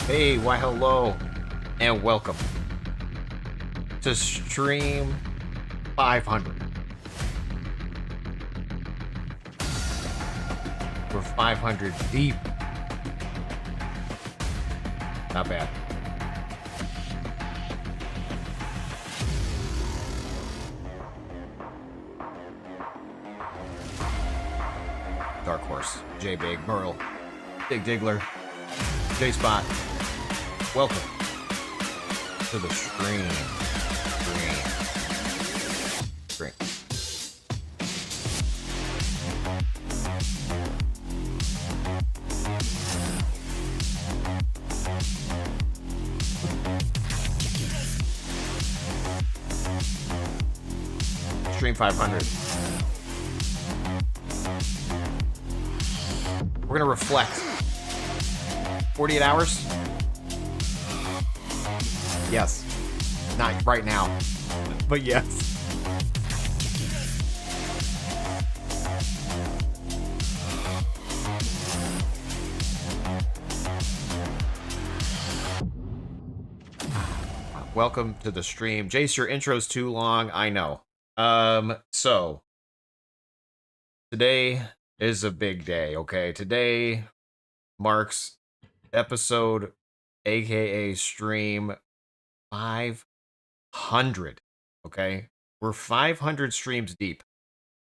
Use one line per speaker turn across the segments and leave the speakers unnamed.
Hey, why hello, and welcome to stream 500. We're 500 deep. Not bad. Dark Horse, J Big, Merle, Big Diggler, J Spot. Welcome to the stream. Stream. Stream 500. We're gonna reflect. 48 hours? Yes. Not right now, but yes. Welcome to the stream. Jace, your intro's too long. I know. So today is a big day, okay? Today marks episode, aka stream 500, okay? We're 500 streams deep.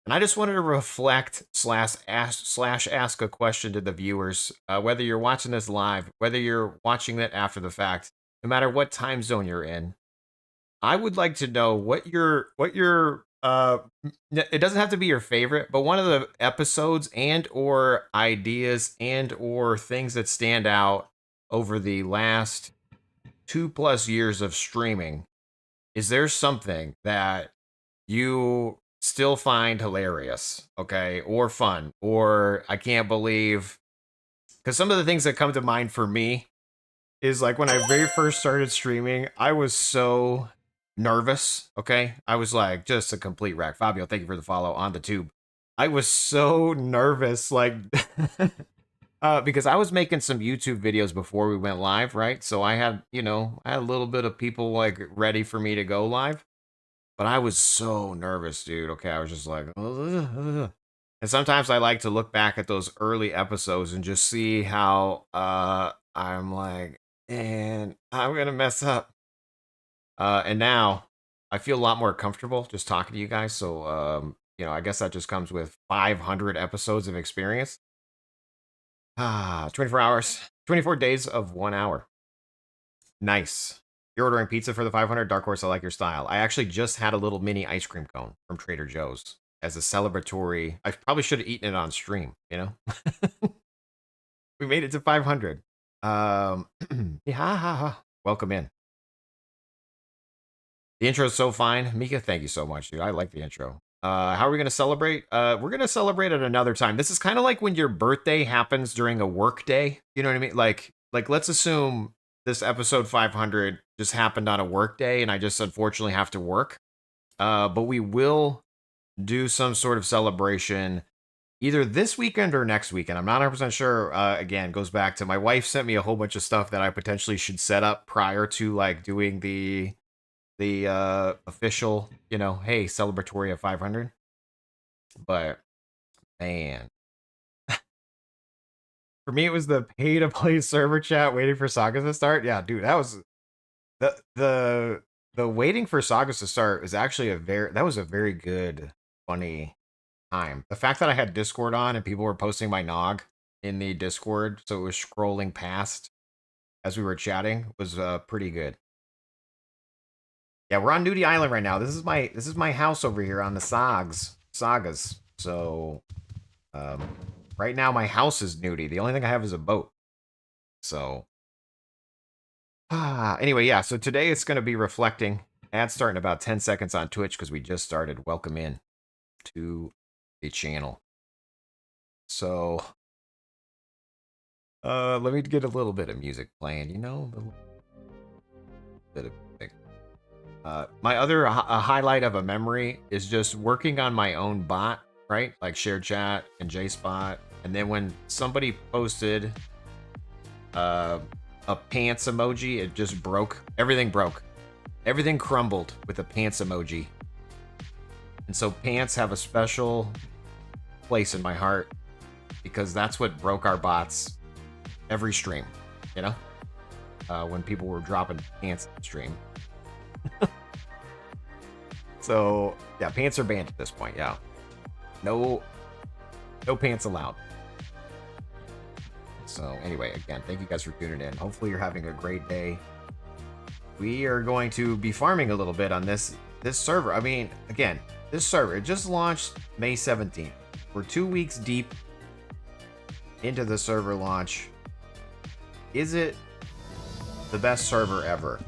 And I just wanted to reflect slash ask a question to the viewers, whether you're watching this live, whether you're watching it after the fact, no matter what time zone you're in. I would like to know what your it doesn't have to be your favorite, but one of the episodes and or ideas and or things that stand out over the last 2+ years of streaming. Is there something that you still find hilarious, okay, or fun, or I can't believe? Because some of the things that come to mind for me is like when I very first started streaming, I was so nervous, okay? I was like just a complete wreck. Fabio, thank you for the follow on the tube. I was so nervous, like, because I was making some YouTube videos before we went live, right? So I had, I had a little bit of people like ready for me to go live, but I was so nervous, dude. Okay, I was just like, and sometimes I like to look back at those early episodes and just see how I'm like, and I'm gonna mess up. And now I feel a lot more comfortable just talking to you guys. So, I guess that just comes with 500 episodes of experience. 24 hours, 24 days of 1 hour. Nice. You're ordering pizza for the 500? Dark Horse, I like your style. I actually just had a little mini ice cream cone from Trader Joe's as a celebratory. I probably should have eaten it on stream, We made it to 500. Yeah, welcome in. The intro is so fine. Mika, thank you so much, dude. I like the intro. How are we going to celebrate? We're going to celebrate at another time. This is kind of like when your birthday happens during a work day. You know what I mean? Like let's assume this episode 500 just happened on a work day and I just unfortunately have to work. But we will do some sort of celebration either this weekend or next weekend. I'm not 100% sure. Again, goes back to my wife sent me a whole bunch of stuff that I potentially should set up prior to like doing the official, hey, celebratory of 500. But man, for me, it was the pay to play server chat waiting for Sagas to start. Yeah, dude, that was the waiting for Sagas to start was actually a very good, funny time. The fact that I had Discord on and people were posting my nog in the Discord, so it was scrolling past as we were chatting, was pretty good. Yeah, we're on Nudie Island right now. This is my house over here on the Sagas. So, right now my house is Nudie. The only thing I have is a boat. So, anyway, yeah. So today it's going to be reflecting. Ad starting about 10 seconds on Twitch because we just started. Welcome in to the channel. So, let me get a little bit of music playing. A little bit of music. My other highlight of a memory is just working on my own bot, right? Like shared chat and JSpot. And then when somebody posted a pants emoji, it just broke. Everything broke. Everything crumbled with a pants emoji. And so pants have a special place in my heart because that's what broke our bots every stream, you know? When people were dropping pants in the stream. So, yeah, pants are banned at this point, yeah. No pants allowed. So, anyway, again, thank you guys for tuning in. Hopefully you're having a great day. We are going to be farming a little bit on this server. I mean, again, this server, it just launched May 17th. We're 2 weeks deep into the server launch. Is it the best server ever?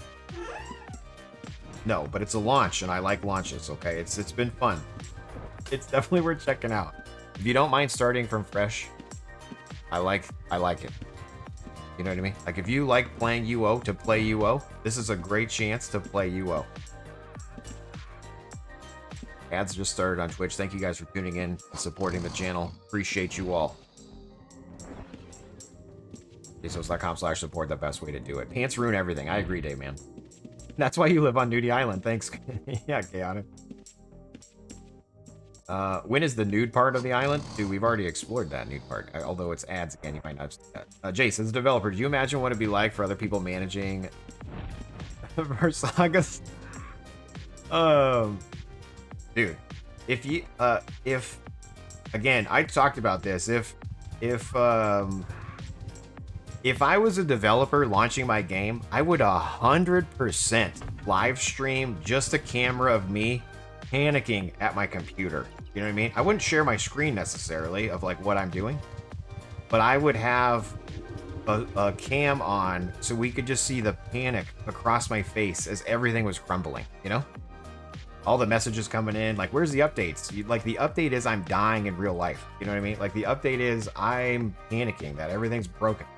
No, but it's a launch, and I like launches, okay? It's been fun. It's definitely worth checking out. If you don't mind starting from fresh, I like it. You know what I mean? Like, if you like playing UO to play UO, this is a great chance to play UO. Ads just started on Twitch. Thank you guys for tuning in and supporting the channel. Appreciate you all. JaseOwns.com/support, the best way to do it. Pants ruin everything. I agree, Dave, man. That's why you live on Nudie Island. Thanks. Yeah, Chaotic. When is the nude part of the island? Dude, we've already explored that nude part. Although it's ads again, you might not see that. Jace, as a developer, do you imagine what it'd be like for other people managing UO Sagas? Dude, if again, I talked about this. If I was a developer launching my game, I would 100% live stream just a camera of me panicking at my computer. You know what I mean? I wouldn't share my screen necessarily of like what I'm doing, but I would have a cam on so we could just see the panic across my face as everything was crumbling, you know? All the messages coming in, like, where's the updates? Like, the update is I'm dying in real life. You know what I mean? Like, the update is I'm panicking that everything's broken.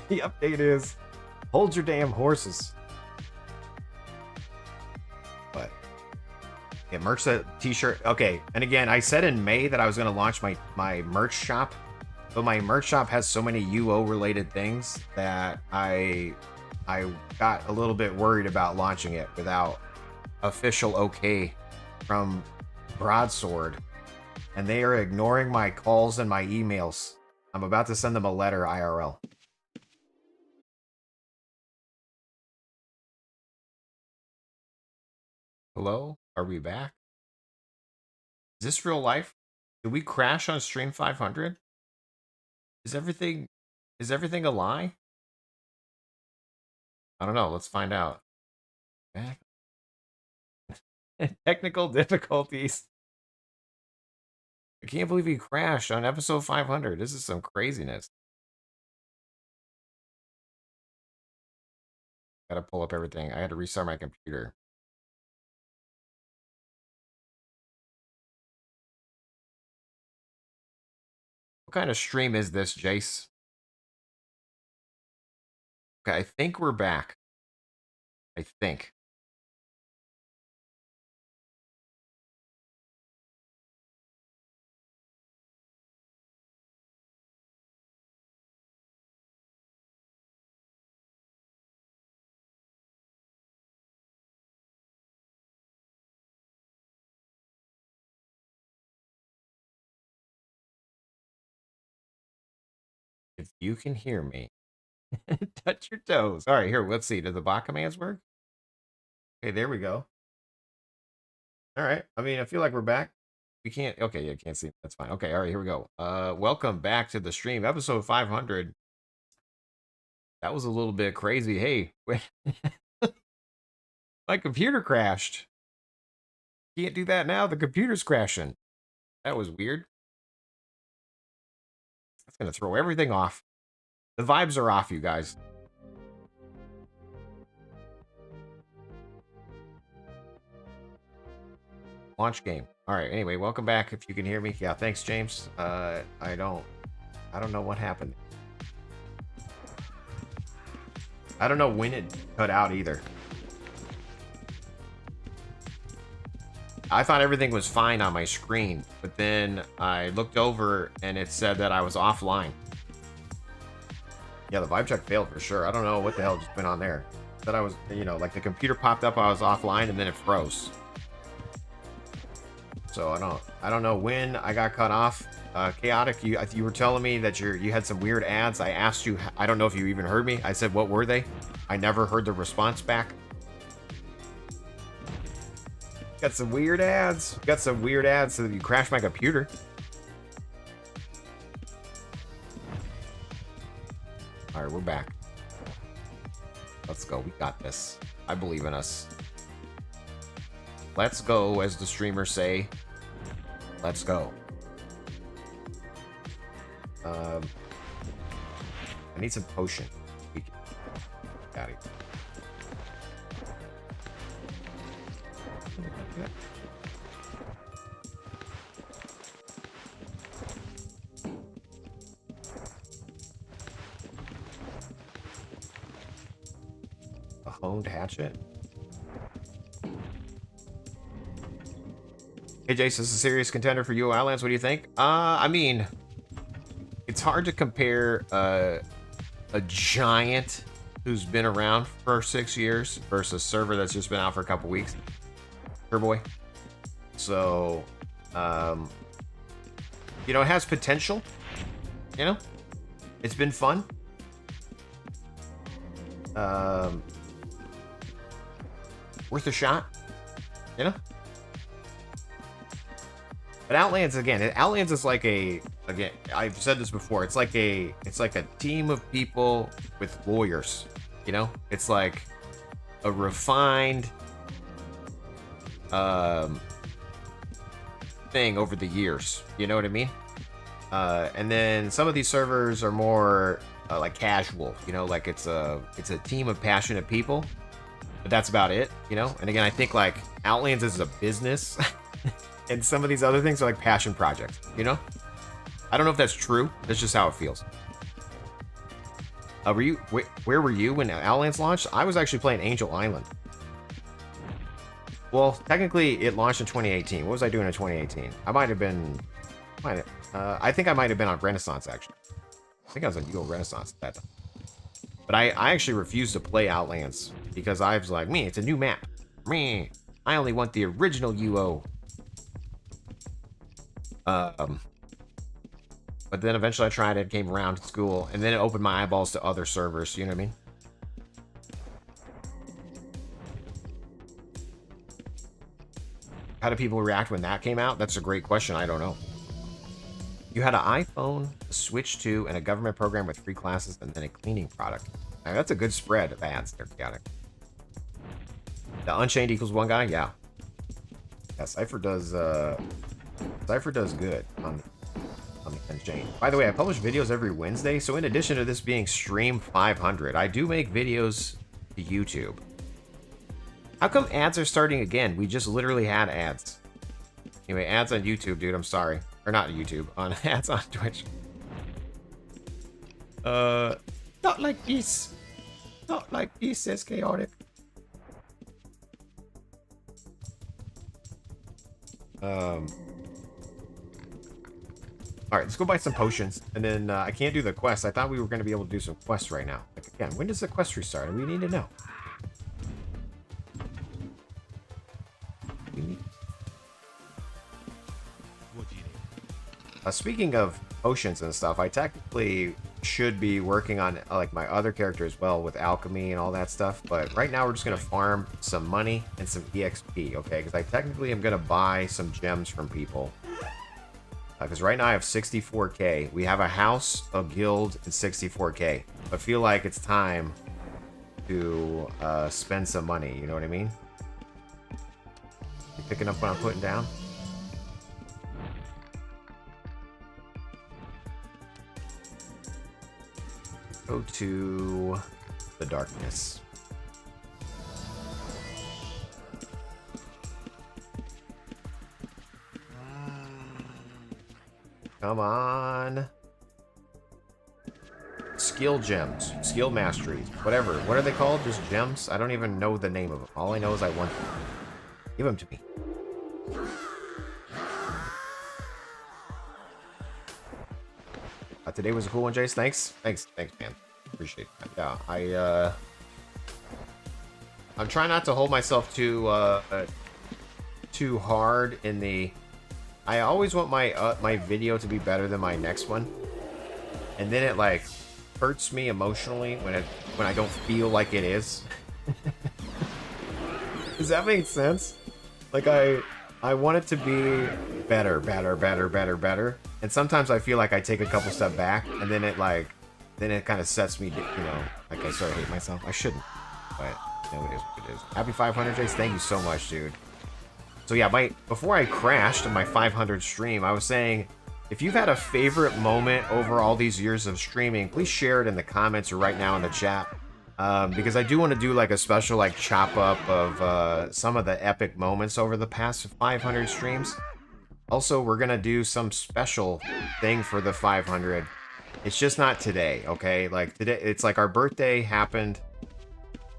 The update is hold your damn horses. But yeah, merch, that t-shirt. Okay, and again, I said in May that I was going to launch my merch shop, but my merch shop has so many UO related things that I got a little bit worried about launching it without official okay from Broadsword, and they are ignoring my calls and my emails. I'm about to send them a letter IRL. Hello? Are we back? Is this real life? Did we crash on stream 500? Is everything a lie? I don't know. Let's find out. Back. Technical difficulties. I can't believe he crashed on episode 500. This is some craziness. Gotta pull up everything. I had to restart my computer. What kind of stream is this, Jace? Okay, I think we're back. I think. If you can hear me, touch your toes. All right, here, let's see. Do the bot commands work? Okay, there we go. All right. I mean, I feel like we're back. We can't. Okay, yeah, can't see. That's fine. Okay, all right, here we go. Welcome back to the stream, episode 500. That was a little bit crazy. Hey, wait. My computer crashed. Can't do that now. The computer's crashing. That was weird. That's gonna throw everything off. The vibes are off, you guys. Launch game. All right. Anyway, welcome back. If you can hear me, yeah. Thanks, James. I don't know what happened. I don't know when it cut out either. I thought everything was fine on my screen, but then I looked over and it said that I was offline. Yeah, the vibe check failed for sure. I don't know what the hell just went on there. That I was, you know, like the computer popped up, I was offline, and then it froze. So I don't know when I got cut off. Chaotic, you were telling me that you had some weird ads. I asked you, I don't know if you even heard me. I said, what were they? I never heard the response back. Got some weird ads. Got some weird ads so that you crashed my computer. All right, we're back. Let's go. We got this. I believe in us. Let's go, as the streamers say. Let's go. I need some potion. Got it. A honed hatchet. Hey, Jace, this is a serious contender for UO Outlands. What do you think? I mean, it's hard to compare a giant who's been around for 6 years versus a server that's just been out for a couple weeks. Sure, boy. So, you know, it has potential. You know, it's been fun. Worth a shot. You know. But Outlands, again, Outlands is like again, I've said this before, it's like a team of people with lawyers, you know? It's like a refined thing over the years, you know what I mean? And then some of these servers are more like casual, you know, like it's a team of passionate people, but that's about it, you know? And again, I think like Outlands is a business. And some of these other things are like passion projects, you know? I don't know if that's true. That's just how it feels. Where were you when Outlands launched? I was actually playing Angel Island. Well, technically, it launched in 2018. What was I doing in 2018? I might have been... I think I might have been on Renaissance, actually. I think I was on UO Renaissance at that time. But I actually refused to play Outlands because I was like, it's a new map. I only want the original UO. But then eventually I tried it, came around to school, and then it opened my eyeballs to other servers, you know what I mean? How do people react when that came out? That's a great question. I don't know. You had an iPhone, a Switch 2, and a government program with free classes, and then a cleaning product. Now, that's a good spread of ads there, Chaotic. The Unchained equals one guy? Yeah. Yeah, Cypher does good on the Unchained. By the way, I publish videos every Wednesday, so in addition to this being Stream 500, I do make videos to YouTube. How come ads are starting again? We just literally had ads. Anyway, ads on YouTube, dude, I'm sorry. Or not YouTube, on ads on Twitch. Not like this. Not like this, says Chaotic. Alright, let's go buy some potions, and then I can't do the quest. I thought we were going to be able to do some quests right now. Like, again, when does the quest restart? We need to know.
What do you need?
Speaking of potions and stuff, I technically should be working on like my other character as well with alchemy and all that stuff. But right now we're just going to farm some money and some EXP, okay? Because I technically am going to buy some gems from people. Because right now I have 64k. We have a house, a guild, and 64k. I feel like it's time to spend some money. You know what I mean? You picking up what I'm putting down? Go to the darkness. Come on. Skill gems. Skill masteries. Whatever. What are they called? Just gems? I don't even know the name of them. All I know is I want them. Give them to me. Today was a cool one, Jace. Thanks. Thanks, man. appreciate that. Yeah, I'm trying not to hold myself too hard in the. I always want my my video to be better than my next one, and then it like hurts me emotionally when I don't feel like it is. Does that make sense? Like I want it to be better, and sometimes I feel like I take a couple step back, and then it kind of sets me, like I sort of hate myself. I shouldn't, but no, it is what it is. Happy 500 days. Thank you so much, dude. So yeah, before I crashed in my 500 stream, I was saying, if you've had a favorite moment over all these years of streaming, please share it in the comments or right now in the chat. Because I do want to do like a special like chop up of some of the epic moments over the past 500 streams. Also, we're going to do some special thing for the 500. It's just not today, okay? Like today, it's like our birthday happened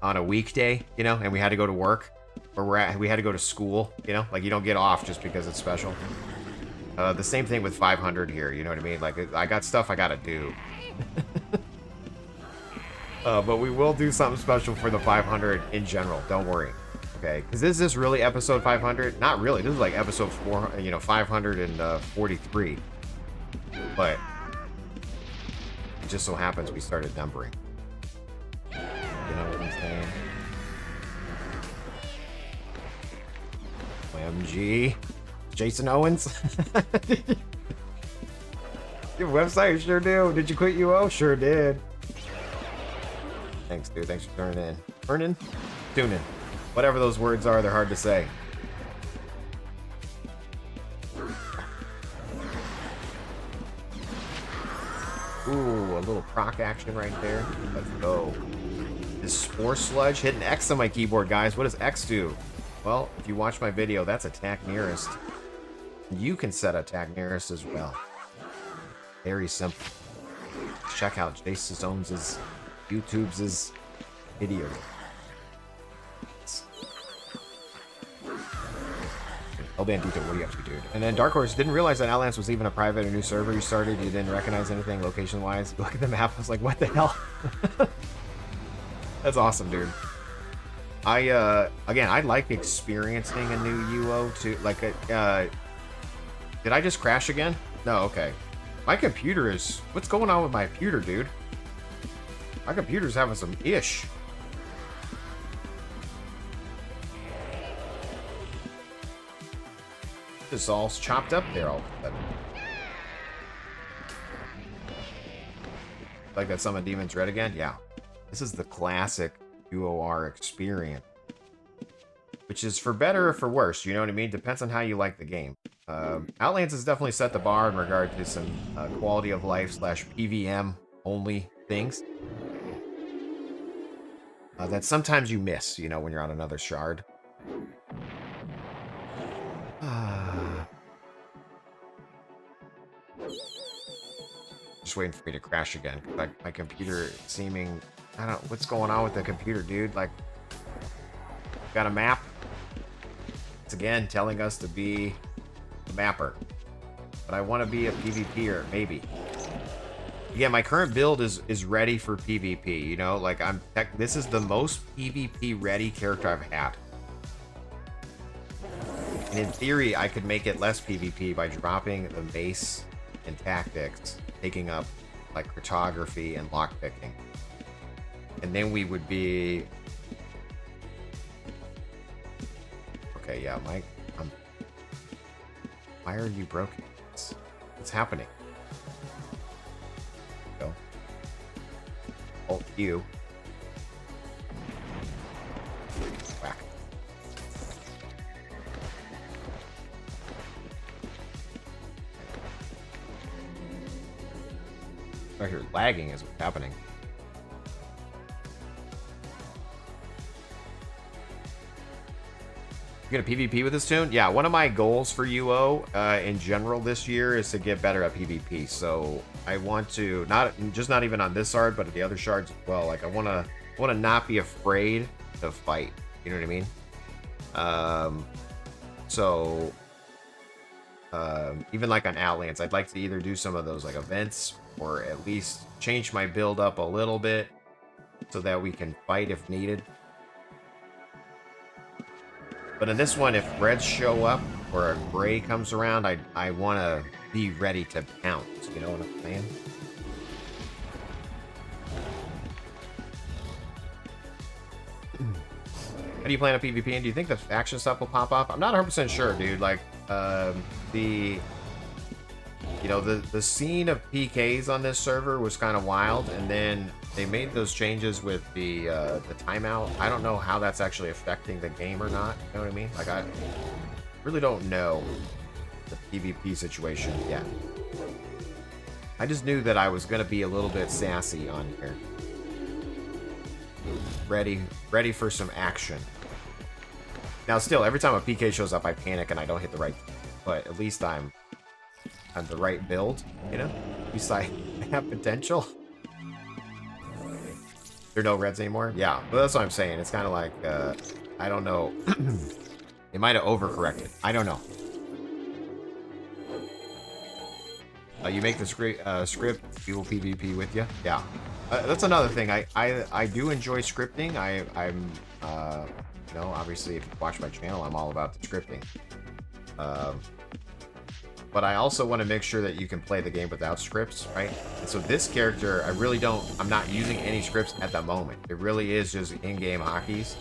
on a weekday, and we had to go to work. Or we had to go to school, like you don't get off just because it's special. The same thing with 500 here, you know what I mean? Like I got stuff I gotta do. But we will do something special for the 500 in general. Don't worry, okay? Because is this really episode 500? Not really. This is like episode 543. But it just so happens we started numbering. You know what I'm saying? OMG. JaseOwns? Your website? Sure do. Did you quit UO? Sure did. Thanks, dude. Thanks for turning in. Turning? Tuning. Whatever those words are, they're hard to say. Ooh, a little proc action right there. Let's go. Is Spore Sludge hitting X on my keyboard, guys? What does X do? Well, if you watch my video, that's attack nearest. You can set attack nearest as well. Very simple. Check out JaseOwns' YouTube's video. Oh, Bandito, what are you up to, dude? And then Dark Horse didn't realize that Outlands was even a private or new server you started. You didn't recognize anything location-wise. Look at the map. I was like, what the hell? That's awesome, dude. Again, I like experiencing a new UO too. Like, did I just crash again? No, okay. My computer is... What's going on with my computer, dude? My computer's having some ish. This all chopped up there all of a sudden. Like that Summon Demon's Red again? Yeah. This is the classic UOR experience. Which is for better or for worse, you know what I mean? Depends on how you like the game. Outlands has definitely set the bar in regard to some quality of life / PVM only things. That sometimes you miss, when you're on another shard. Just waiting for me to crash again. Like my computer seeming... I don't know what's going on with the computer, dude. Like, got a map. It's again telling us to be a mapper. But I want to be a PvPer, maybe. Yeah, my current build is ready for PvP, like this is the most PvP ready character I've had. And in theory, I could make it less PvP by dropping the Mace and tactics, taking up like cartography and lockpicking. And then we would be... Okay, yeah, Mike. Why are you broken? What's happening? Go. Alt Q. Whack. I hear lagging is what's happening. You're gonna PvP with this tune? Yeah, one of my goals for UO in general this year is to get better at PvP. So I want to not even on this shard, but at the other shards as well. Like I wanna not be afraid to fight. You know what I mean? So even like on Outlands, I'd like to either do some of those like events or at least change my build up a little bit so that we can fight if needed. But in this one, if reds show up or a gray comes around, I want to be ready to pounce. You know what I'm saying? How do you plan on PvP? And do you think the faction stuff will pop up? I'm not 100% sure, dude. Like, the scene of PKs on this server was kind of wild, and then they made those changes with the timeout. I don't know how that's actually affecting the game or not. You know what I mean? Like, I really don't know the PvP situation yet. I just knew that I was going to be a little bit sassy on here. Ready for some action. Now, still, every time a PK shows up, I panic and I don't hit the right thing. But at least I'm the right build, you know? At least I have potential. There are no reds anymore? Yeah, but that's what I'm saying. It's kind of like, I don't know. They might have overcorrected. I don't know. You make the script, people PvP with you? Yeah. That's another thing. I do enjoy scripting. I'm you know, obviously, if you watch my channel, I'm all about the scripting. But I also want to make sure that you can play the game without scripts, right? And so this character, I'm not using any scripts at the moment. It really is just in-game hotkeys.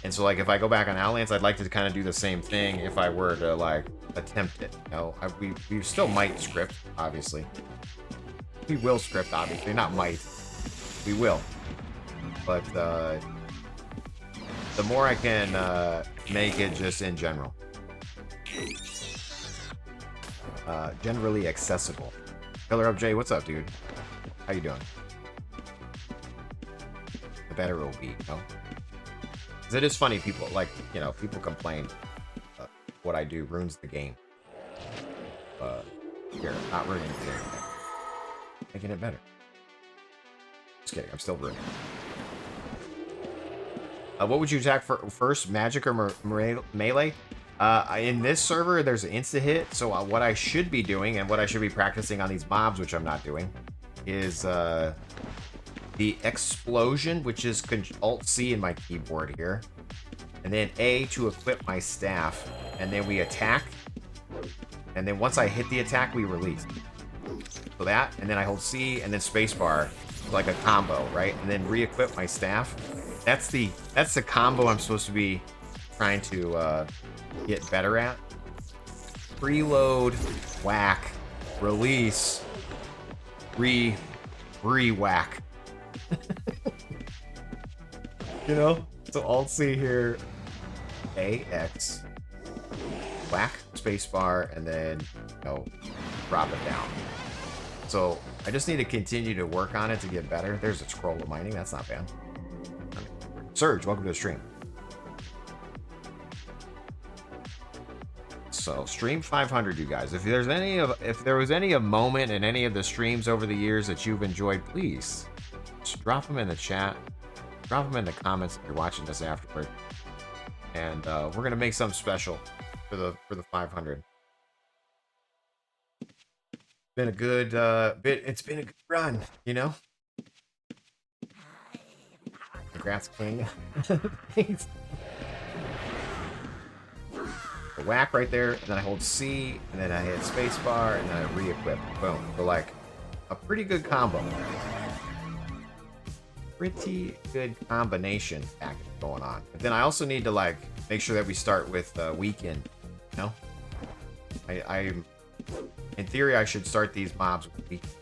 And so, like, if I go back on Outlands, I'd like to kind of do the same thing if I were to, like, attempt it. You know, we still might script, obviously. We will script, obviously. Not might. We will. But, the more I can make it just in general. Generally accessible. Killer Up J, what's up, dude? How you doing? The better it will be, you know? Because it is funny, people, like, you know, people complain what I do ruins the game. Here, not ruining the game. Making it better. Just kidding, I'm still ruining it. What would you attack first, magic or melee? In this server, there's an insta-hit, so what I should be doing, and what I should be practicing on these mobs, which I'm not doing, is the explosion, which is Alt-C in my keyboard here, and then A to equip my staff, and then we attack, and then once I hit the attack, we release. So that, and then I hold C, and then spacebar, like a combo, right? And then re-equip my staff. That's the combo I'm supposed to be trying to get better at. Preload, whack, release, re-whack. You know? So Alt-C here, AX, whack, spacebar, and then, you know, drop it down. So I just need to continue to work on it to get better. There's a scroll of mining. That's not bad. Surge, welcome to the stream. So stream 500, you guys. If there was any moment in any of the streams over the years that you've enjoyed, please just drop them in the chat. Drop them in the comments if you're watching this afterward. And we're gonna make something special for the 500. Been a good it's been a good run, you know. Congrats, King. Thanks. The whack right there, and then I hold C, and then I hit spacebar, and then I re-equip. Boom. So like a pretty good combo. Pretty good combination package going on. But then I also need to like make sure that we start with weekend. You know, I in theory I should start these mobs with weekend.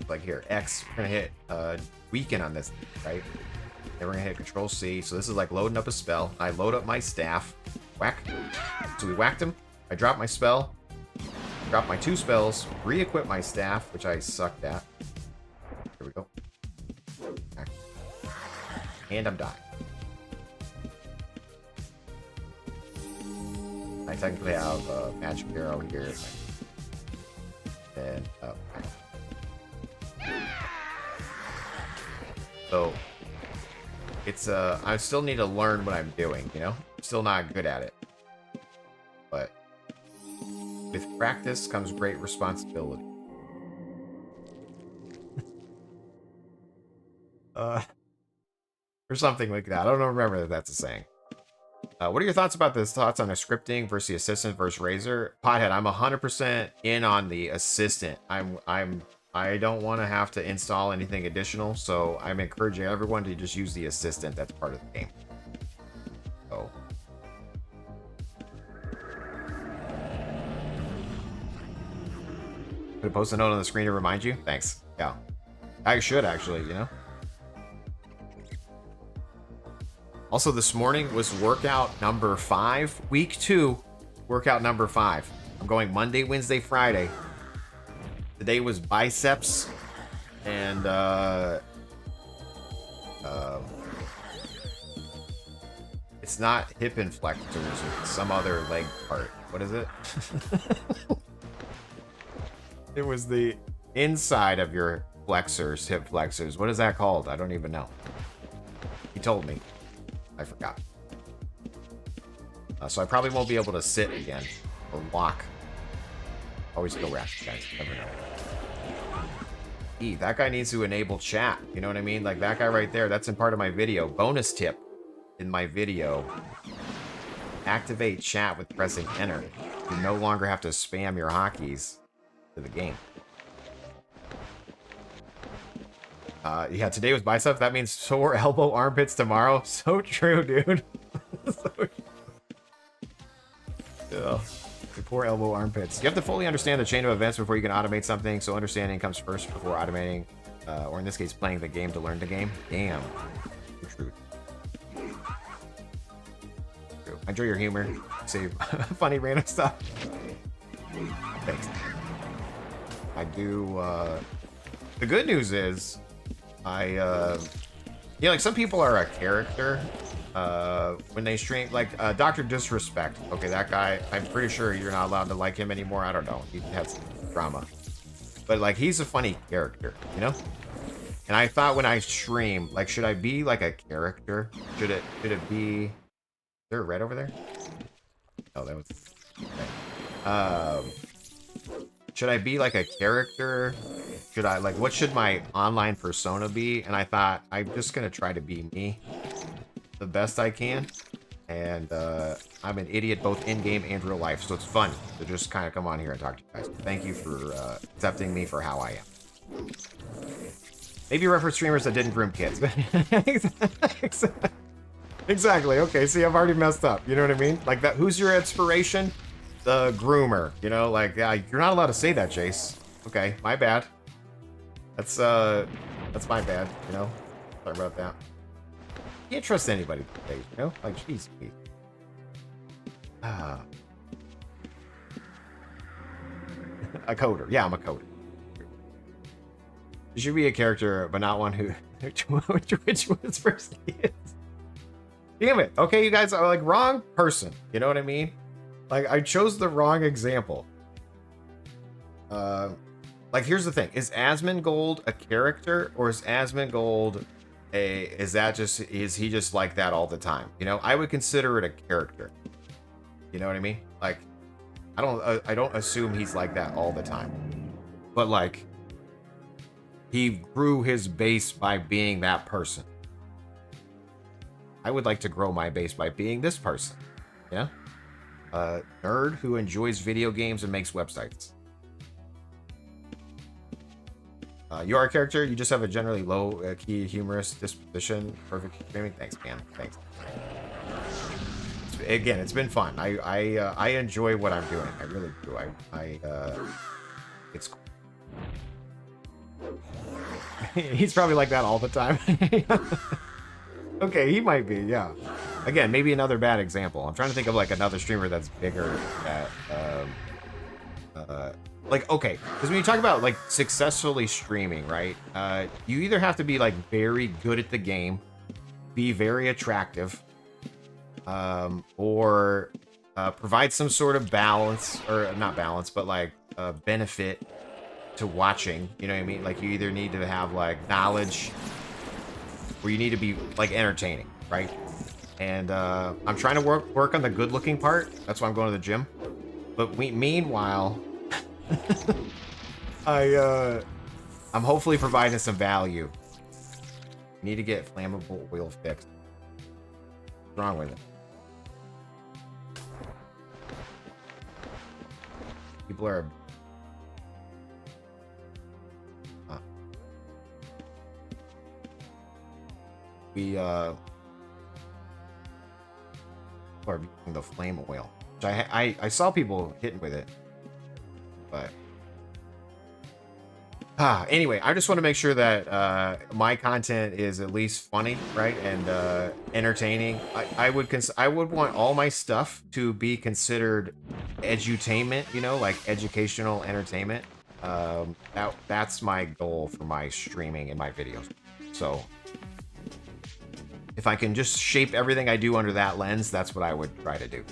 Like here, X, we're gonna hit weaken on this, right? Then we're gonna hit Control C. So this is like loading up a spell. I load up my staff, whack. So we whacked him. I drop my spell, drop my 2 spells, re-equip my staff, which I sucked at. Here we go. Whack. And I'm dying. I technically have a magic arrow here. And so it's I still need to learn what I'm doing, you know? I'm still not good at it. But with practice comes great responsibility. Or something like that. I don't remember if that's a saying. What are your thoughts about this? Thoughts on a scripting versus the assistant versus Razor? Pothead, I'm 100% in on the assistant. I don't want to have to install anything additional, so I'm encouraging everyone to just use the assistant that's part of the game. So. Could I post a note on the screen to remind you? Thanks. Yeah. I should actually, you know? Also, this morning was workout number 5. Week 2, workout number 5. I'm going Monday, Wednesday, Friday. Today was biceps and it's not hip inflectors, it's some other leg part. What is it? It was the inside of your flexors, hip flexors. What is that called? I don't even know. He told me. I forgot. So I probably won't be able to sit again or walk. Always go rest, guys. Never know. That guy needs to enable chat. You know what I mean? Like that guy right there. That's in part of my video. Bonus tip in my video. Activate chat with pressing enter. You no longer have to spam your hotkeys to the game. Yeah, today was biceps. That means sore elbow armpits tomorrow. So true, dude. So true. Ugh. The poor elbow armpits. You have to fully understand the chain of events before you can automate something. So understanding comes first before automating, or in this case, playing the game to learn the game. Damn. True. True. I enjoy your humor. Say funny random stuff. Thanks. I do. The good news is, yeah, like some people are a character when they stream, like Dr. Disrespect. Okay, that guy, I'm pretty sure you're not allowed to like him anymore. I don't know. He had some drama. But like, he's a funny character, you know? And I thought when I stream, like, should I be like a character? Should it be... Is there a red over there? Oh, that was... Okay. Should I be like a character? Should I, like, what should my online persona be? And I thought, I'm just gonna try to be me the best I can. And I'm an idiot both in-game and real life, so it's fun to just kind of come on here and talk to you guys. Thank you for accepting me for how I am. Maybe reference streamers that didn't groom kids. Exactly. Okay, see, I've already messed up. You know what I mean? Like that. Who's your inspiration? The groomer. You know, like you're not allowed to say that, Jace. Okay, my bad. That's my bad. You know, sorry about that. Can't trust anybody these days, you know? Like, jeez, please. A coder. Yeah, I'm a coder. You should be a character, but not one who... which one's first kids? Damn it. Okay, you guys are, like, wrong person. You know what I mean? Like, I chose the wrong example. Like, here's the thing. Is Asmongold a character, or is Asmongold... is he just like that all the time? You know, I would consider it a character. You know what I mean? Like, I don't assume he's like that all the time. But like, he grew his base by being that person. I would like to grow my base by being this person. Yeah? A nerd who enjoys video games and makes websites. You are a character. You just have a generally low key humorous disposition. Perfect streaming. Thanks, man. Thanks. Again, it's been fun. I enjoy what I'm doing. I really do. It's cool. He's probably like that all the time. Okay, he might be. Yeah. Again, maybe another bad example. I'm trying to think of like another streamer that's bigger. Like, okay, because when you talk about like successfully streaming, right? You either have to be like very good at the game, be very attractive, or provide some sort of balance, or not balance, but like benefit to watching. You know what I mean? Like, you either need to have like knowledge where you need to be like entertaining, right? And I'm trying to work on the good looking part. That's why I'm going to the gym. But meanwhile, I'm hopefully providing some value. Need to get flammable oil fixed. What's wrong with it? People are... We, are using the flame oil. Which I saw people hitting with it. But... anyway, I just want to make sure that my content is at least funny, right, and entertaining. I would want all my stuff to be considered edutainment, you know, like educational entertainment. That's my goal for my streaming and my videos. So if I can just shape everything I do under that lens, that's what I would try to do.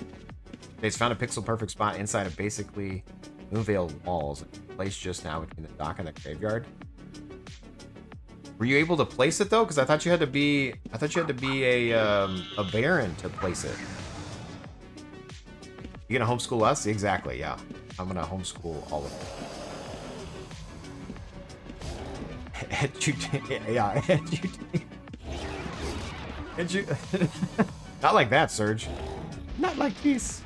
It's found a pixel perfect spot inside of basically Moonveil walls. Placed just now between the dock and the graveyard. Were you able to place it though? Because I thought you had to be. I thought you had to be a baron to place it. You gonna homeschool us? Exactly. Yeah, I'm gonna homeschool all of them. Yeah. Not like that, Serge. Not like this.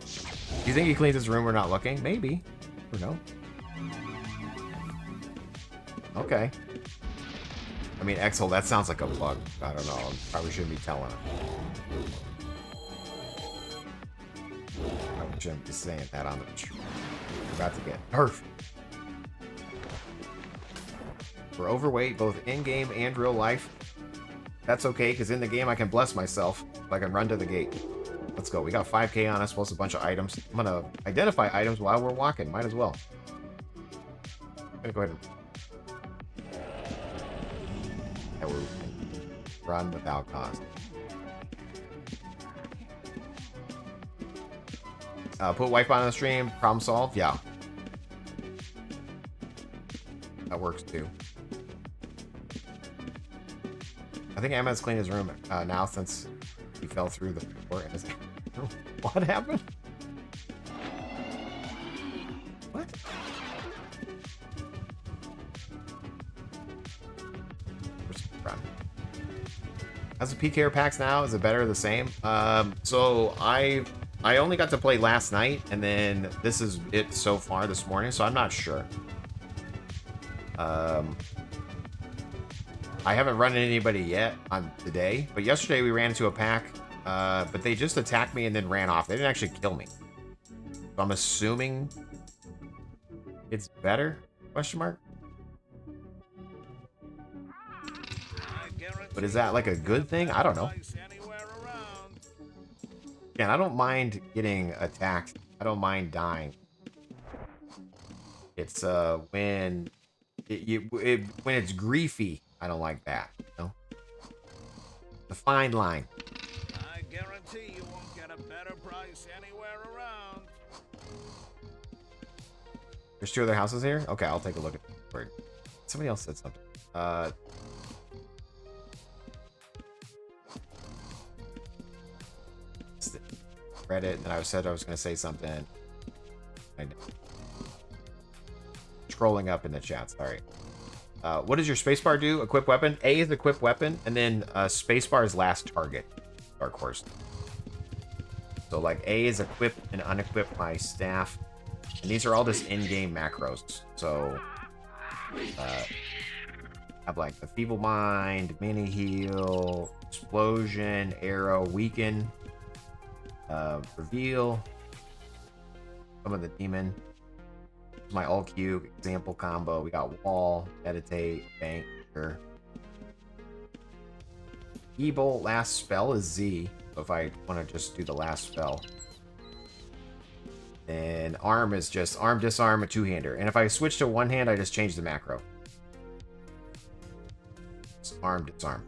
Do you think he cleans his room? We're not looking. Maybe. No. Okay. I mean, Exhole, that sounds like a bug. I don't know. Probably shouldn't be telling him. Probably shouldn't be saying that on the stream. We're about to get perfect. We're overweight, both in-game and real life. That's okay, because in the game I can bless myself. I can run to the gate. Let's go. We got 5K on us, plus a bunch of items. I'm gonna identify items while we're walking. Might as well. I'm gonna go ahead and run without cost. Put wipe on the stream. Problem solved. Yeah, that works too. I think Ahmed's cleaned his room now since he fell through the floor. What happened? What? How's the PKR packs now? Is it better or the same? So I only got to play last night, and then this is it so far this morning, so I'm not sure. I haven't run into anybody yet on today, but yesterday we ran into a pack, but they just attacked me and then ran off. They didn't actually kill me. So I'm assuming it's better? Question mark? But is that like a good thing? I don't know. Again, I don't mind getting attacked. I don't mind dying. It's when when it's griefy. I don't like that. You know? The fine line.
I guarantee you won't get a better price anywhere around.
There's 2 other houses here? Okay, I'll take a look at it. Somebody else said something. Read it, and I said I was going to say something. Scrolling up in the chat, sorry. What does your spacebar do? Equip weapon? A is equip weapon, and then spacebar is last target. Dark Horse. So like A is equip and unequip my staff. And these are all just in-game macros. So have like the Feeble Mind, Mini Heal, Explosion, Arrow, Weaken, Reveal, some of the Demon. My all cube example combo. We got Wall, Meditate, Banker. E-Bolt last spell is Z. So if I want to just do the last spell. And Arm is just Arm, Disarm, a 2-hander. And if I switch to 1-hand, I just change the macro. It's Arm, Disarm.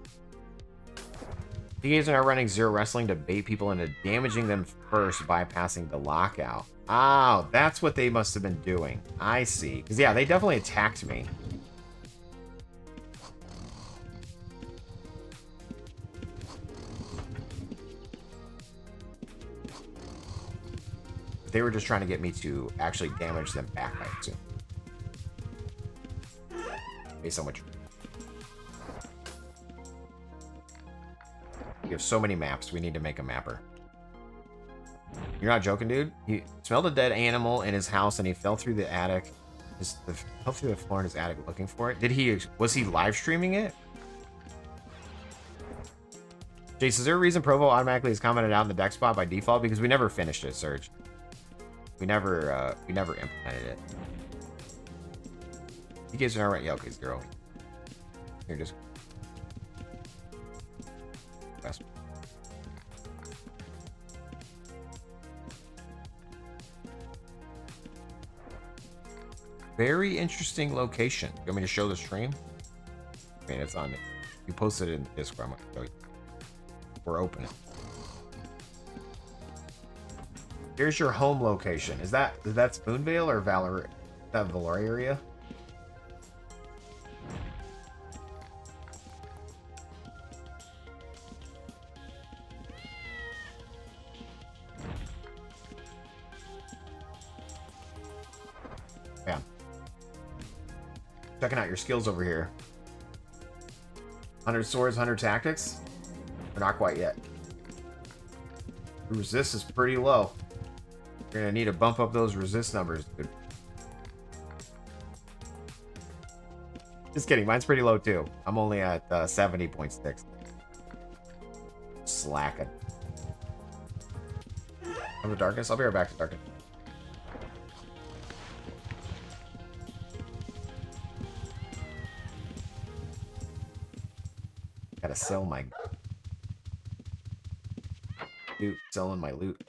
You guys are now running Zero Wrestling to bait people into damaging them first, bypassing the lockout. Oh, that's what they must have been doing. I see. Because, yeah, they definitely attacked me. They were just trying to get me to actually damage them back, I assume. Based on what you're... We have so many maps. We need to make a mapper. You're not joking, dude? He smelled a dead animal in his house and he fell through the attic. Fell through the floor in his attic looking for it. Was he live streaming it? Jace, is there a reason Provo automatically is commented out in the deck spot by default? Because we never finished it, Serge. We never implemented it. You guys are right. Yeah, okay, 0. Here, just best. Very interesting location. You want me to show the stream? I mean, it's on it. You posted it in the Discord. I'm gonna show you. We're opening. Here's your home location. Is that Spoonvale or Valor? That Valor area? Yeah. Checking out your skills over here. 100 swords, 100 tactics. We're not quite yet. Resist is pretty low. You're gonna need to bump up those resist numbers, dude. Just kidding, mine's pretty low too. I'm only at 70.6. Slacking. Come to darkness. I'll be right back to darkness. Gotta sell my loot. Selling my loot.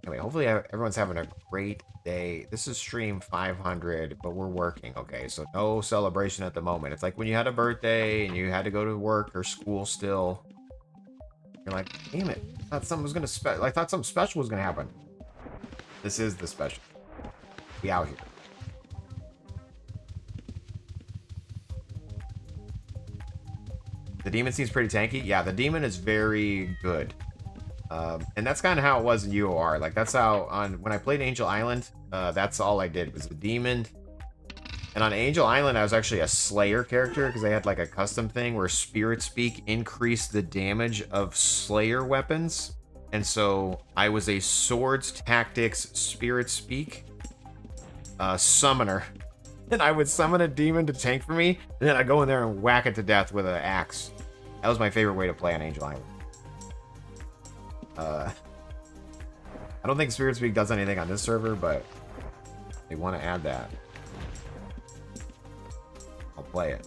Anyway, hopefully everyone's having a great day. This is stream 500, but we're working, okay? So no celebration at the moment. It's like when you had a birthday and you had to go to work or school still. You're like, damn it. I thought something was gonna I thought something special was gonna happen. This is the special. We out here. The demon seems pretty tanky. Yeah, the demon is very good. And that's kind of how it was in UOR. Like, that's how, when I played Angel Island, that's all I did was the demon. And on Angel Island, I was actually a Slayer character because they had like a custom thing where Spirit Speak increased the damage of Slayer weapons. And so I was a Swords Tactics Spirit Speak summoner. And I would summon a demon to tank for me, and then I'd go in there and whack it to death with an axe. That was my favorite way to play on Angel Island. I don't think Spirit Speak does anything on this server, but they want to add that. I'll play it.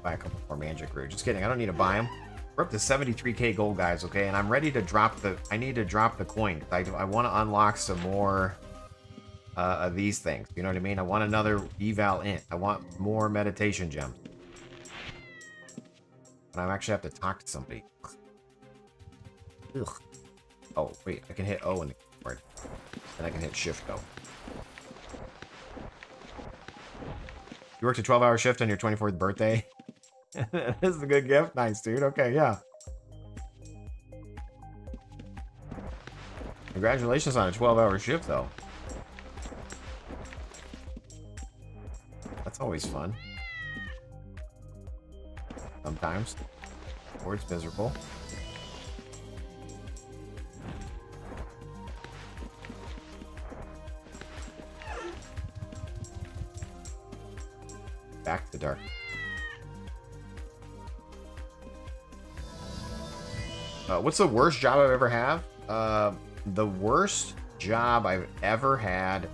Buy a couple more magic root. Just kidding. I don't need to buy them. We're up to 73k gold, guys. Okay, and I'm ready to drop the. I need to drop the coin. I want to unlock some more of these things. You know what I mean? I want another eval int. I want more meditation gems. But I actually have to talk to somebody. Ugh. Oh wait, I can hit O in the keyboard, and I can hit Shift O. You worked a 12-hour shift on your 24th birthday. This is a good gift. Nice, dude. Okay, yeah. Congratulations on a 12-hour shift, though. That's always fun. Sometimes. Or it's miserable. Back to the dark. What's the worst job I've ever had? The worst job I've ever had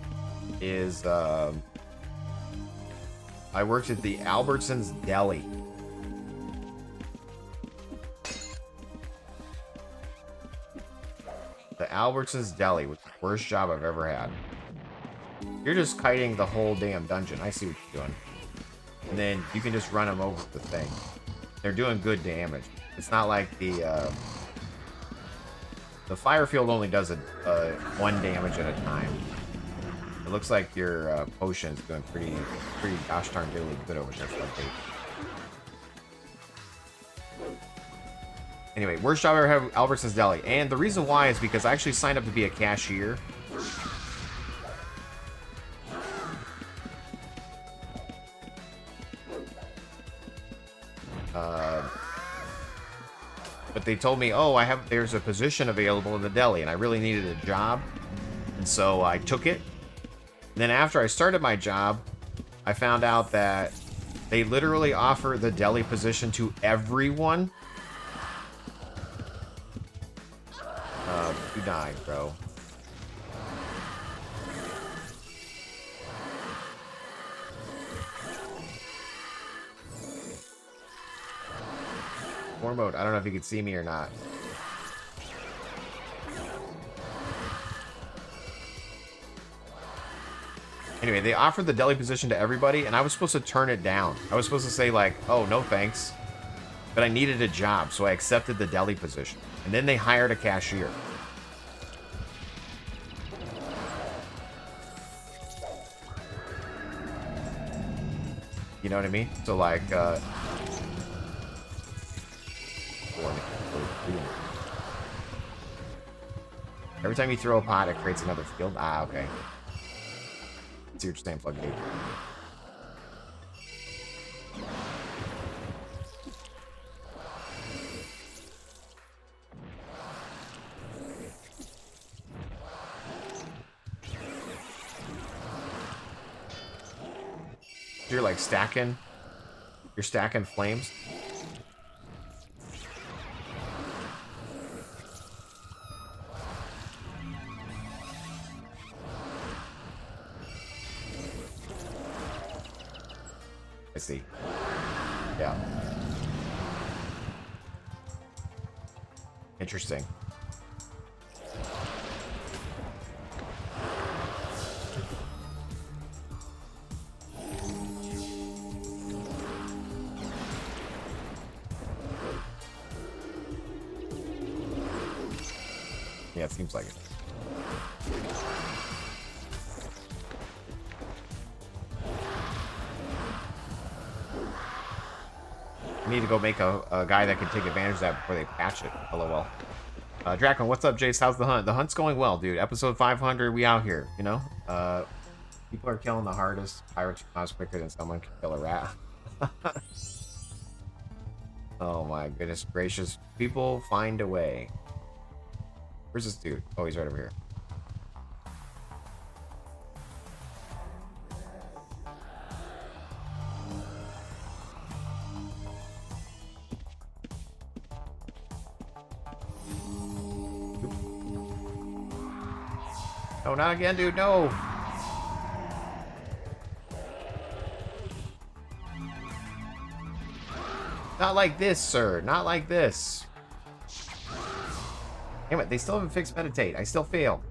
is I worked at the Albertsons Deli. The Albertsons Deli was the worst job I've ever had. You're just kiting the whole damn dungeon. I see what you're doing. And then you can just run them over the thing. They're doing good damage. It's not like the fire field only does one damage at a time. It looks like your potion's doing pretty gosh darn diddly good over there, Floodgate. Anyway, worst job I ever had, Albertson's Deli. And the reason why is because I actually signed up to be a cashier. But they told me, oh, there's a position available in the deli, and I really needed a job. And so I took it. And then after I started my job, I found out that they literally offer the deli position to everyone. You died, bro. War mode. I don't know if you can see me or not. Anyway, they offered the deli position to everybody, and I was supposed to turn it down. I was supposed to say, like, oh, no thanks. But I needed a job, so I accepted the deli position. And then they hired a cashier. You know what I mean? So, like, every time you throw a pot, it creates another field. Ah, okay. I see what you're saying, Floodgate. You're like stacking. You're stacking flames. I see. Yeah. Interesting. Yeah, it seems like it. I need to go make a guy that can take advantage of that before they patch it. LOL. Draco, what's up, Jace? How's the hunt? The hunt's going well, dude. Episode 500, we out here, you know? People are killing the hardest. Pirates miles quicker than someone can kill a rat. Oh my goodness gracious. People find a way. Where's this dude? Oh, he's right over here. No, not again, dude. No. Not like this, sir. Not like this. Damn it, they still haven't fixed meditate. I still fail.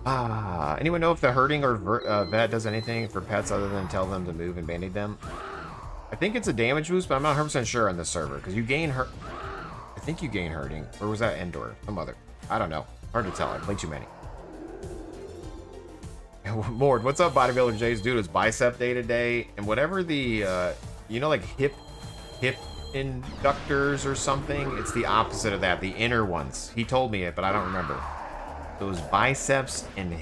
Anyone know if the herding or vet does anything for pets other than tell them to move and band-aid them? I think it's a damage boost, but I'm not 100% sure on this server, because you gain I think you gain herding. Or was that Endor? Some other. I don't know. Hard to tell. I played too many. Mord, what's up, bodybuilder Jays? Dude, it's bicep day today, and whatever the, you know, like hip inductors or something, it's the opposite of that, the inner ones. He told me it, but I don't remember. Those biceps and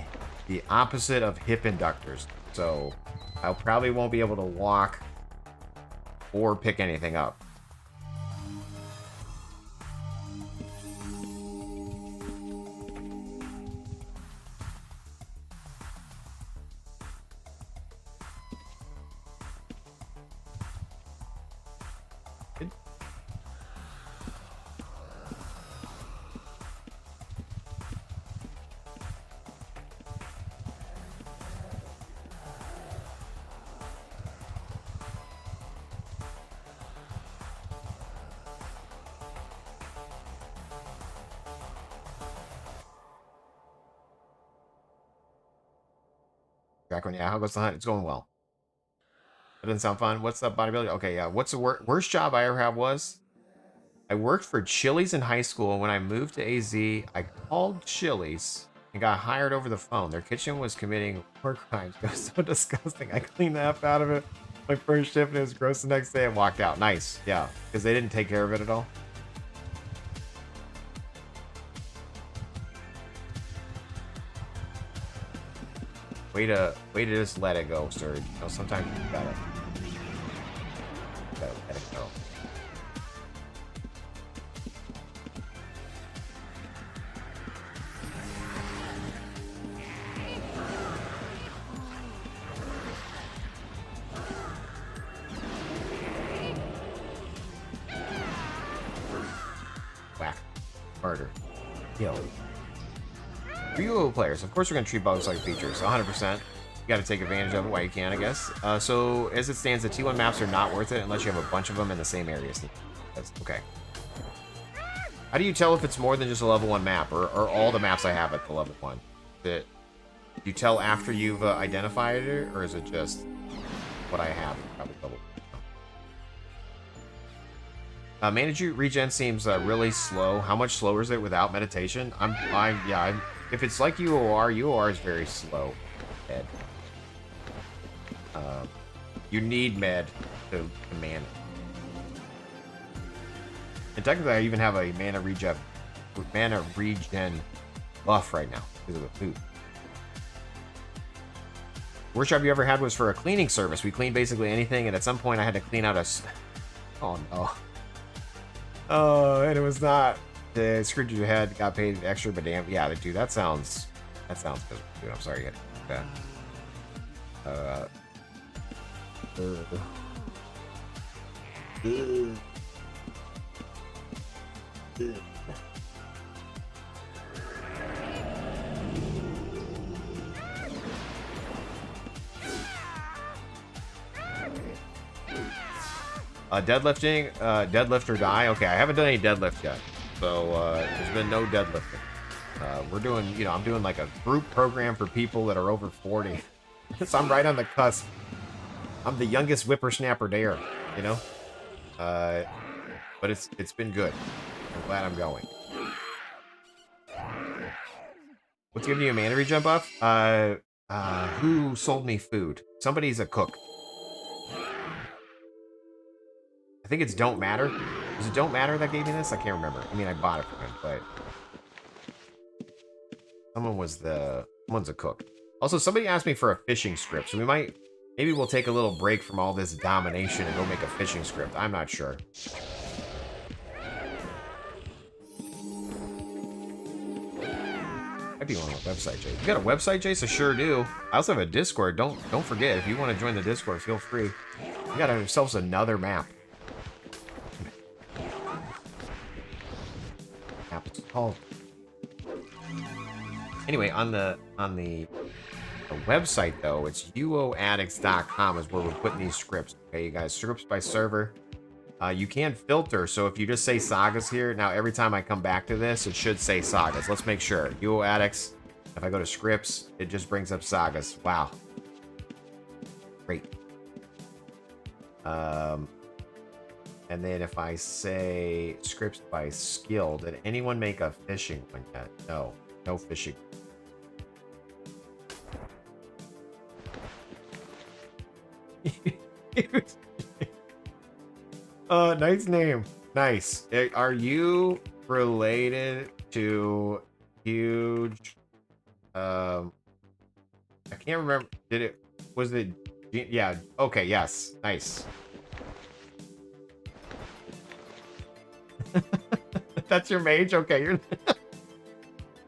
the opposite of hip inductors. So I probably won't be able to walk or pick anything up. Yeah, how goes the hunt? It's going well. It doesn't sound fun. What's up, bodybuilder? Okay, yeah. What's the worst job I ever had was? I worked for Chili's in high school, and when I moved to AZ, I called Chili's and got hired over the phone. Their kitchen was committing war crimes. It was so disgusting. I cleaned the F out of it my first shift, and it was gross the next day, and walked out. Nice. Yeah, because they didn't take care of it at all. Way to just let it go, sir. You know, sometimes you gotta let it go. Whack. Murder. Kill. For UO players, of course we're going to treat bugs like features, 100%. You got to take advantage of it while you can, I guess. So, as it stands, the T1 maps are not worth it unless you have a bunch of them in the same areas. That's okay. How do you tell if it's more than just a level 1 map, or all the maps I have at the level 1? That you tell after you've identified it, or is it just what I have? Probably level 1. Magery regen seems really slow. How much slower is it without meditation? If it's like UOR is very slow. Med. You need med to man it. And technically, I even have a mana regen buff right now because of the food. Worst job you ever had was for a cleaning service. We cleaned basically anything, and at some point, I had to clean out a. Oh no. Oh, and it was not. The screwed your head, got paid extra, but damn, yeah, dude, that sounds miserable, dude. I'm sorry you had to do that. Deadlift or die. Okay, I haven't done any deadlift yet. So, there's been no deadlifting. We're doing, I'm doing like a group program for people that are over 40. So I'm right on the cusp. I'm the youngest whippersnapper there, but it's been good. I'm glad I'm going. What's giving you a mana regen buff? Who sold me food? Somebody's a cook. I think it's Don't Matter. Was it Don't Matter that gave me this? I can't remember. I mean, I bought it from him, but someone's a cook. Also, somebody asked me for a fishing script, so maybe we'll take a little break from all this domination and go make a fishing script. I'm not sure. Might be on the website, Jace. You got a website, Jace? I sure do. I also have a Discord. Don't forget, if you want to join the Discord, feel free. We got ourselves another map. It's called. Anyway, on the website though, it's uoaddicts.com is where we're putting these scripts. Okay, you guys, scripts by server. You can filter, so if you just say Sagas here, now every time I come back to this, it should say Sagas. Let's make sure. UO Addicts. If I go to scripts, it just brings up Sagas. Wow. Great. And then if I say scripts by skill, did anyone make a fishing one yet? No. No fishing. Nice name. Nice. Are you related to huge? I can't remember. Was it? Yeah. Okay. Yes. Nice. That's your mage? Okay, you're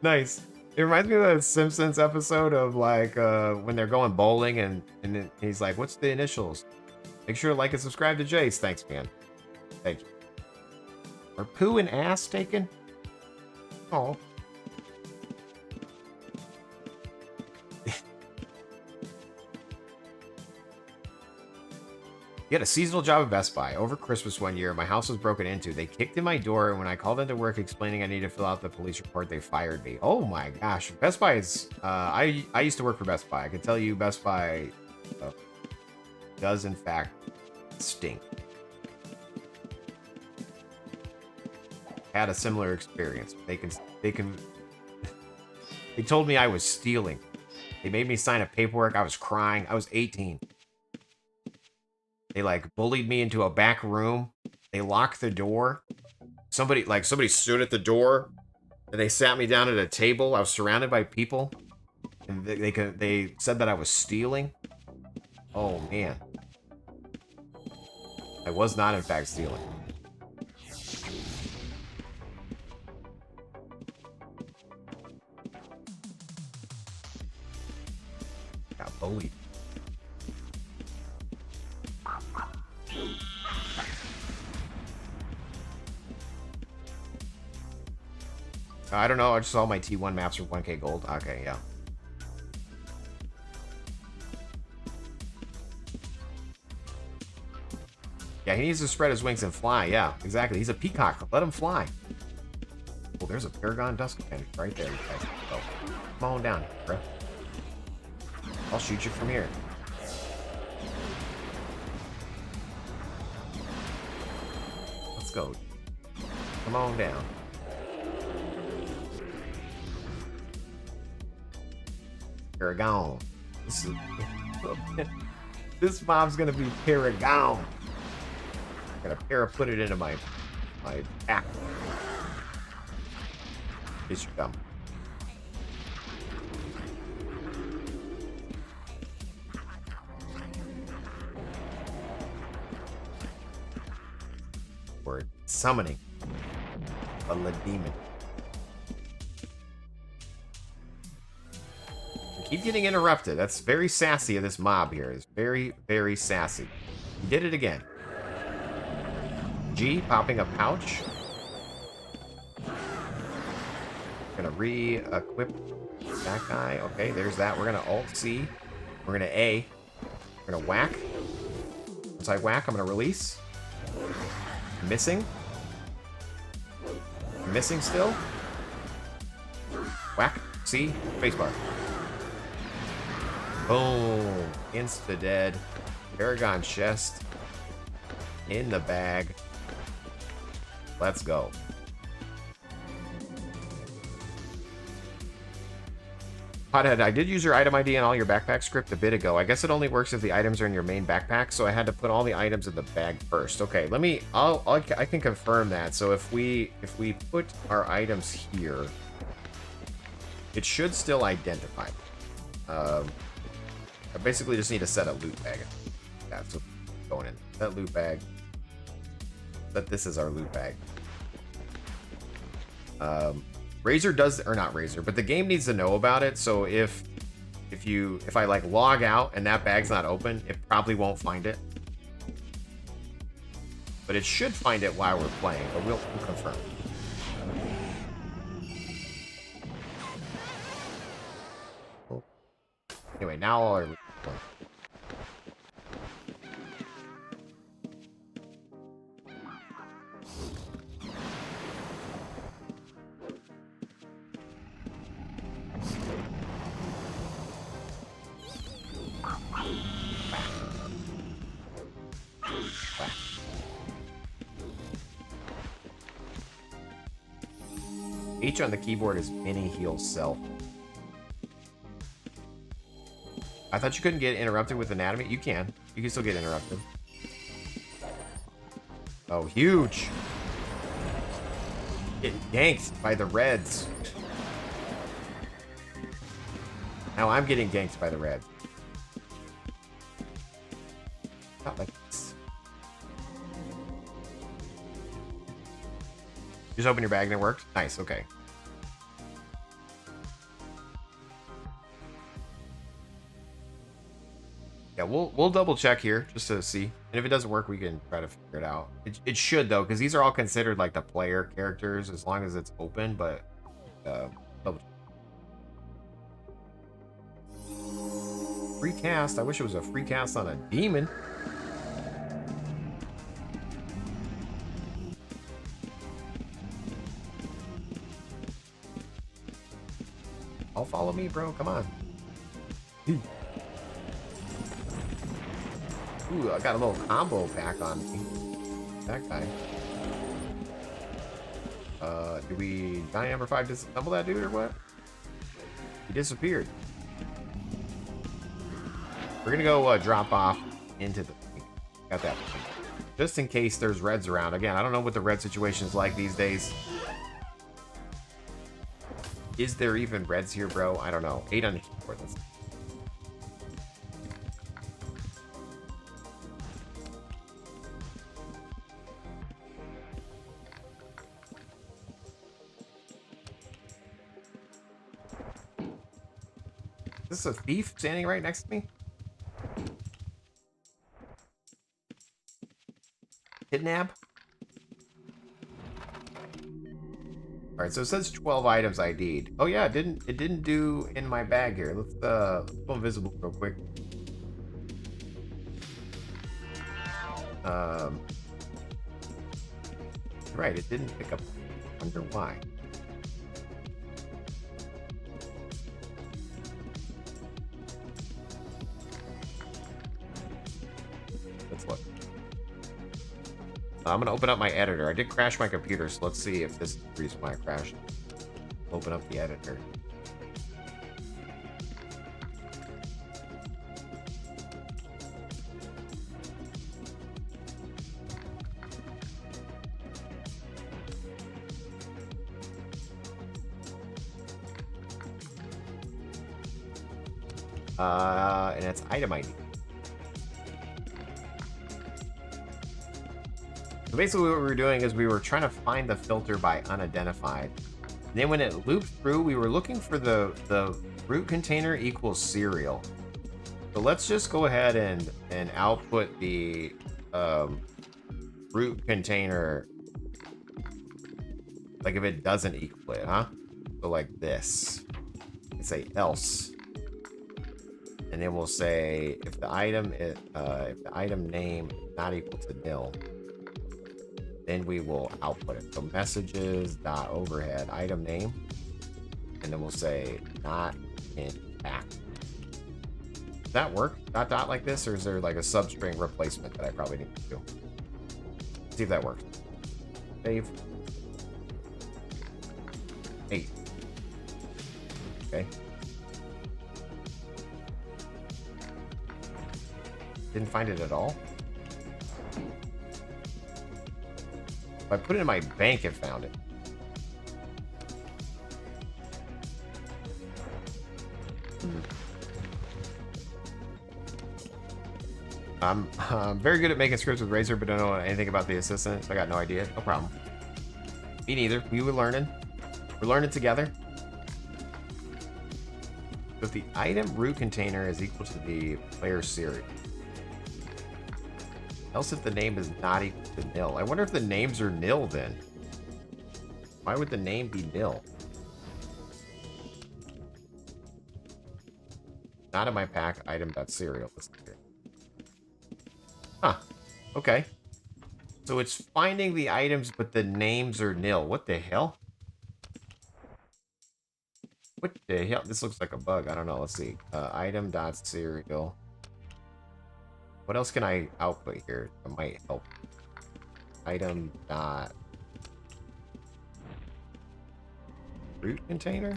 nice. It reminds me of the Simpsons episode of like when they're going bowling and he's like, "What's the initials?" Make sure to like and subscribe to Jace. Thanks, man. Thank you. Are poo and ass taken? Oh. You had a seasonal job at Best Buy. Over Christmas one year, my house was broken into. They kicked in my door, and when I called into work explaining I needed to fill out the police report, they fired me. Oh my gosh. Best Buy is... I used to work for Best Buy. I can tell you Best Buy does, in fact, stink. Had a similar experience. They can They told me I was stealing. They made me sign a paperwork. I was crying. I was 18. They like bullied me into a back room. They locked the door. Somebody stood at the door and they sat me down at a table. I was surrounded by people. And they said that I was stealing. Oh man. I was not in fact stealing. Got bullied. I don't know. I just saw my T1 maps for 1k gold. Okay, yeah. Yeah, he needs to spread his wings and fly. Yeah, exactly. He's a peacock. Let him fly. Oh, there's a Paragon Dusk Man right there. Oh, come on down, bro. I'll shoot you from here. Let's go. Come on down. Paragon. This mob's gonna be Paragon. I'm gonna put it into my pack. Here's your gum. We're summoning a demon. Keep getting interrupted. That's very sassy of this mob here. It's very, very sassy. He did it again. G, popping a pouch. Gonna re-equip that guy. Okay, there's that. We're gonna Alt-C. We're gonna A. We're gonna whack. Once I whack, I'm gonna release. Missing. Missing still. Whack. C. Spacebar. Boom. Insta-dead. Paragon chest. In the bag. Let's go. Hothead, I did use your item ID and all your backpack script a bit ago. I guess it only works if the items are in your main backpack, so I had to put all the items in the bag first. Okay, let me... I can confirm that. So if we put our items here, it should still identify them. I basically just need to set a loot bag. That's what's going in. That loot bag. But this is our loot bag. Razor does, or not Razor, but the game needs to know about it. So if I like log out and that bag's not open, it probably won't find it. But it should find it while we're playing, but we'll confirm. Anyway, now all our H on the keyboard is mini heal self. I thought you couldn't get interrupted with anatomy. You can. You can still get interrupted. Oh, huge. Get ganked by the reds. Now I'm getting ganked by the reds. Not like this. Just open your bag and it worked? Nice, okay. Yeah, we'll double check here just to see. And if it doesn't work, we can try to figure it out. It should though, because these are all considered like the player characters as long as it's open, but double check. Free cast. I wish it was a free cast on a demon. I'll follow me, bro. Come on. Ooh, I got a little combo pack on me. That guy. Do we Johnny number 5 disassemble that dude or what? He disappeared. We're gonna go drop off into the... Got that. Just in case there's reds around. Again, I don't know what the red situation is like these days. Is there even reds here, bro? I don't know. 8 on the keyboard. Let's... Is this a thief standing right next to me? Kidnap? Alright, so it says 12 items ID'd. Oh yeah, it didn't do in my bag here. Let's go invisible real quick. Right, it didn't pick up. I wonder why. Let's look. I'm gonna open up my editor. I did crash my computer, so let's see if this is the reason why I crashed. Open up the editor. And it's item ID. So basically what we were doing is we were trying to find the filter by unidentified. And then when it looped through, we were looking for the root container equals cereal. So let's just go ahead and output the root container, like if it doesn't equal it, huh? So like this. And say else. And then we'll say if the item name is not equal to nil, then we will output it. So messages dot overhead item name, and then we'll say not in pack. Does that work? Dot dot like this, or is there like a substring replacement that I probably need to do? Let's see if that works. Save. 8. Okay. Didn't find it at all. If I put it in my bank, it found it. I'm very good at making scripts with Razor, but don't know anything about the assistant, so I got no idea. No problem. Me neither. We were learning. We're learning together. So if the item root container is equal to the player series, else if the name is not equal to nil. I wonder if the names are nil then. Why would the name be nil? Not in my pack, item.serial. Huh. Okay. So it's finding the items, but the names are nil. What the hell? What the hell? This looks like a bug. I don't know. Let's see. Item.serial. What else can I output here that might help? Item dot root container?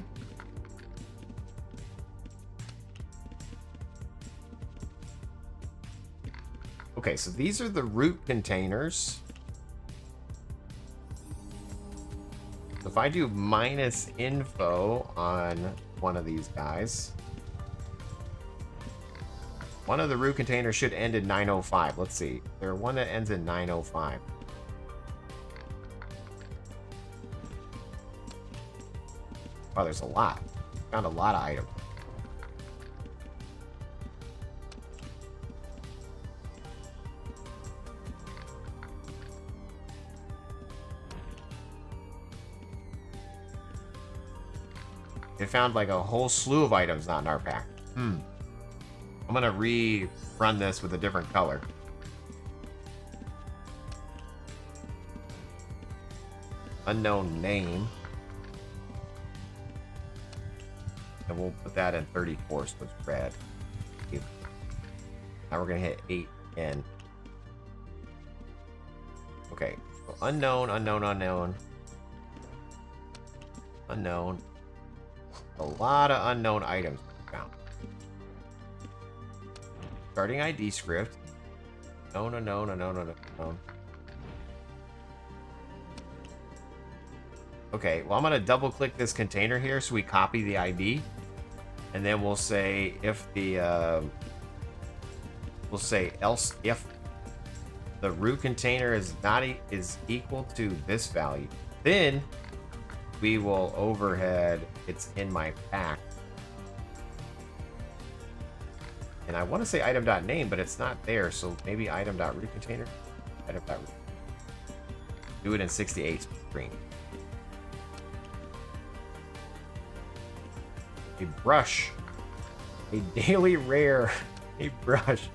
Okay, so these are the root containers. So if I do minus info on one of these guys, one of the root containers should end in 905. Let's see. There's one that ends in 905. Wow, there's a lot. Found a lot of items. It found like a whole slew of items not in our pack. I'm gonna rerun this with a different color. Unknown name. And we'll put that in 34 so it's red. Now we're gonna hit 8 again. Okay, so unknown, unknown, unknown. Unknown. A lot of unknown items found. Starting ID script. No. Okay, well, I'm going to double click this container here so we copy the ID. And then we'll say if the, we'll say else if the root container is not is equal to this value, then we will overhead it's in my pack. And I want to say item.name, but it's not there, so maybe item.root container. Item.root. Do it in 68 screen. A brush. A daily rare. A brush.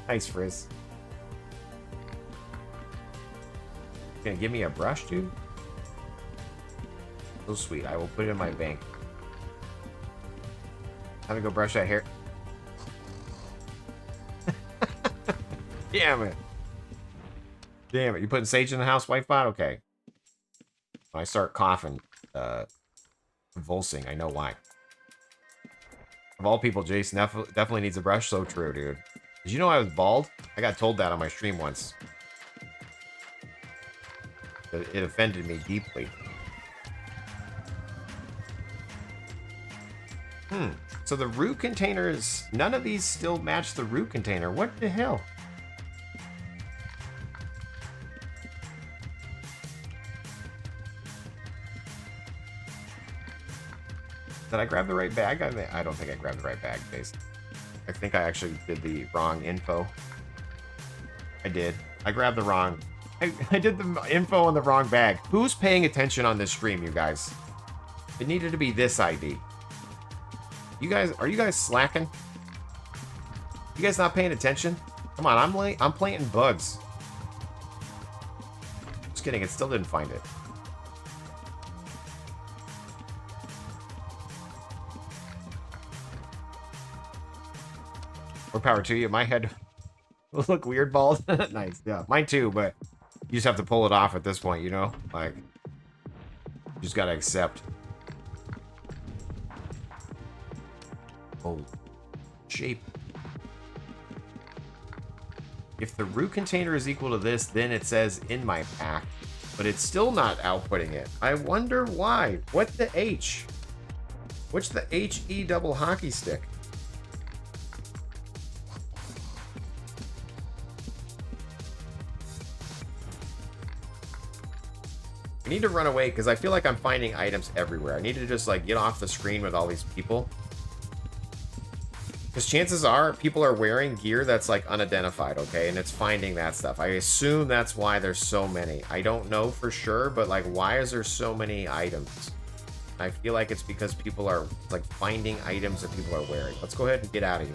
Nice, Frizz. Gonna give me a brush, dude? So sweet. I will put it in my bank. Time to go brush that hair. Damn it. Damn it. You putting sage in the house, Wifebot? Okay. When I start coughing, convulsing, I know why. Of all people, Jace definitely needs a brush. So true, dude. Did you know I was bald? I got told that on my stream once. It offended me deeply. So the root containers, none of these still match the root container. What the hell? Did I grab the right bag? I don't think I grabbed the right bag, Jace. I think I actually did the wrong info. I did. I grabbed the wrong... I did the info on the wrong bag. Who's paying attention on this stream, you guys? It needed to be this ID. You guys... Are you guys slacking? You guys not paying attention? Come on, I'm planting bugs. Just kidding, it still didn't find it. More power to you. My head will look weird bald. Nice. Yeah, mine too, but you just have to pull it off at this point, you know? Like, you just gotta accept. Oh, shape. If the root container is equal to this, then it says in my pack, but it's still not outputting it. I wonder why. What the H? What's the HE double hockey stick? I need to run away because I feel like I'm finding items everywhere. I need to just like get off the screen with all these people. Because chances are people are wearing gear that's like unidentified, okay? And it's finding that stuff. I assume that's why there's so many. I don't know for sure, but like why is there so many items? I feel like it's because people are like finding items that people are wearing. Let's go ahead and get out of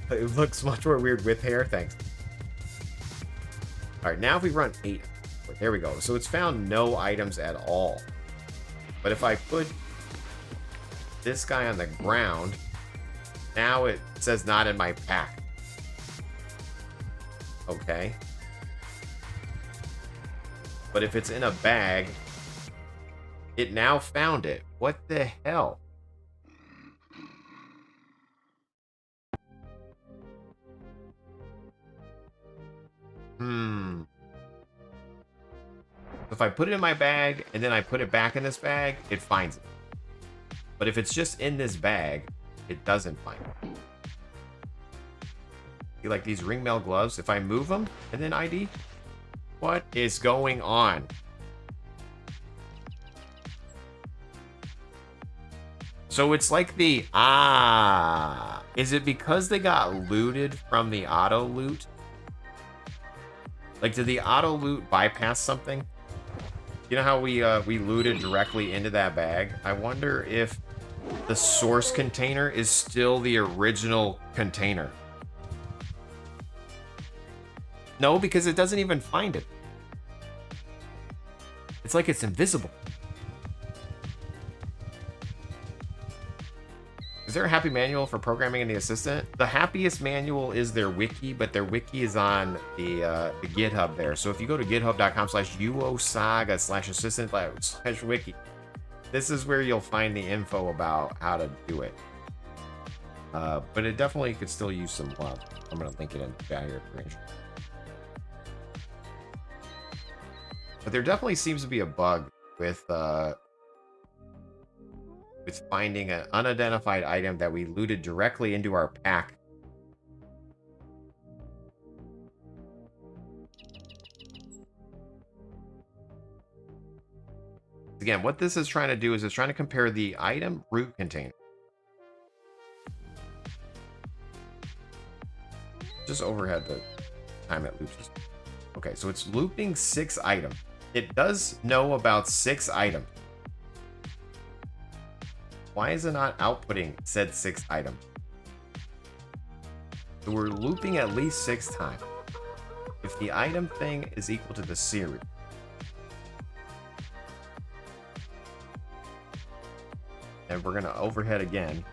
here. It looks much more weird with hair. Thanks. All right, now if we run 8, there we go. So it's found no items at all. But if I put this guy on the ground, now it says not in my pack. Okay. But if it's in a bag, it now found it. What the hell? If I put it in my bag and then I put it back in this bag, it finds it. But if it's just in this bag, it doesn't find it. You like these ring mail gloves? If I move them and then ID, what is going on? So it's like the is it because they got looted from the auto loot? Like, did the auto loot bypass something? You know how we looted directly into that bag? I wonder if the source container is still the original container. No, because it doesn't even find it. It's like it's invisible. there a happy manual for programming in the assistant? The happiest manual is their wiki, but their wiki is on the GitHub there. So if you go to github.com/UO Sagas/assistant/wiki, this is where you'll find the info about how to do it. But it definitely could still use some love. I'm going to link it in the chat here for you. But there definitely seems to be a bug with finding an unidentified item that we looted directly into our pack. Again, what this is trying to do is it's trying to compare the item root container. Just overhead the time it loops. Okay, so it's looping 6 items. It does know about 6 items. Why is it not outputting said 6 items? So we're looping at least 6 times. If the item thing is equal to the series. And we're gonna overhead again.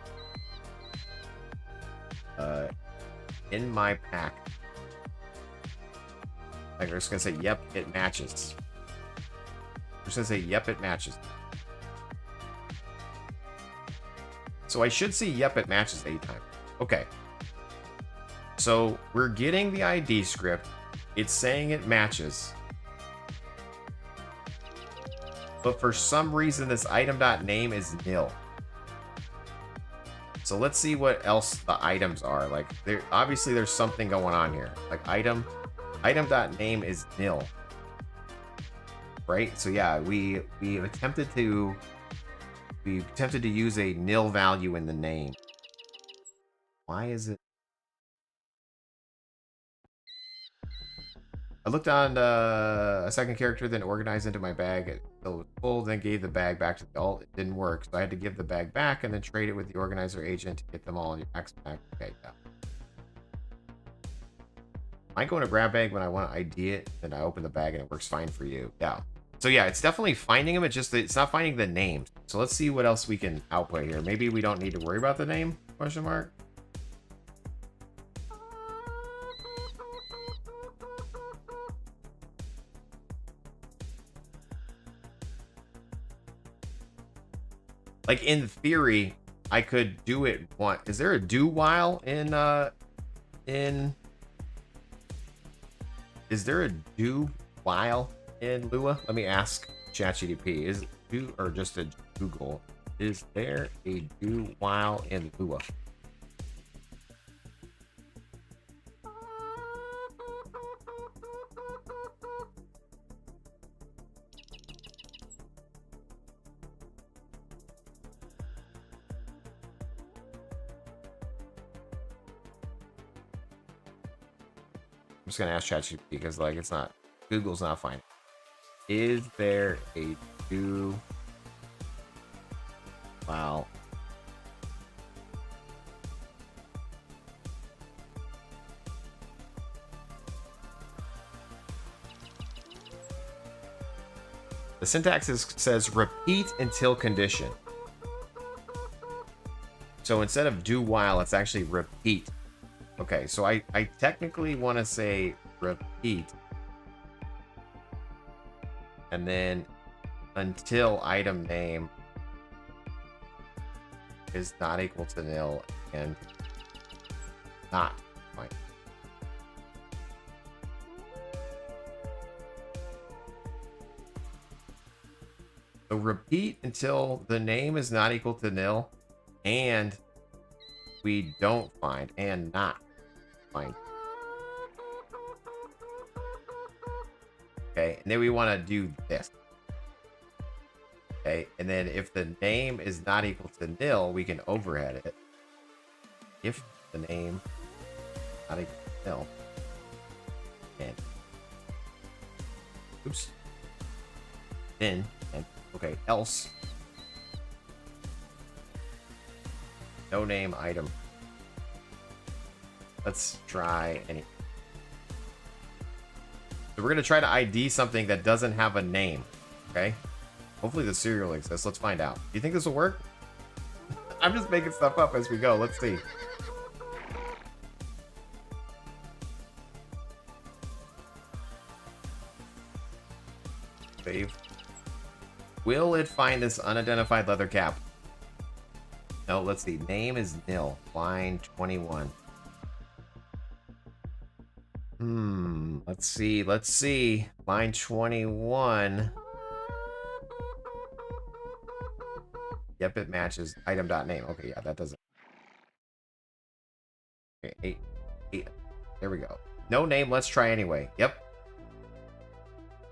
In my pack. I'm just gonna say, yep, it matches. I'm just gonna say, yep, it matches. So I should see, yep, it matches 8 times. Okay. So we're getting the ID script. It's saying it matches. But for some reason, this item.name is nil. So let's see what else the items are. Like, obviously there's something going on here. Like item.name is nil. Right? So yeah, we attempted to use a nil value in the name. Why is it? I looked on a second character, then organized into my bag. It was full, then gave the bag back to the alt. It didn't work, so I had to give the bag back and then trade it with the organizer agent to get them all in your packs back. Okay, yeah. I go in a grab bag when I want to ID it, then I open the bag and it works fine for you. Yeah. So yeah, it's definitely finding them. It's not finding the names. So let's see what else we can output here. Maybe we don't need to worry about the name? Question mark. Like, in theory, I could do it one. Is there a do while in is there a do while in Lua? Let me ask ChatGPT. Is do or just a Google? Is there a do while in Lua? I'm just gonna ask ChatGPT because, like, it's not, Google's not finding. Is there a do while? The syntax says repeat until condition. So instead of do while, it's actually repeat. Okay, so I technically want to say repeat. And then until item name is not equal to nil and not fine. So repeat until the name is not equal to nil and we don't find and not find. Okay, and then we want to do this. Okay, and then if the name is not equal to nil, we can overhead it. If the name is not equal to nil, and oops, then and okay, else no name item. Let's try any. So we're gonna try to ID something that doesn't have a name. Okay. Hopefully the serial exists. Let's find out. Do you think this will work? I'm just making stuff up as we go. Let's see. Save. Will it find this unidentified leather cap? No, let's see. Name is nil. Line 21. Let's see. Let's see. Line 21. Yep, it matches. Item.name. Okay, yeah, that doesn't. Okay, 8. There we go. No name. Let's try anyway. Yep.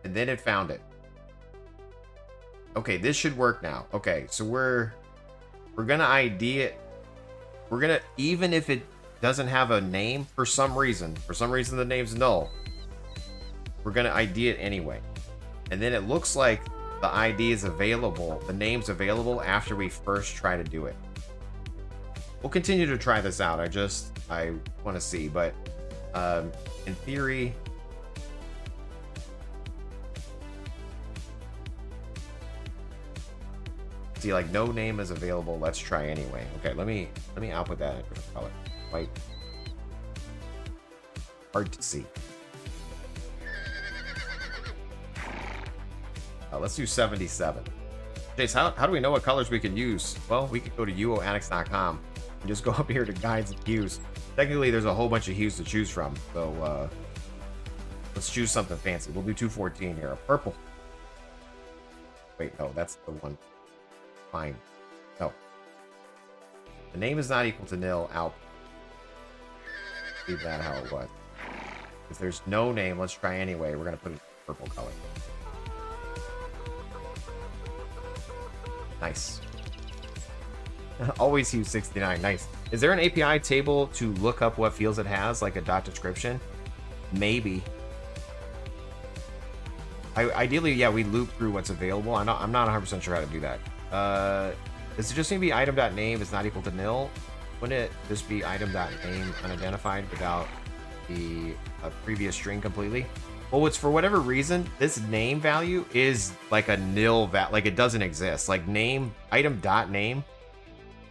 And then it found it. Okay, this should work now. Okay, so we're gonna ID it. We're gonna, even if it doesn't have a name for some reason the name's null, we're gonna ID it anyway. And then it looks like the ID is available, the name's available after we first try to do it. We'll continue to try this out. I want to see, but in theory, see, like, no name is available. Let's try anyway. Okay, let me output that in a different color. White. Hard to see. Let's do 77. Chase, how do we know what colors we can use? Well, we could go to uoannex.com and just go up here to guides and hues. Technically, there's a whole bunch of hues to choose from. So let's choose something fancy. We'll do 214 here. A purple. Wait, no, that's the one. Fine. No. The name is not equal to nil. Out. Leave that how it was. If there's no name, let's try anyway. We're going to put it purple color. Nice. Always use 69. Nice. Is there an API table to look up what fields it has, like a dot description? Maybe. Ideally, yeah, we loop through what's available. I'm not 100% sure how to do that. Does it just need to be item.name is not equal to nil? Wouldn't it just be item.name unidentified without the previous string completely? Well, it's for whatever reason, this name value is like a nil like it doesn't exist. Like name, item.name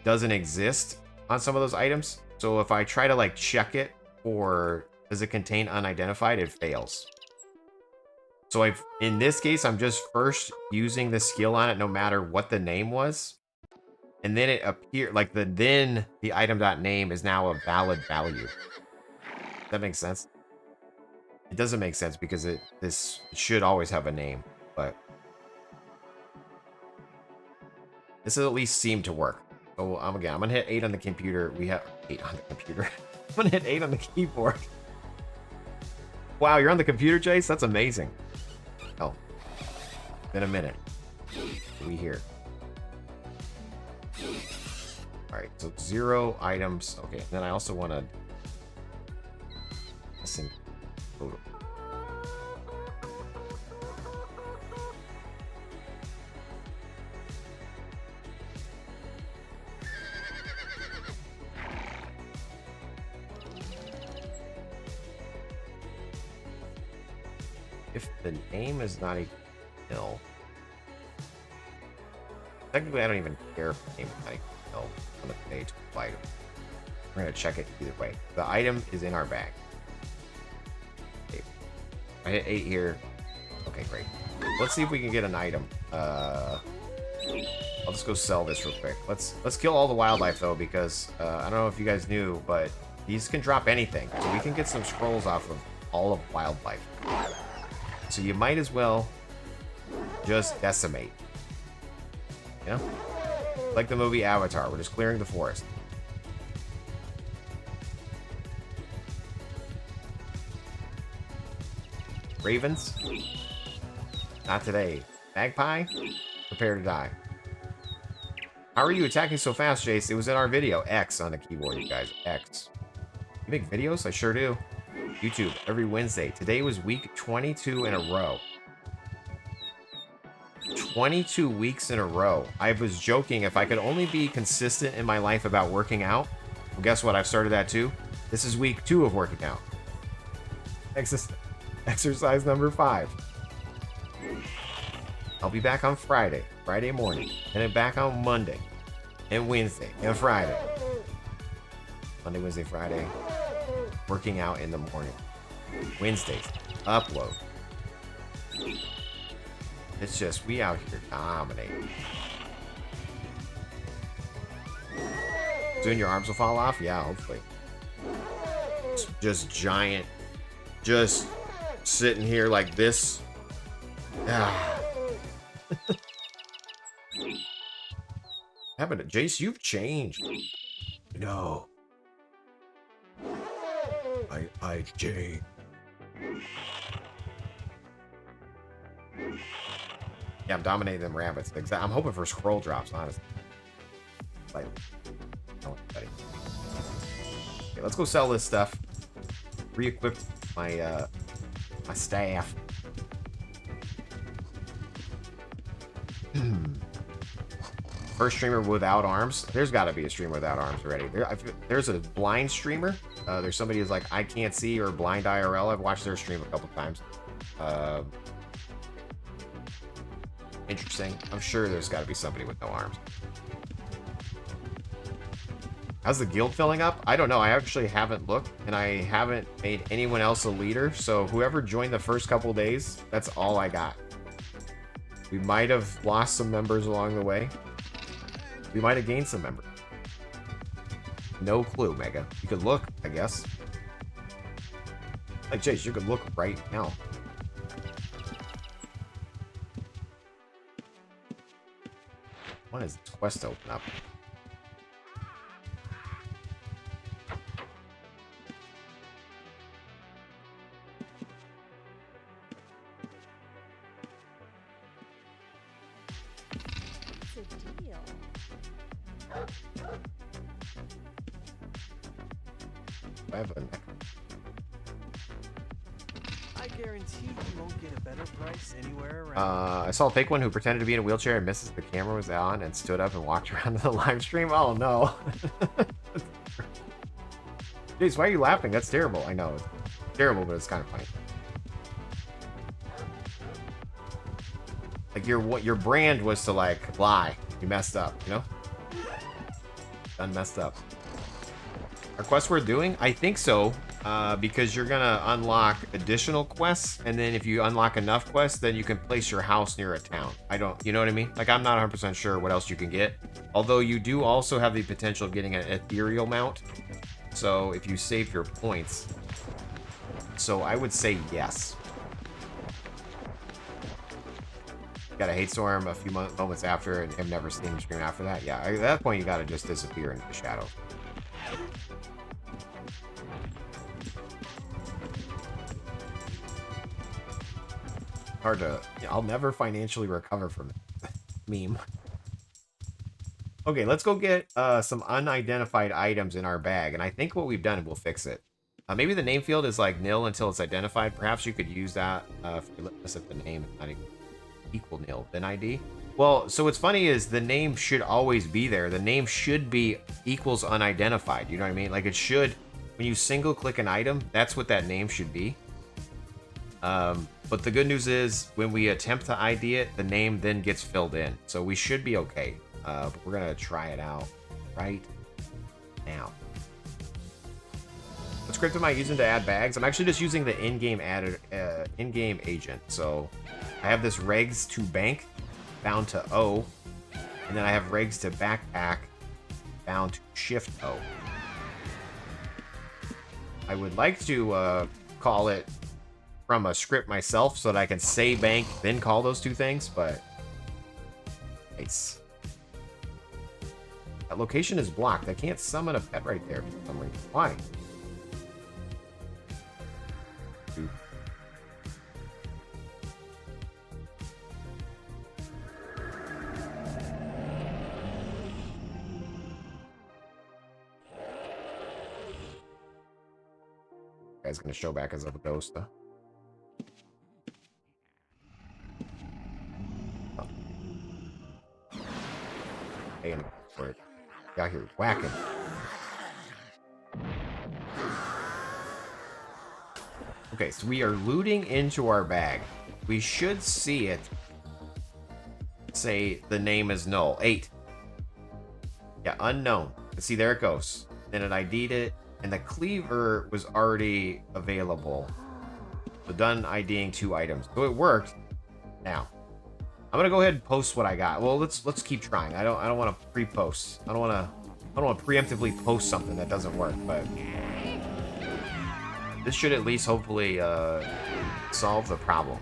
doesn't exist on some of those items. So if I try to like check it for does it contain unidentified, it fails. So in this case, I'm just first using the skill on it no matter what the name was. And then it appeared like then the item.name is now a valid value. Does that make sense? It doesn't make sense because this should always have a name, but this at least seemed to work. So again, I'm gonna hit 8 on the computer. We have 8 on the computer. I'm gonna hit 8 on the keyboard. Wow, you're on the computer, Chase? That's amazing. Oh, been a minute. We here. All right, so 0 items. Okay, then I also want to listen. Total. If the name is not equal to nil, technically I don't even care if the name is not equal to nil on the page of item. We're gonna check it either way. The item is in our bag. Okay. I hit 8 here. Okay, great. Let's see if we can get an item. I'll just go sell this real quick. Let's kill all the wildlife though, because I don't know if you guys knew, but these can drop anything. So we can get some scrolls off of all of wildlife. So you might as well just decimate. You know? Like the movie Avatar, we're just clearing the forest. Ravens? Not today. Magpie? Prepare to die. How are you attacking so fast, Jace? It was in our video. X on the keyboard, you guys. X. You make videos? I sure do. YouTube, every Wednesday. Today was week 22 in a row. 22 weeks in a row. I was joking, if I could only be consistent in my life about working out. Well, guess what? I've started that too. This is week 2 of working out. Exercise number 5. I'll be back on Friday morning, and then back on Monday. and Wednesday and Friday. Monday, Wednesday, Friday. Working out in the morning. Wednesdays, upload. It's just, we out here dominating. Soon your arms will fall off? Yeah, hopefully. Just giant. Just sitting here like this. Ah. Happened to Jace, you've changed. No. I changed. Yeah, I'm dominating them rabbits. I'm hoping for scroll drops, honestly. Like, no, buddy. Okay, let's go sell this stuff. Re-equip my my staff. First streamer without arms. There's got to be a streamer without arms already. There's a blind streamer. There's somebody who's like, I can't see, or blind IRL. I've watched their stream a couple times. Interesting. I'm sure there's got to be somebody with no arms. How's the guild filling up? I don't know. I actually haven't looked, and I haven't made anyone else a leader. So whoever joined the first couple days, that's all I got. We might have lost some members along the way. We might have gained some members. No clue, Mega. You could look, I guess. Like, Jace, you could look right now. When is this quest open up? I have a neck.
I guarantee you won't get a better price anywhere around.
I saw a fake one who pretended to be in a wheelchair and misses the camera was on and stood up and walked around the live stream. Oh no. Jeez, why are you laughing? That's terrible. I know. It's terrible, but it's kind of funny. Like your brand was to like lie. You messed up, you know? Done messed up. Our quests we're doing? I think so. Because you're gonna unlock additional quests, and then if you unlock enough quests, then you can place your house near a town. You know what I mean? Like, I'm not 100% sure what else you can get. Although you do also have the potential of getting an ethereal mount. So if you save your points. So I would say yes. Got a hate storm a few moments after, and have never seen him stream after that. Yeah, at that point you gotta just disappear into the shadow. Hard to... I'll never financially recover from it. Meme. Okay, let's go get some unidentified items in our bag, and I think what we've done will fix it. Maybe the name field is like nil until it's identified. Perhaps you could use that if you look at the name is not equal nil, then ID. Well, so what's funny is the name should always be there. The name should be equals unidentified. You know what I mean? Like it should, when you single click an item, that's what that name should be. But the good news is when we attempt to ID it, the name then gets filled in. So we should be okay. But we're going to try it out right now. What script am I using to add bags? I'm actually just using the in-game agent. So I have this regs to bank bound to O. And then I have regs to backpack bound to shift O. I would like to call it from a script myself so that I can say bank, then call those two things, but nice. That location is blocked. I can't summon a pet right there for some reason. Why? Dude. Guy's gonna show back as a ghost though. And for it. Got here whacking. Okay, so we are looting into our bag. We should see it say the name is null. 8. Yeah, unknown. See, there it goes. Then it ID'd it, and the cleaver was already available. So done IDing 2 items. So it worked. Now, I'm gonna go ahead and post what I got. Well, let's keep trying. I don't want to pre-post. I don't want to preemptively post something that doesn't work. But this should at least hopefully solve the problem.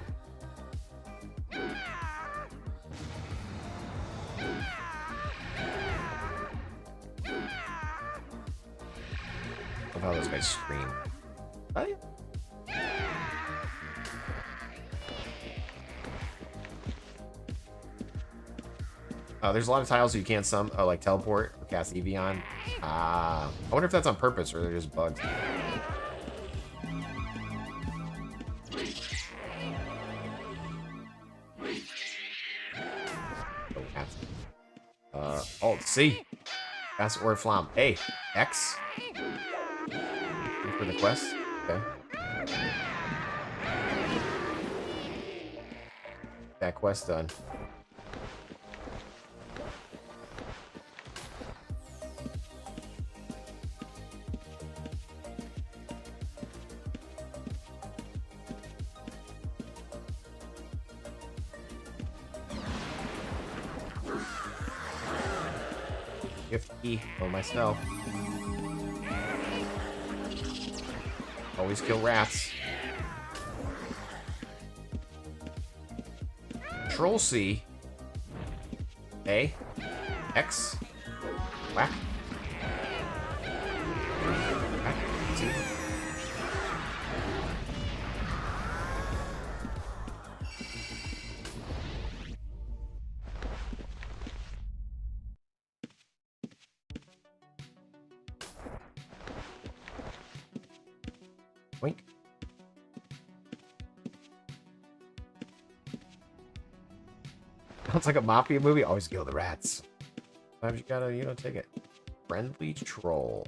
Love how those guys scream. Right? There's a lot of tiles you can't like teleport or cast EV on. I wonder if that's on purpose or they're just bugs. Alt C. Pass or flam. A. X. For the quest. Okay. That quest done. Gift key for myself. Always kill rats. Control C. A. X. Whack. Whack. C. Wink. Sounds like a mafia movie. Always kill the rats. Sometimes you gotta, take it. Friendly troll.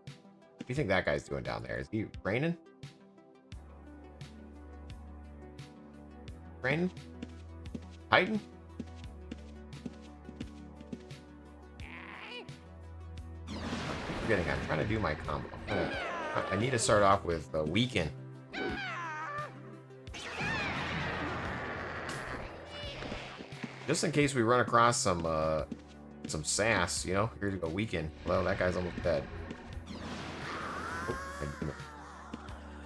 What do you think that guy's doing down there? Is he raining? Raining? Hiding? Forgetting, I'm trying to do my combo. I need to start off with weaken. Just in case we run across some sass, Here to go weaken. Well, that guy's almost dead. Oh,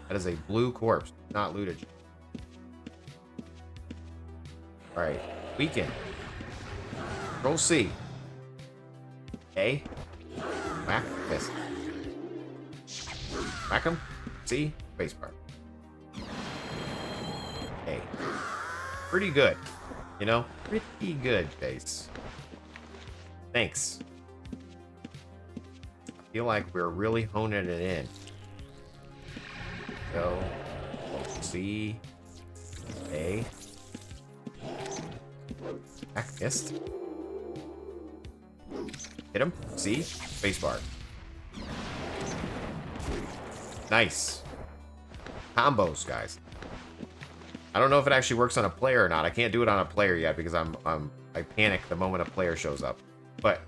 that is a blue corpse, not looted. All right, weaken. Control C. A. Whack. Miss. Whack him. C. Spacebar. A. Pretty good. Pretty good, base. Thanks. I feel like we're really honing it in. So, C. A. Back missed. Hit him. C. Spacebar. Nice. Combos, guys. I don't know if it actually works on a player or not. I can't do it on a player yet because I panic the moment a player shows up. But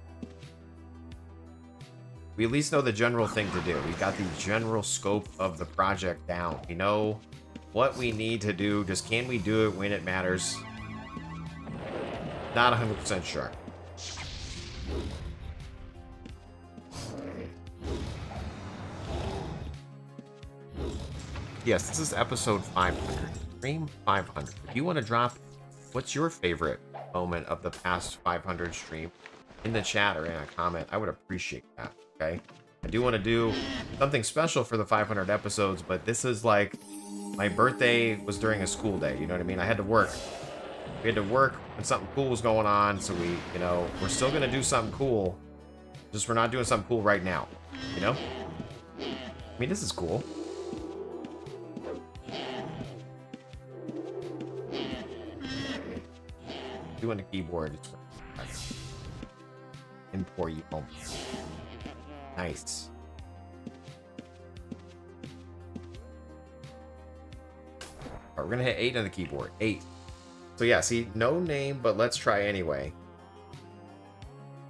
we at least know the general thing to do. We got the general scope of the project down. We know what we need to do. Just can we do it when it matters? Not 100% sure. Yes, this is episode 500. Stream 500. If you want to drop what's your favorite moment of the past 500 stream in the chat or in a comment, I would appreciate that, okay? I do want to do something special for the 500 episodes, but this is like my birthday was during a school day, you know what I mean? I had to work. We had to work when something cool was going on, so we're still going to do something cool, just we're not doing something cool right now, I mean, this is cool. Doing the keyboard. Import you home. Nice. Alright, we're gonna hit 8 on the keyboard. 8. So yeah, see, no name, but let's try anyway.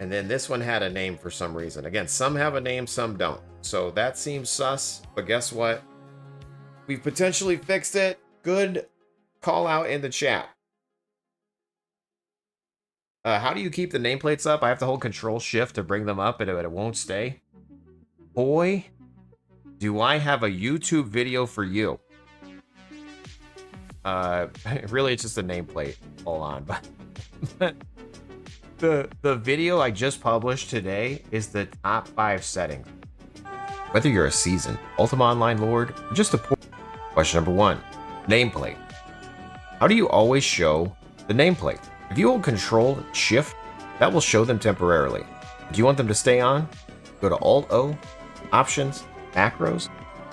And then this one had a name for some reason. Again, some have a name, some don't. So that seems sus, but guess what? We've potentially fixed it. Good call out in the chat. How do you keep the nameplates up? I have to hold Control Shift to bring them up, and it won't stay. Boy, do I have a YouTube video for you. Really, it's just a nameplate. Hold on, but the video I just published today is the top 5 settings. Whether you're a seasoned Ultima Online Lord or just a poor. Question number 1, nameplate. How do you always show the nameplate? If you hold Control Shift, that will show them temporarily. Do you want them to stay on? Go to Alt-O, Options, Macros,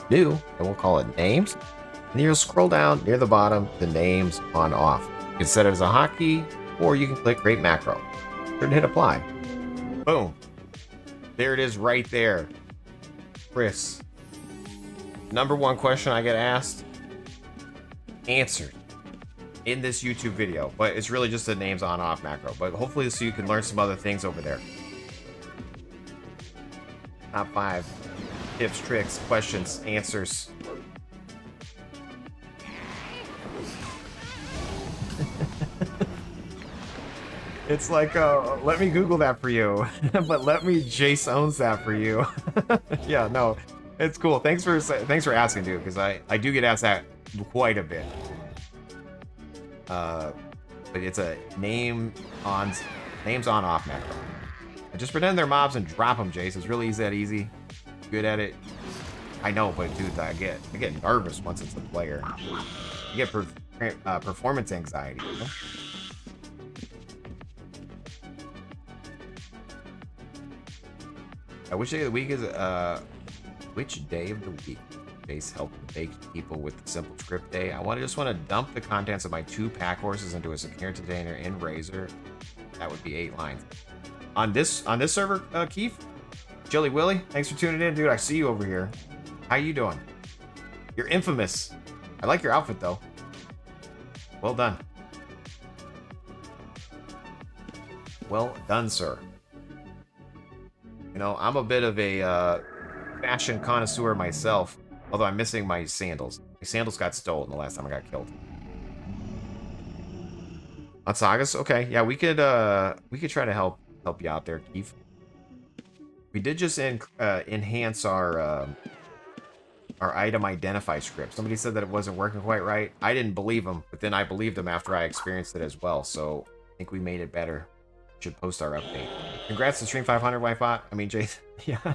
New, and we'll call it Names. And you'll scroll down near the bottom to Names on Off. You can set it as a hotkey, or you can click Create Macro. And hit Apply. Boom. There it is right there. Chris. Number 1 question I get asked, answered in this YouTube video, but it's really just the names on off macro, but hopefully so you can learn some other things over there. Top 5 tips, tricks, questions, answers. It's like, let me Google that for you, but let me JaseOwns that for you. Yeah, no, it's cool. Thanks for asking, dude, because I do get asked that quite a bit. But it's a names on off macro. Just pretend they're mobs and drop them, Jace. It's really easy. Good at it. I know, but dude, I get nervous once it's a player. You get performance anxiety. You know? Which day of the week is which day of the week? Base help bake people with the simple script day. I just want to dump the contents of my 2 pack horses into a secure container in Razor. That would be 8 lines. On this server, Keith, Chili Willy, thanks for tuning in, dude. I see you over here. How you doing? You're infamous. I like your outfit though. Well done. Well done, sir. You know, I'm a bit of a fashion connoisseur myself. Although I'm missing my sandals. My sandals got stolen the last time I got killed. On Sagas? Okay, yeah, we could try to help you out there, Keith. We did just enhance our item identify script. Somebody said that it wasn't working quite right. I didn't believe them, but then I believed them after I experienced it as well. So I think we made it better. Should post our update. Congrats to Stream 500, Wifebot. I mean, Jason. Yeah.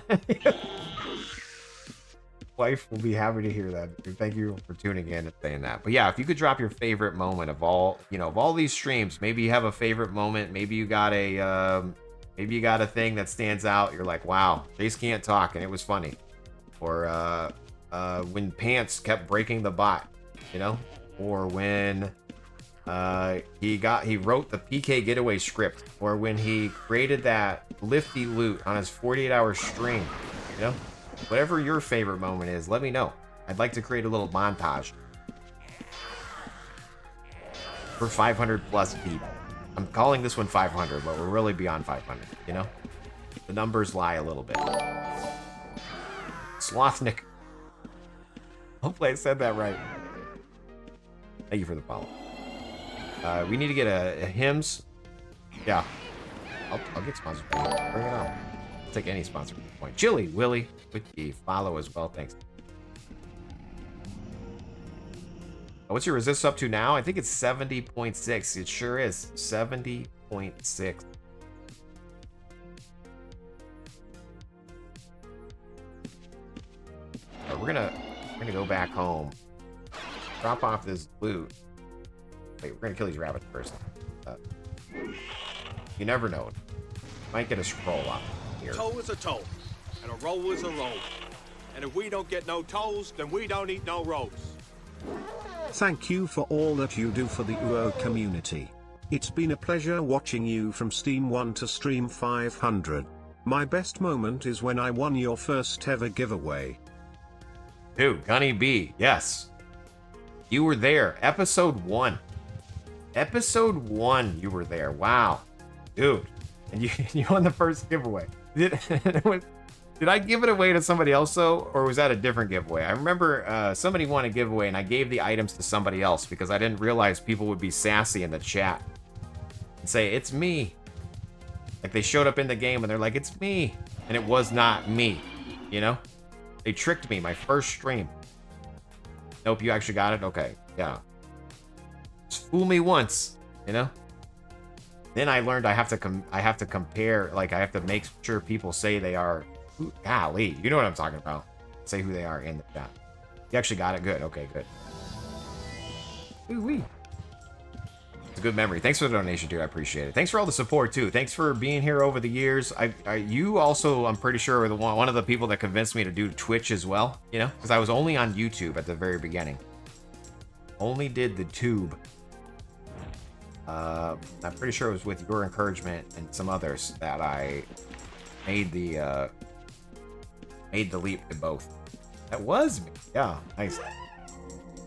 Wife will be happy to hear that. Thank you for tuning in and saying that. But yeah, if you could drop your favorite moment of all these streams, maybe you have a favorite moment. Maybe you got a thing that stands out. You're like, wow, Jace can't talk, and it was funny. Or when Pants kept breaking the bot, you know, or when he wrote the PK getaway script, or when he created that lifty loot on his 48-hour stream, you know. Whatever your favorite moment is, let me know. I'd like to create a little montage for 500 plus people. I'm calling this one 500, but we're really beyond 500, you know? The numbers lie a little bit. Slothnik. Hopefully I said that right. Thank you for the follow. We need to get a hymns. Yeah. I'll get sponsored. Bring it on. I'll take any sponsor point. Chili Willy with the follow as well. Thanks. What's your resist up to now? I think it's 70.6. It sure is. 70.6. We're gonna go back home. Drop off this loot. Wait, we're gonna kill these rabbits first. You never know. Might get a scroll up here.
Toll is a toll, and a roll is a roll. And if we don't get no tolls, then we don't eat no rolls.
Thank you for all that you do for the UO community. It's been a pleasure watching you from Stream 1 to Stream 500. My best moment is when I won your first ever giveaway.
Dude, Gunny B, yes. You were there. Episode 1. Episode 1, you were there. Wow. Dude, and you won the first giveaway. Did I give it away to somebody else though, or was that a different giveaway? I remember somebody won a giveaway, and I gave the items to somebody else because I didn't realize people would be sassy in the chat and say it's me. Like they showed up in the game and they're like, it's me, and it was not me. You know, they tricked me. My first stream. Nope, you actually got it. Okay, yeah. Just fool me once, you know. Then I learned I have to compare. Like I have to make sure people say they are. Golly, you know what I'm talking about. Say who they are in the chat. You actually got it. Good. Okay, good. Ooh-wee. It's a good memory. Thanks for the donation, dude. I appreciate it. Thanks for all the support too. Thanks for being here over the years. You also, I'm pretty sure, were one of the people that convinced me to do Twitch as well. You know, because I was only on YouTube at the very beginning. Only did the tube. I'm pretty sure it was with your encouragement and some others that I made the leap to both. That was me. Yeah, nice.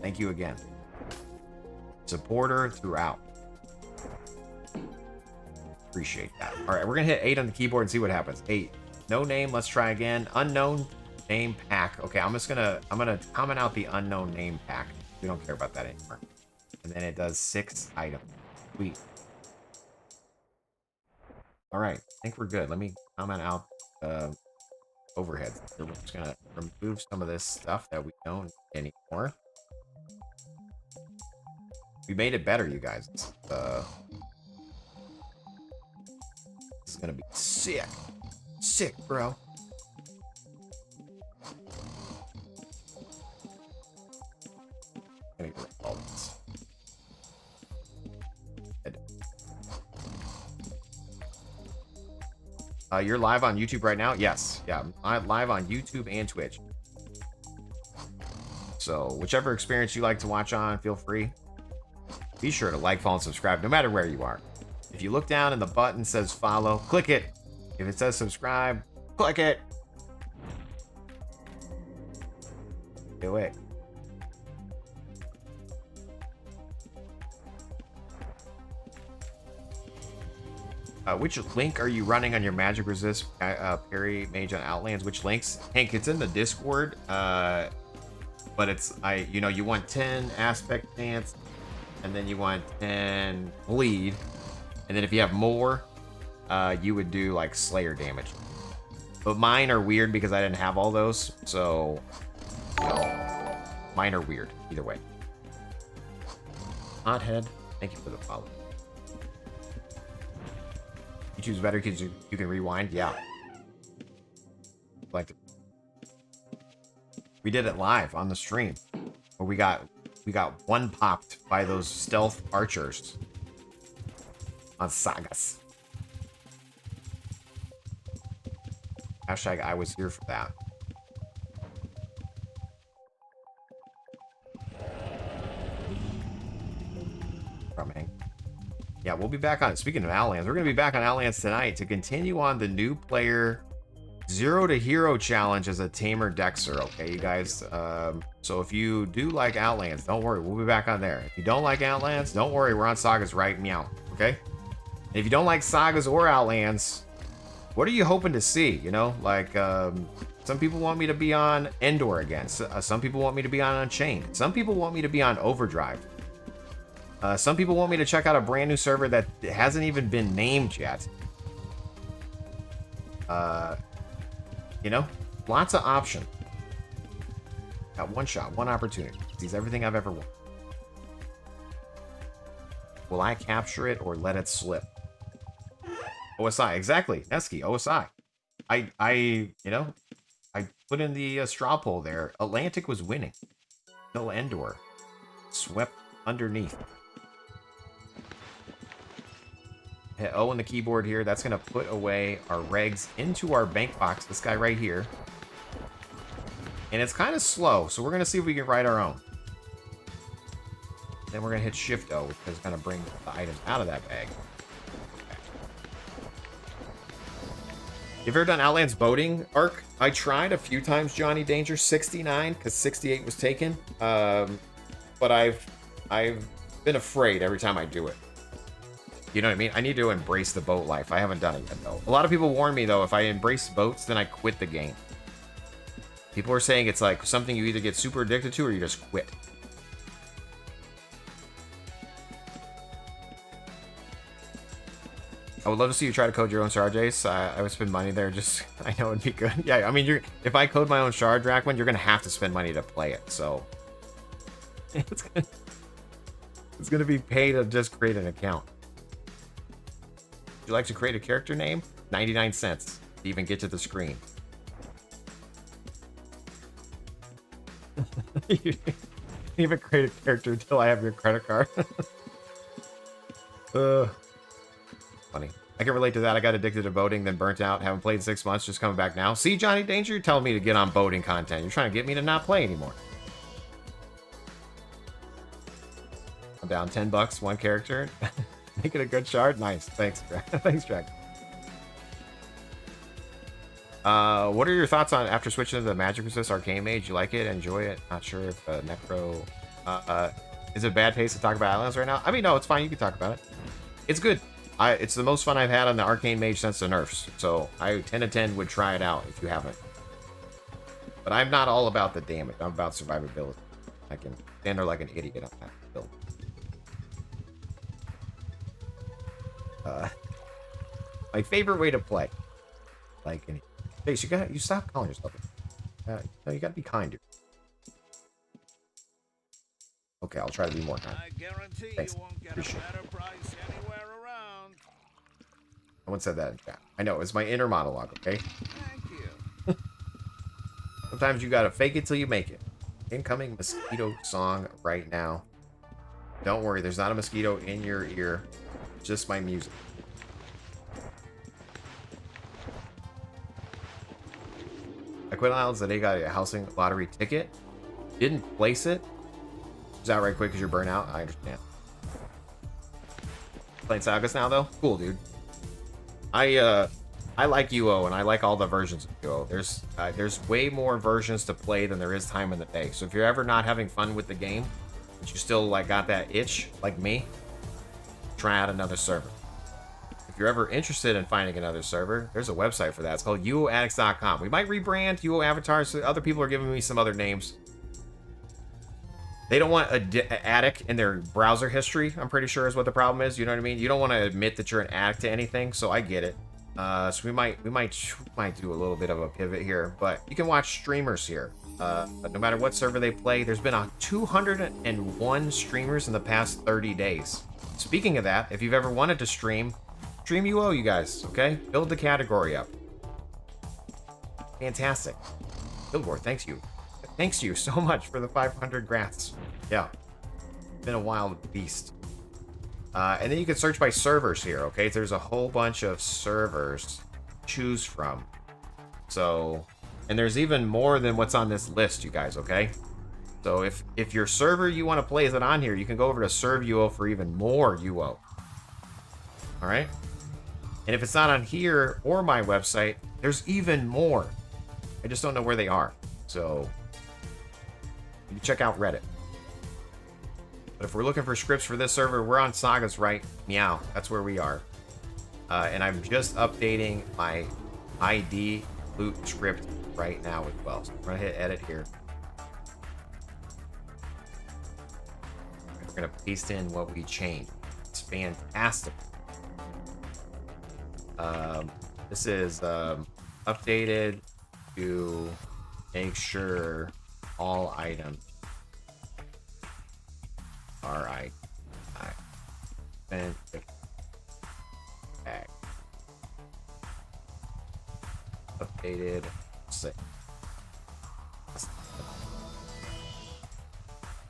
Thank you again. Supporter throughout. Appreciate that. All right, we're gonna hit 8 on the keyboard and see what happens. 8. No name. Let's try again. Unknown name pack. Okay, I'm gonna comment out the unknown name pack. We don't care about that anymore. And then it does 6 items. Sweet. All right, I think we're good. Let me comment out overheads. We're just gonna remove some of this stuff that we don't need anymore. We made it better, you guys. This is gonna be sick. Sick, bro. Gonna get all this. You're live on YouTube right now? Yes. Yeah, I'm live on YouTube and Twitch. So, whichever experience you like to watch on, feel free. Be sure to like, follow, and subscribe, no matter where you are. If you look down and the button says follow, click it. If it says subscribe, click it. Do it. Which link are you running on your magic resist parry mage on Outlands? Which links? Hank, it's in the Discord. But it's you want 10 aspect stance, and then you want 10 bleed, and then if you have more, you would do like slayer damage. But mine are weird because I didn't have all those, so mine are weird either way. Hothead, thank you for the follow. YouTube's better because you can rewind. Yeah. We did it live on the stream, where we got one popped by those stealth archers on Sagas. Hashtag I was here for that. From Hank. Yeah, we'll be back on. Speaking of Outlands, we're going to be back on Outlands tonight to continue on the new player 0 to Hero challenge as a Tamer Dexter. Okay, you guys. So if you do like Outlands, don't worry, we'll be back on there. If you don't like Outlands, don't worry, we're on Sagas right meow. Okay. And if you don't like Sagas or Outlands, what are you hoping to see? You know, like some people want me to be on Endor again. Some people want me to be on Unchained. Some people want me to be on Overdrive. Some people want me to check out a brand new server that hasn't even been named yet. You know, lots of options. Got one shot, one opportunity. Sees everything I've ever wanted. Will I capture it or let it slip? OSI, exactly. Nesky, OSI. I put in the straw poll there. Atlantic was winning. Till Endor swept underneath. Hit O on the keyboard here. That's going to put away our regs into our bank box. This guy right here. And it's kind of slow, so we're going to see if we can write our own. Then we're going to hit Shift O, which is going to bring the items out of that bag. Okay. You've ever done Outlands boating arc? I tried a few times, Johnny Danger 69, because 68 was taken. But I've been afraid every time I do it. You know what I mean? I need to embrace the boat life. I haven't done it yet, though. A lot of people warn me, though, if I embrace boats, then I quit the game. People are saying it's like something you either get super addicted to or you just quit. I would love to see you try to code your own shard, Jace. I would spend money there. Just, I know it'd be good. Yeah, I mean, if I code my own shard, Drachman, you're gonna have to spend money to play it. So it's gonna be pay to just create an account. Would you like to create a character name? 99 cents to even get to the screen. You didn't even create a character until I have your credit card. Funny. I can relate to that. I got addicted to boating, then burnt out. Haven't played in 6 months, just coming back now. See, Johnny Danger, you're telling me to get on boating content. You're trying to get me to not play anymore. I'm down $10, one character. Make it a good shard. Nice. Thanks, thanks, Jack. What are your thoughts on after switching to the Magic Resist Arcane Mage? You like it? Enjoy it? Not sure if Necro... is it bad taste to talk about Outlands right now? I mean, no, it's fine. You can talk about it. It's good. It's the most fun I've had on the Arcane Mage since the nerfs. So I 10 to 10 would try it out if you haven't. But I'm not all about the damage. I'm about survivability. I can stand there like an idiot on that build. My favorite way to play. Like, Jace, you stop calling yourself. No, you gotta be kinder. Okay, I'll try to be more kind.
I guarantee
Thanks.
You won't get
Appreciate
a better price anywhere around.
No one said that in chat. I know, it's my inner monologue, okay?
Thank you.
Sometimes you gotta fake it till you make it. Incoming mosquito song right now. Don't worry, there's not a mosquito in your ear. Just my music. I quit Outlands the day I got a housing lottery ticket. Didn't place it. It's out right quick because you're burnt out. I understand. Playing Sagas now though? Cool, dude. I like UO and I like all the versions of UO. There's way more versions to play than there is time in the day. So if you're ever not having fun with the game, but you still like got that itch, like me, try out another server. If you're ever interested in finding another server, there's a website for that. It's called uoaddicts.com. We might rebrand UO Avatars. So other people are giving me some other names. They don't want an addict in their browser history, I'm pretty sure is what the problem is. You know what I mean? You don't want to admit that you're an addict to anything, so I get it. So we might do a little bit of a pivot here, but you can watch streamers here. But no matter what server they play, there's been 201 streamers in the past 30 days. Speaking of that, if you've ever wanted to stream UO, you guys, okay? Build the category up. Fantastic. Guild War, thanks you. Thanks you so much for the 500 grants. Yeah. Been a wild beast. And then you can search by servers here, okay? There's a whole bunch of servers to choose from. So, and there's even more than what's on this list, you guys, okay? So if your server you want to play isn't on here, you can go over to Serve UO for even more UO. All right? And if it's not on here or my website, there's even more. I just don't know where they are. So you can check out Reddit. But if we're looking for scripts for this server, we're on Sagas, right? Meow. That's where we are. And I'm just updating my ID loot script right now as well. So I'm going to hit edit here. We're going to paste in what we changed. It's fantastic. This is updated to make sure all items are authentic. Updated. Six.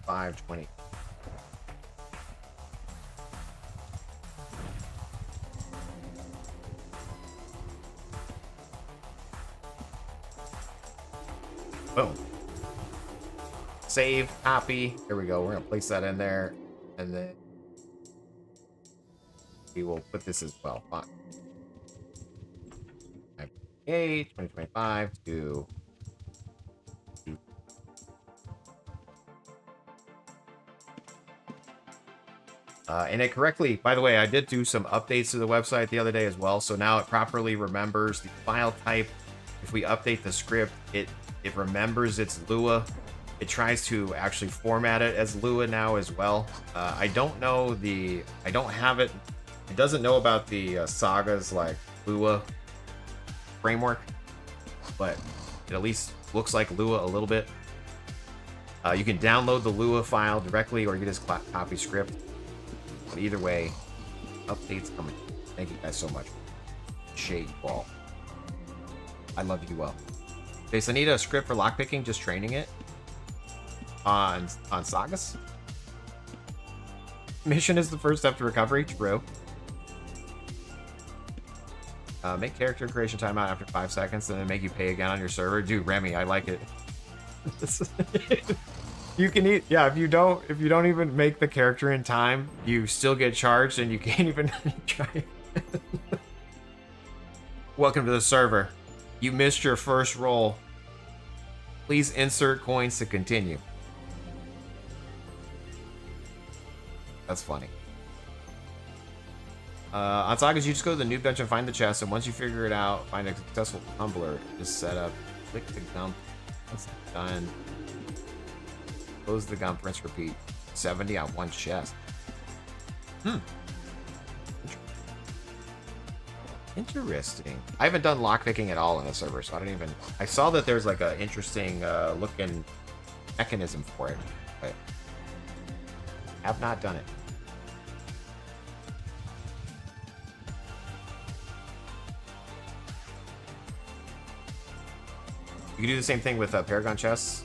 520. Boom. Save, copy. Here we go. We're going to place that in there. And then we will put this as well. Fine. 2025 to And it correctly, by the way, I did do some updates to the website the other day as well. So now it properly remembers the file type. If we update the script, it remembers it's Lua. It tries to actually format it as Lua now as well. I don't know I don't have it. It doesn't know about the Sagas like Lua framework, but it at least looks like Lua a little bit. You can download the Lua file directly, or you can just copy script. But either way, updates coming. Thank you guys so much. Shade ball. I love you well. Okay, so I need a script for lockpicking, just training it on Sagas. Mission is the first step to recovery. True. Make character creation timeout after 5 seconds, and then make you pay again on your server. Dude, Remy, I like it. You can eat, yeah. If you don't even make the character in time, you still get charged, and you can't even try. Welcome to the server. You missed your first roll. Please insert coins to continue. That's funny. On Sagas, you just go to the noob dungeon, find the chest, and once you figure it out, find a successful tumbler. Just set up, click the gump. Once it's done, close the gump, rinse, repeat. 70 on one chest. Interesting. I haven't done lockpicking at all in the server, so I don't even... I saw that there's like a interesting looking mechanism for it, but have not done it. You can do the same thing with Paragon chests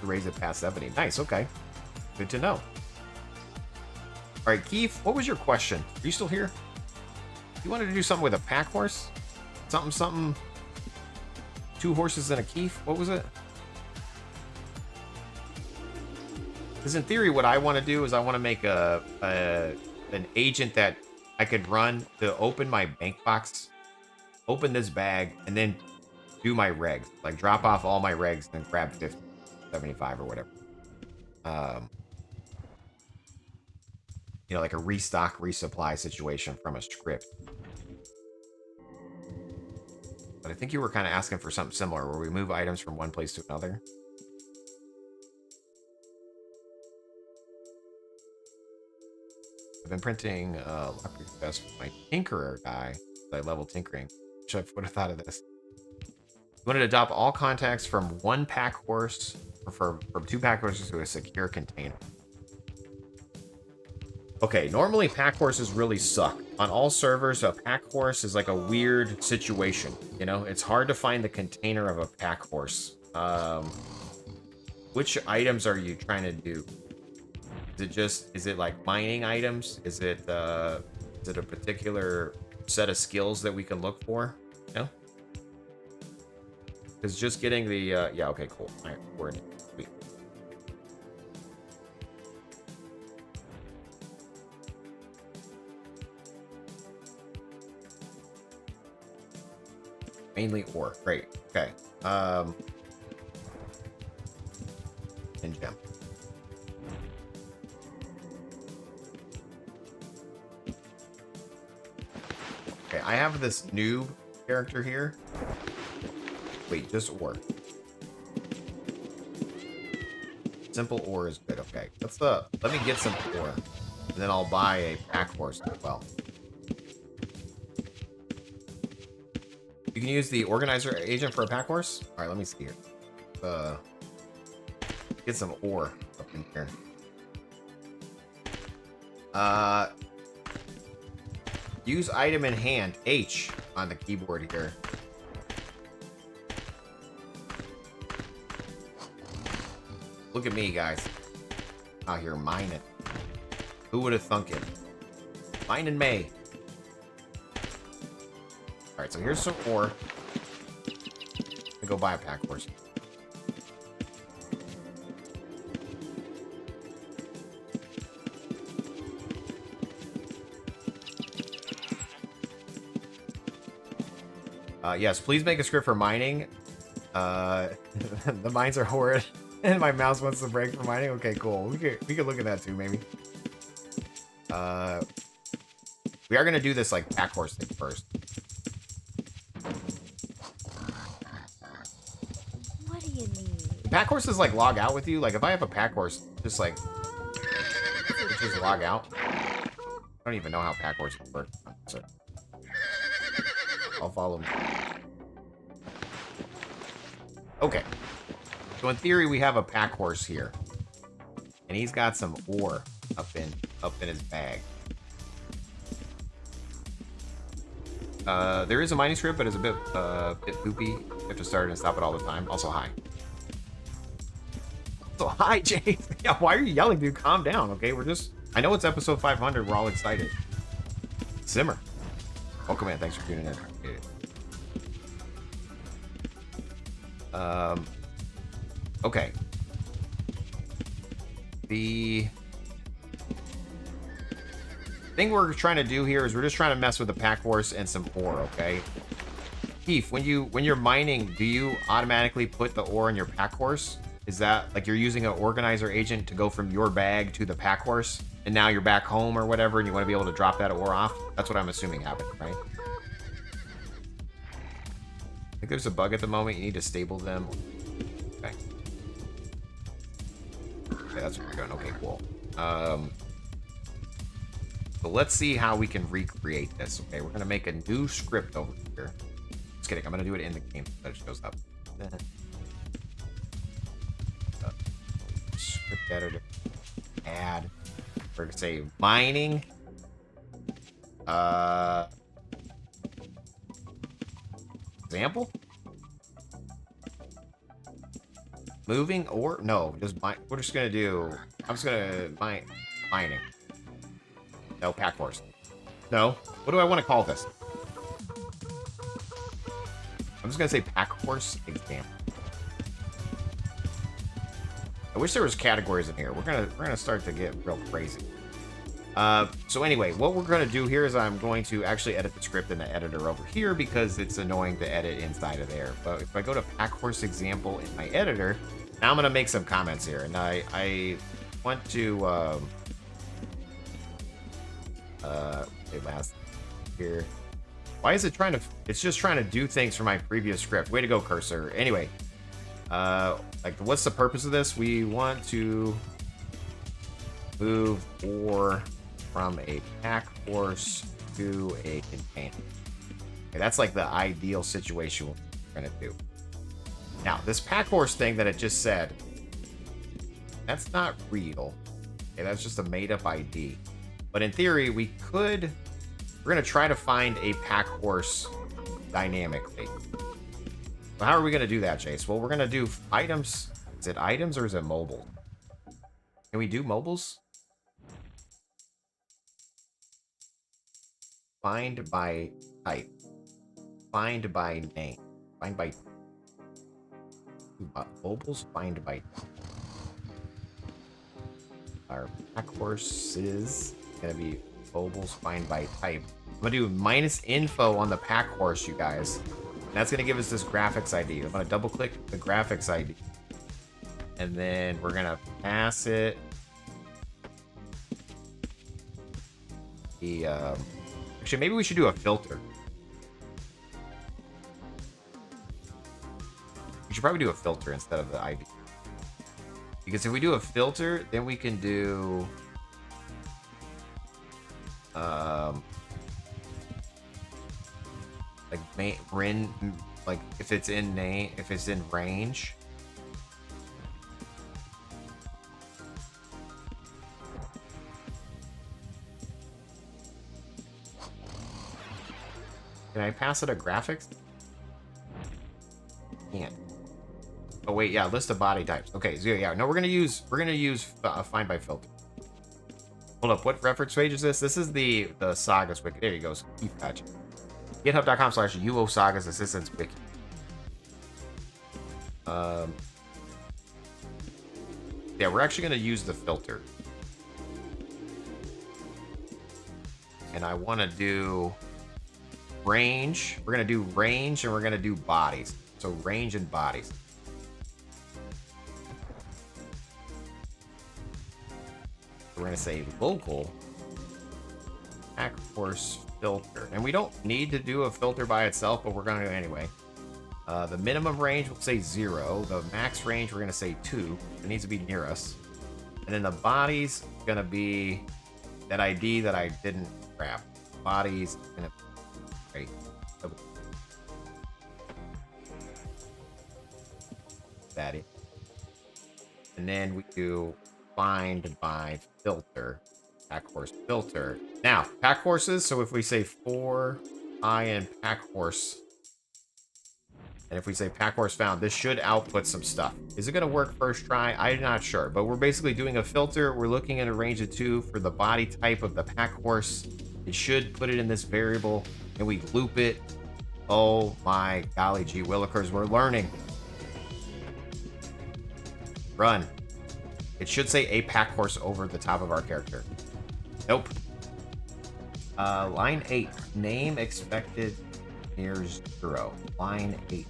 to raise it past 70. Nice, okay. Good to know. Alright, Keith, what was your question? Are you still here? You wanted to do something with a pack horse? Something. 2 horses and a Keith? What was it? Because in theory, what I want to do is I want to make an agent that I could run to open my bank box, open this bag, and then do my regs. Like, drop off all my regs and then grab 50, 75 or whatever. You know, like a restock, resupply situation from a script. But I think you were kind of asking for something similar, where we move items from one place to another. I've been printing Lockpick Vest for my Tinkerer guy. I level tinkering. Which I would have thought of this. You want to adopt all contacts from one pack horse, or from 2 pack horses to a secure container. Okay, normally pack horses really suck. On all servers, a pack horse is like a weird situation. You know, it's hard to find the container of a pack horse. Which items are you trying to do? Is it like mining items? Is it a particular set of skills that we can look for? No? Because just getting the, yeah, okay, cool. All right, we're in. Sweet. Mainly ore. Great. Okay. And gem. Okay, I have this noob character here. Wait, just ore. Simple ore is good. Okay, let me get some ore, and then I'll buy a pack horse as well. You can use the organizer agent for a pack horse. All right, let me see here. Get some ore up in here. Use item in hand, H on the keyboard here. Look at me, guys. Out here mining. Who would have thunk it? Mining May. Alright, so here's some ore. Go buy a pack horse. Yes, please make a script for mining. The mines are horrid, and my mouse wants to break for mining. Okay, cool. We could look at that too, maybe. We are gonna do this like pack horse thing first.
What do you need?
Pack horses like log out with you. Like if I have a pack horse, just like just log out. I don't even know how pack horses work. So I'll follow him. Okay. So in theory, we have a pack horse here, and he's got some ore up in his bag. There is a mining script, but it's a bit poopy. You have to start and stop it all the time. Also, hi. So hi, Jay. Yeah, why are you yelling, dude? Calm down, okay? We're just. I know it's episode 500. We're all excited. Simmer. Welcome in. Thanks for tuning in. Okay. The thing we're trying to do here is we're just trying to mess with the pack horse and some ore, okay? Keith, when you're mining, do you automatically put the ore in your pack horse? Is that like you're using an organizer agent to go from your bag to the pack horse, and now you're back home or whatever, and you want to be able to drop that ore off? That's what I'm assuming happened, right? I think there's a bug at the moment. You need to stable them. Okay. Okay, that's what we're doing. Okay, cool. So let's see how we can recreate this. Okay, we're gonna make a new script over here. Just kidding. I'm gonna do it in the game so that it shows up. Script editor. Add. We're gonna say mining. Example. Moving or no, just mine. We're just gonna do. I'm just gonna mining. No, pack horse. No. What do I want to call this? I'm just gonna say pack horse example. I wish there was categories in here. We're gonna start to get real crazy. So anyway, what we're gonna do here is I'm going to actually edit the script in the editor over here because it's annoying to edit inside of there. But if I go to pack horse example in my editor, now I'm gonna make some comments here, and I want to last here. Why is it trying to? It's just trying to do things for my previous script. Way to go, cursor. Anyway, like what's the purpose of this? We want to move ore from a pack horse to a container. Okay, that's like the ideal situation we're gonna do. Now, this pack horse thing that it just said, that's not real. Okay, that's just a made-up ID. But in theory, we're gonna try to find a pack horse dynamically. So how are we gonna do that, Jace? Well, we're gonna do items. Is it items or is it mobile? Can we do mobiles? Find by type. Find by name. Find by mobiles. Find by our pack horses. Gonna be mobiles. Find by type. I'm gonna do -info on the pack horse, you guys. And that's gonna give us this graphics ID. I'm gonna double click the graphics ID, and then we're gonna pass it the actually, maybe we should do a filter. We should probably do a filter instead of the ID. Because if we do a filter, then we can do like if it's in name, if it's in range. Can I pass it a graphics? Can't. Oh wait, yeah, list of body types. Okay, so yeah, no, we're gonna use find by filter. Hold up, what reference page is this? This is the Sagas wiki. There you go. Keep touching. GitHub.com/UO Sagas Assistance Wiki. Yeah, we're actually gonna use the filter, and I want to do range. We're gonna do range, and we're gonna do bodies. So range and bodies. We're gonna say local pack horse filter. And we don't need to do a filter by itself, but we're going to do it anyway. The minimum range, we'll say 0. The max range, we're going to say 2. It needs to be near us. And then the body's going to be that ID that I didn't grab. Body's going to be right. That is. And then we do find by filter. Pack horse filter. Now, pack horses. So if we say 4 I and pack horse, and if we say pack horse found, this should output some stuff. Is it going to work first try? I'm not sure, but we're basically doing a filter. We're looking at a range of 2 for the body type of the pack horse. It should put it in this variable, and we loop it. Oh my golly gee willikers, we're learning. Run. It should say a pack horse over the top of our character. Nope. Line 8. Name expected near 0. Line 8.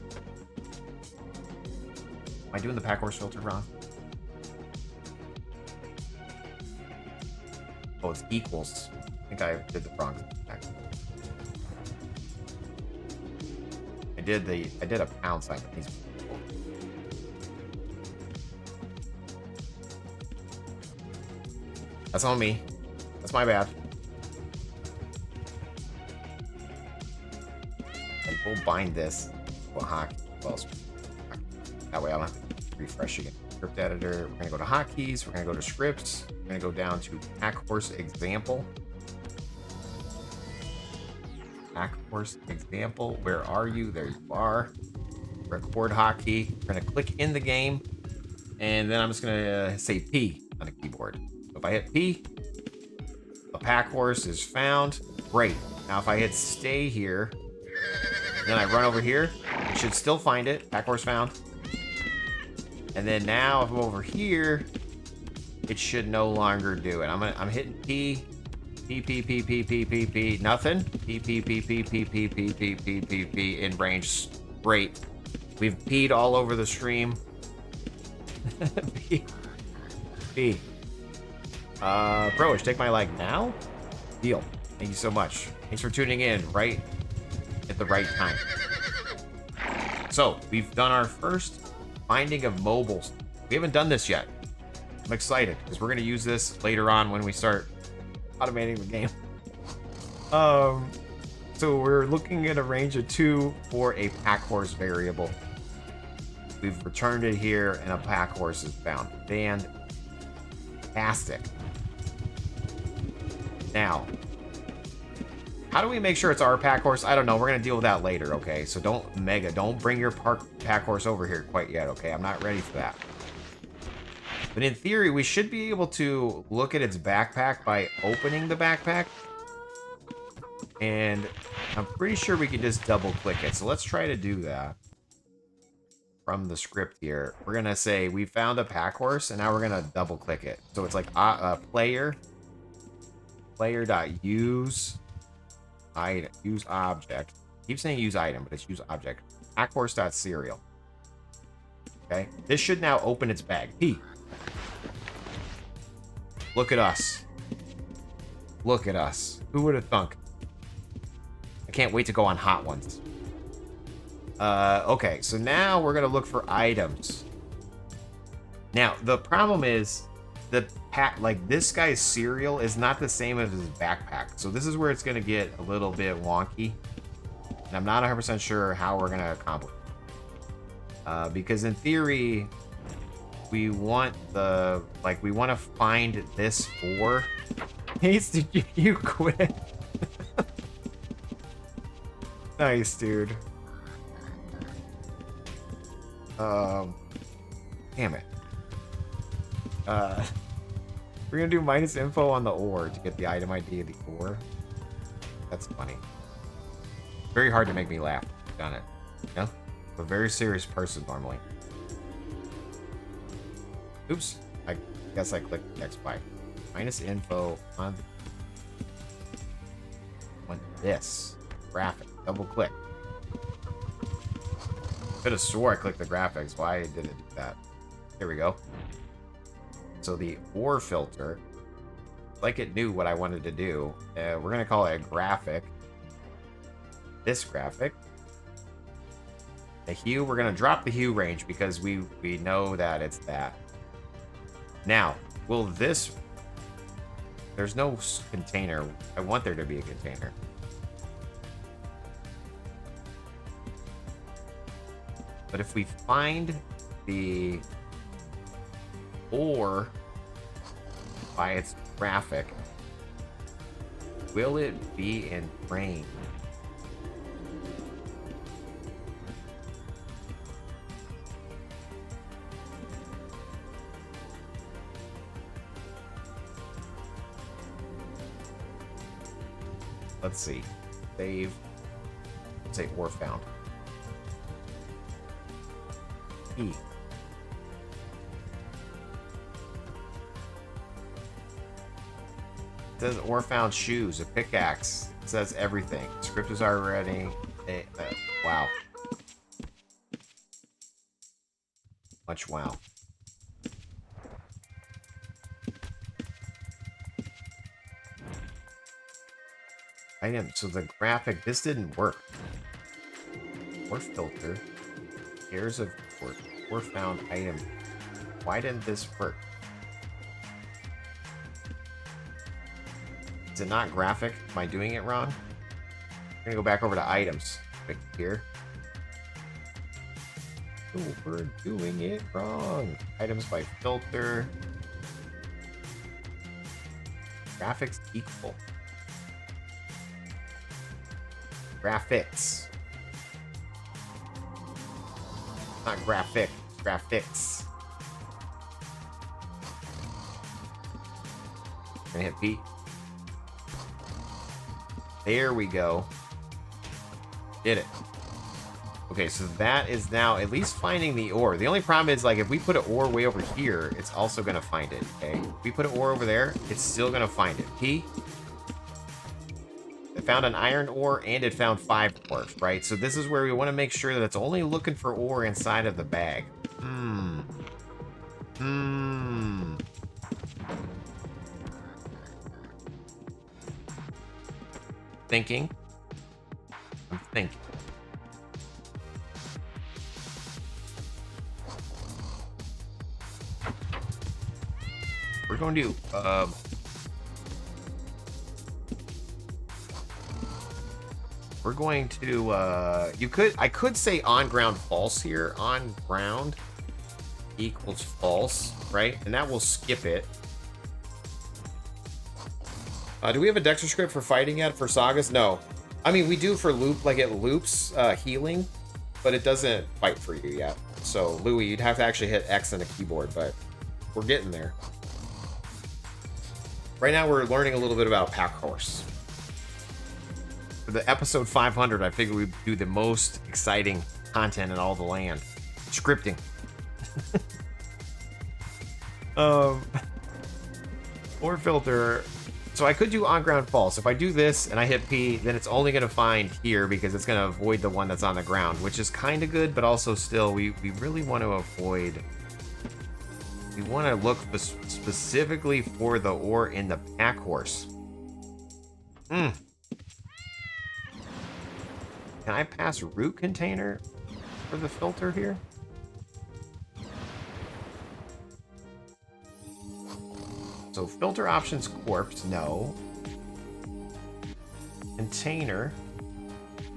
Am I doing the pack horse filter wrong? Oh, it's equals. I think I did the wrong thing. I did a pound sign. That's on me. That's my bad. And we'll bind this to a hotkey. Well, that way I don't have to refresh again. Script editor. We're going to go to hotkeys. We're going to go to scripts. We're going to go down to pack horse example. Pack horse example. Where are you? There you are. Record hotkey. We're going to click in the game. And then I'm just going to say P on the keyboard. So if I hit P, a pack horse is found. Great. Now if I hit stay here, then I run over here, it should still find it. Pack horse found. And then now if I'm over here, it should no longer do it. I'm hitting P. P. Nothing. P in range. Great. We've peed all over the stream. P. Broish, take my like now? Deal. Thank you so much. Thanks for tuning in right at the right time. So, we've done our first finding of mobiles. We haven't done this yet. I'm excited because we're going to use this later on when we start automating the game. So we're looking at a range of 2 for a pack horse variable. We've returned it here and a pack horse is found. Fantastic. Now, how do we make sure it's our pack horse? I don't know. We're going to deal with that later, okay? So don't bring your pack horse over here quite yet, okay? I'm not ready for that. But in theory, we should be able to look at its backpack by opening the backpack. And I'm pretty sure we can just double click it. So let's try to do that. From the script here, we're going to say we found a pack horse, and now we're going to double click it. So it's like player.use item, use object. Keep saying use item, but it's use object. Packhorse.serial. Okay, this should now open its bag. P. Look at us. Look at us. Who would have thunk? I can't wait to go on Hot Ones. Okay, so now we're gonna look for items. Now the problem is the pack, like this guy's cereal is not the same as his backpack. So this is where it's gonna get a little bit wonky, and I'm not 100% sure how we're gonna accomplish it. Because in theory, we want to find this for. Mace, did you quit? Nice, dude. Damn it. We're gonna do minus info on the ore to get the item ID of the ore. That's funny. Very hard to make me laugh. Done it. Yeah? I'm a very serious person normally. Oops. I guess I clicked X by. Minus info on this graphic. Double click. Could have swore I clicked the graphics. Why did it do that? Here we go. So the ore filter like it knew what I wanted to do. We're going to call it a graphic. This graphic. The hue, we're going to drop the hue range because we know that it's that. Now, will this... There's no container. I want there to be a container. But if we find the ore by its graphic, will it be in frame? Let's see. Save. Let's say ore found. E. It says ore found shoes, a pickaxe. It says everything. Script is already. Wow. Much wow. Item. So the graphic. This didn't work. Ore filter. Pairs of work. Ore found item. Why didn't this work? Is it not graphic? Am I doing it wrong? I'm gonna go back over to items. Click here. Oh, we're doing it wrong. Items by filter. Graphics equal. Graphics. Not graphic. Graphics. Gonna hit P. There we go. Did it. Okay, so that is now at least finding the ore. The only problem is, like, if we put an ore way over here, it's also going to find it, okay? If we put an ore over there, it's still going to find it. P. It found an iron ore, and it found 5 ores, right? So this is where we want to make sure that it's only looking for ore inside of the bag. Thinking. I'm thinking. We're going to do, we're going to, I could say on ground false here. On ground equals false, right? And that will skip it. Do we have a Dexter script for fighting yet for Sagas? No. I mean, we do for loop, like it loops healing, but it doesn't fight for you yet. So, Louis, you'd have to actually hit X on the keyboard, but we're getting there. Right now, we're learning a little bit about Pack Horse. For the episode 500, I figured we'd do the most exciting content in all the land. Scripting. Ore filter. So I could do on ground false. If I do this and I hit P, then it's only going to find here because it's going to avoid the one that's on the ground, which is kind of good, but also still, we really want to avoid... We want to look specifically for the ore in the pack horse. Can I pass root container for the filter here? So filter options corpse, no. Container.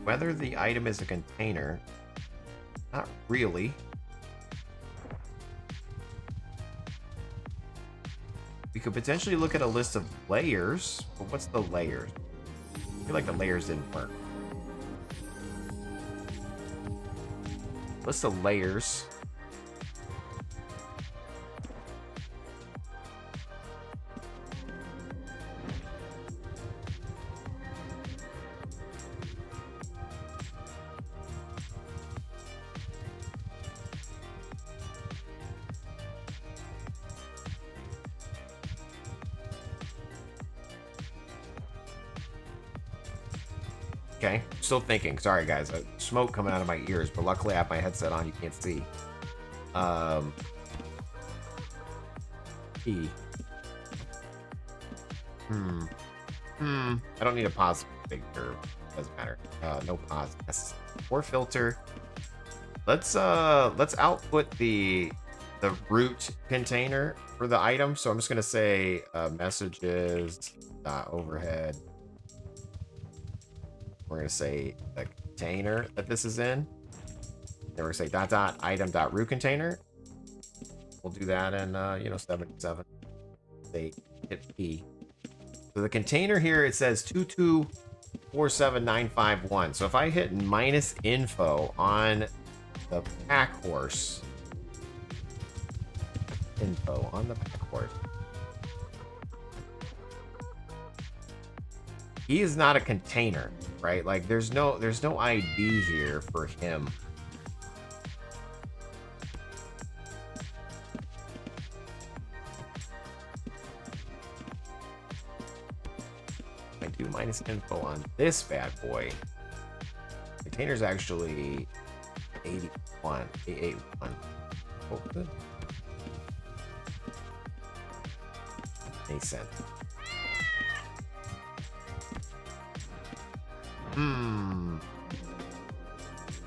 Whether the item is a container. Not really. We could potentially look at a list of layers, but what's the layers? I feel like the layers didn't work. List of layers. Okay, still thinking. Sorry, guys. Smoke coming out of my ears, but luckily I have my headset on. You can't see. E. I don't need a pause figure. Doesn't matter. No pause necessary. Or filter. Let's output the root container for the item. So I'm just gonna say messages overhead. We're gonna say the container that this is in. Then we're gonna say item root container. We'll do that in 77. Say hit P. So the container here, it says 2247951. So if I hit minus info on the pack horse, he is not a container, right? Like there's no ID here for him. I do minus info on this bad boy. Container's actually 81. Oh, good. Makes sense.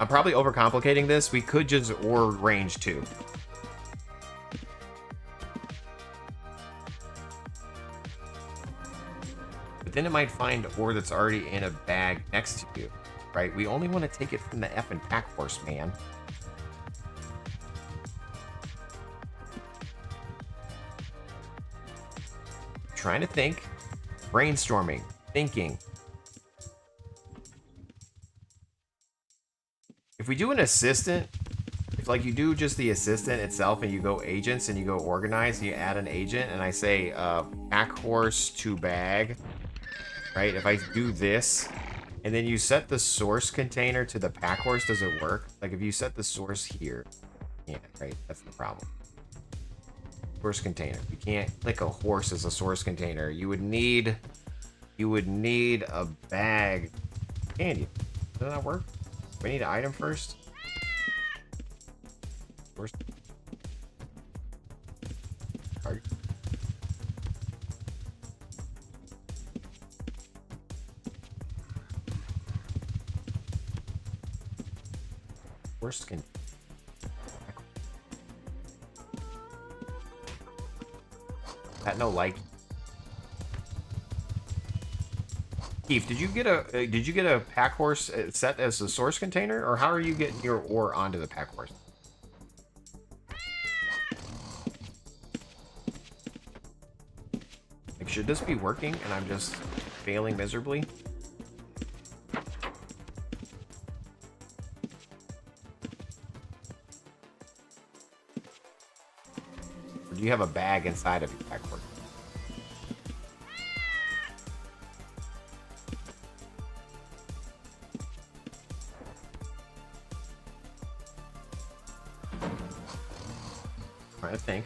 I'm probably overcomplicating this. We could just or range 2. But then it might find ore that's already in a bag next to you, right? We only want to take it from the effing pack horse, man. Trying to think, brainstorming, thinking. If we do an assistant, if like you do just the assistant itself and you go agents and you go organize and you add an agent and I say pack horse to bag, right? If I do this and then you set the source container to the pack horse, does it work? Like if you set the source here, yeah, right? That's the problem. Source container. You can't click a horse as a source container. You would need a bag. Can you? Does that work? We need an item first. Source. Card. Source container. No like. Keith, did you get a pack horse set as a source container, or how are you getting your ore onto the pack horse? Like, should this be working and I'm just failing miserably? Or do you have a bag inside of your pack horse? I think.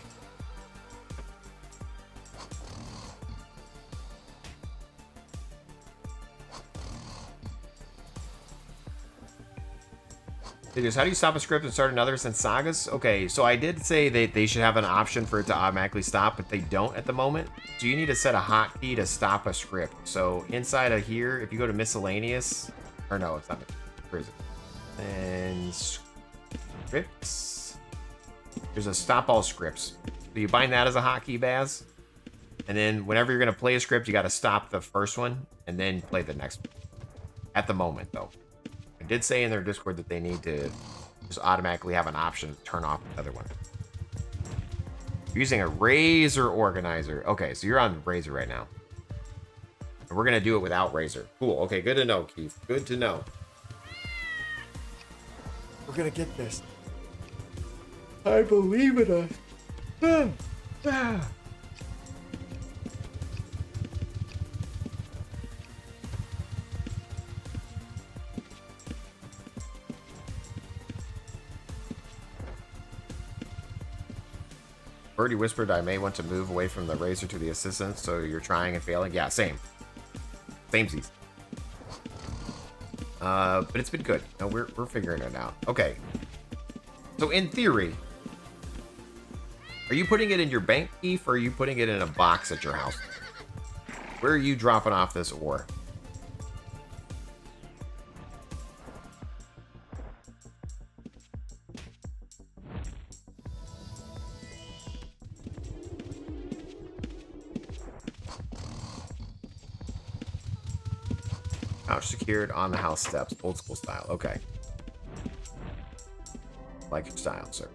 How do you stop a script and start another since Sagas? Okay, so I did say that they should have an option for it to automatically stop, but they don't at the moment. So you need to set a hotkey to stop a script. So inside of here, if you go to miscellaneous, or no, it's not. Where is it? And scripts. There's a stop all scripts. So you bind that as a hotkey, Baz. And then whenever you're going to play a script, you got to stop the first one and then play the next one. At the moment, though. I did say in their Discord that they need to just automatically have an option to turn off the other one. You're using a Razor organizer. Okay, so you're on Razor right now. And we're going to do it without Razor. Cool. Okay, good to know, Keith. Good to know. We're going to get this. I believe in us. Birdie whispered I may want to move away from the Razor to the assistant, so you're trying and failing. Yeah, same. Samesies. But it's been good. No, we're figuring it out. Okay. So in theory, are you putting it in your bank, Keith, or are you putting it in a box at your house? Where are you dropping off this ore? Pouch secured on the house steps. Old school style. Okay. Like your style, sir.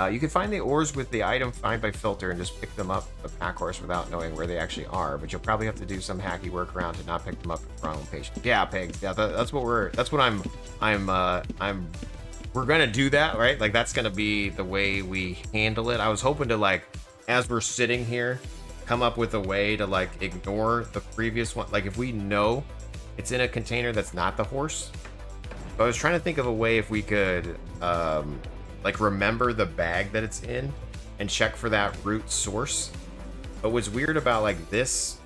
You can find the ores with the item find by filter and just pick them up the pack horse without knowing where they actually are. But you'll probably have to do some hacky workaround to not pick them up from wrong patient. Yeah, pigs. Yeah, that's what we're gonna do that, right? Like that's gonna be the way we handle it. I was hoping to like, as we're sitting here, come up with a way to like ignore the previous one. Like if we know it's in a container that's not the horse. So I was trying to think of a way if we could like remember the bag that it's in and check for that root source. But what's weird about like this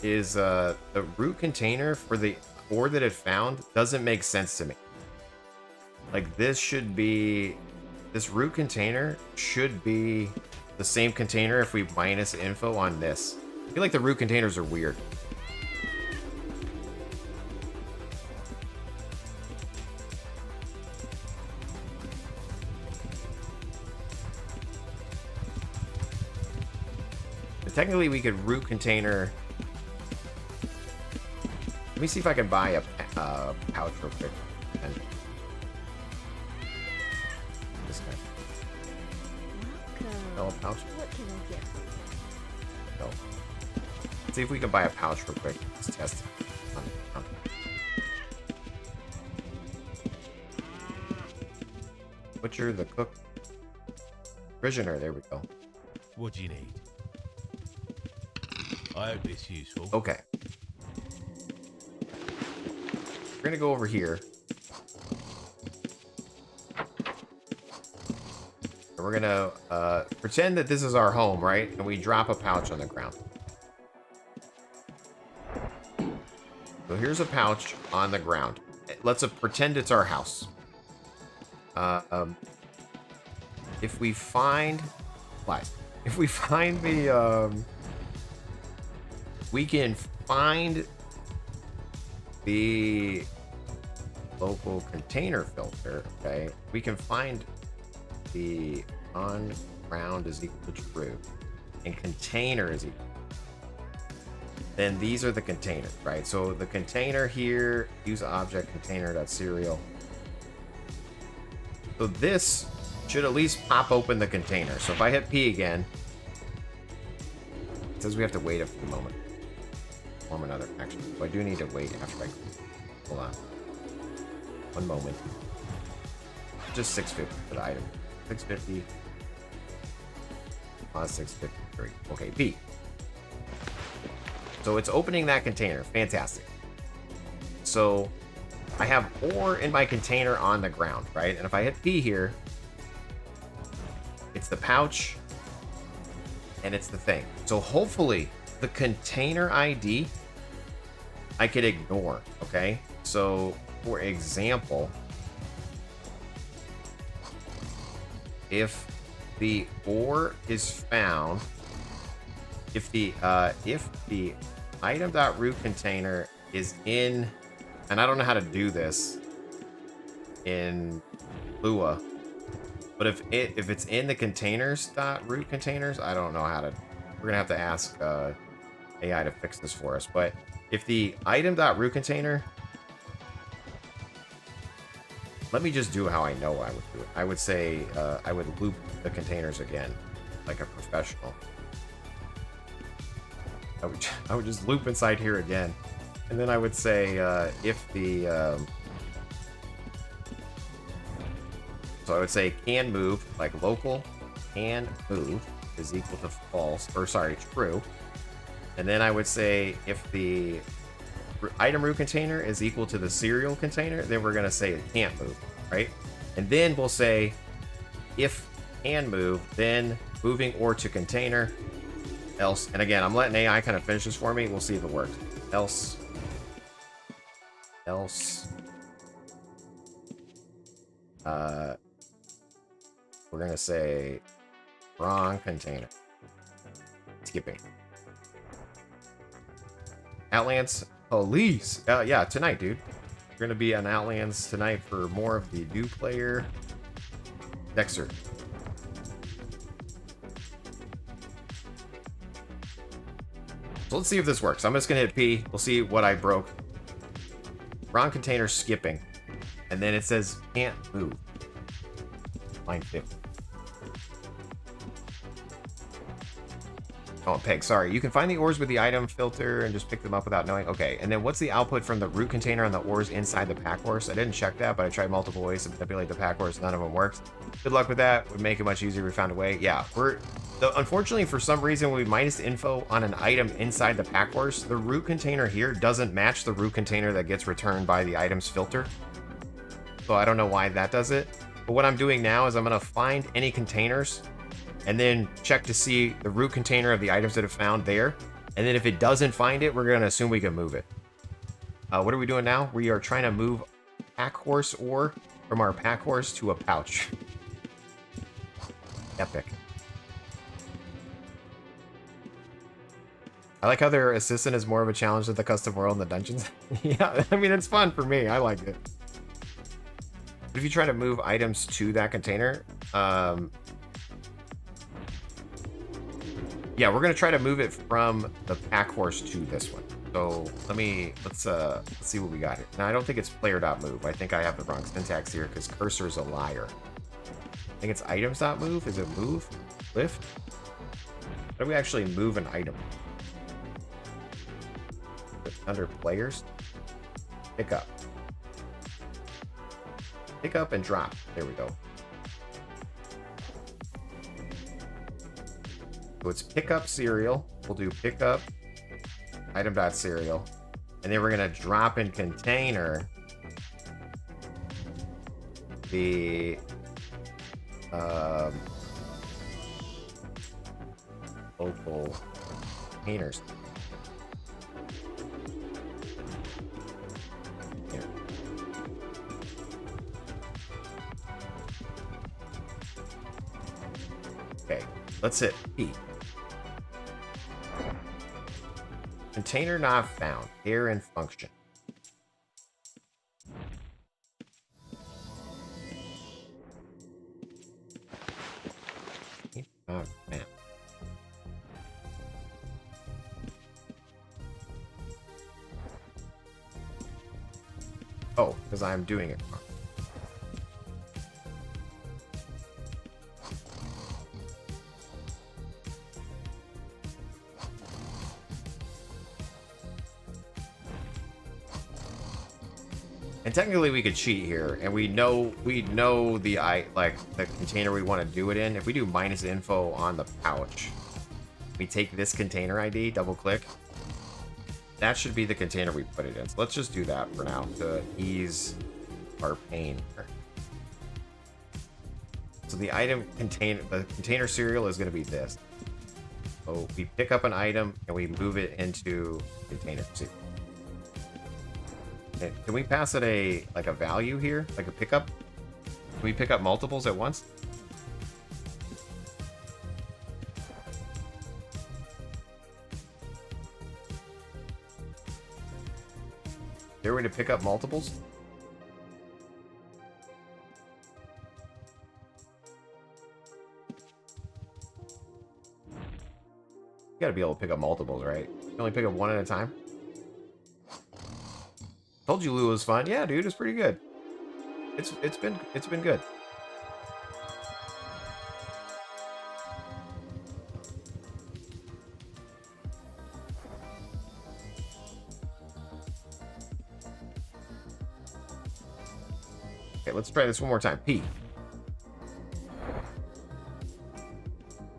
is the root container for the ore that it found doesn't make sense to me. Like this root container should be the same container if we minus info on this. I feel like the root containers are weird. Technically, we could root container. Let me see if I can buy a pouch real quick. And this guy. No, a pouch.
What can I get for you?
No. Let's see if we can buy a pouch real quick. Let's test it. Butcher, the cook, prisoner. There we go.
What do you need? I hope it's useful.
Okay. We're gonna go over here. And we're gonna pretend that this is our home, right? And we drop a pouch on the ground. So here's a pouch on the ground. Let's pretend it's our house. If we find if we find the we can find the local container filter, okay? We can find the on ground is equal to true and container is equal. Then these are the containers, right? So the container here, use object container.serial. So this should at least pop open the container. So if I hit P again, it says we have to wait a few moments. Form another action. So I do need to wait after I hold on. One moment. Just 650 for the item. 650. 653. Okay, P. So it's opening that container. Fantastic. So I have ore in my container on the ground, right? And if I hit P here, it's the pouch and it's the thing. So hopefully the container ID I could ignore, okay? So for example, if the ore is found, if the item.root container is in, and I don't know how to do this in Lua, but if it's in the containers.root containers, I don't know how to. We're gonna have to ask AI to fix this for us. But if the item.root container, let me just do how I know I would do it. I would say I would loop the containers again, like a professional. I would just loop inside here again, and then I would say if the so I would say can move, like local can move is equal to false, or sorry, true. And then I would say if the item root container is equal to the serial container, then we're going to say it can't move, right? And then we'll say if can move, then moving or to container, else. And again, I'm letting AI kind of finish this for me. We'll see if it works. Else. We're going to say wrong container. Skipping. Outlands police. Yeah, tonight, dude. We're going to be on Outlands tonight for more of the new player. Dexter. So let's see if this works. I'm just going to hit P. We'll see what I broke. Wrong container skipping. And then it says can't move. Line 50. Oh, peg, sorry. You can find the ores with the item filter and just pick them up without knowing. Okay, and then what's the output from the root container on the ores inside the pack horse? I didn't check that, but I tried multiple ways to manipulate the pack horse. None of them works. Good luck with that. Would make it much easier if we found a way. Yeah, unfortunately, for some reason, when we minus info on an item inside the pack horse, the root container here doesn't match the root container that gets returned by the items filter. So I don't know why that does it. But what I'm doing now is I'm going to find any containers and then check to see the root container of the items that have found there. And then if it doesn't find it, we're going to assume we can move it. What are we doing now? We are trying to move pack horse ore from our pack horse to a pouch. Epic. I like how their assistant is more of a challenge than the custom world in the dungeons. Yeah, I mean, it's fun for me. I like it. But if you try to move items to that container, yeah, we're gonna try to move it from the pack horse to this one. So let's see what we got here. Now I don't think it's player.move. I think I have the wrong syntax here because cursor is a liar. I think it's items.move. Is it move? Lift? How do we actually move an item? Under players? Pick up. Pick up and drop. There we go. So it's pickup serial. We'll do pickup item.serial. And then we're going to drop in container the local containers. Here. Okay, let's hit P. Container not found. Error in function. Not found. Oh, because I'm doing it wrong. And technically we could cheat here, and we know the container we want to do it in. If we do minus info on the pouch, we take this container ID, double click. That should be the container we put it in. So let's just do that for now to ease our pain. So the container serial is going to be this. So we pick up an item and we move it into container serial. Can we pass it a value here, like a pickup? Can we pick up multiples at once? Is there a way to pick up multiples? You gotta be able to pick up multiples, right? You can only pick up one at a time. Told you Lou was fun. Yeah, dude, it's pretty good. It's been good. Okay, let's try this one more time. P.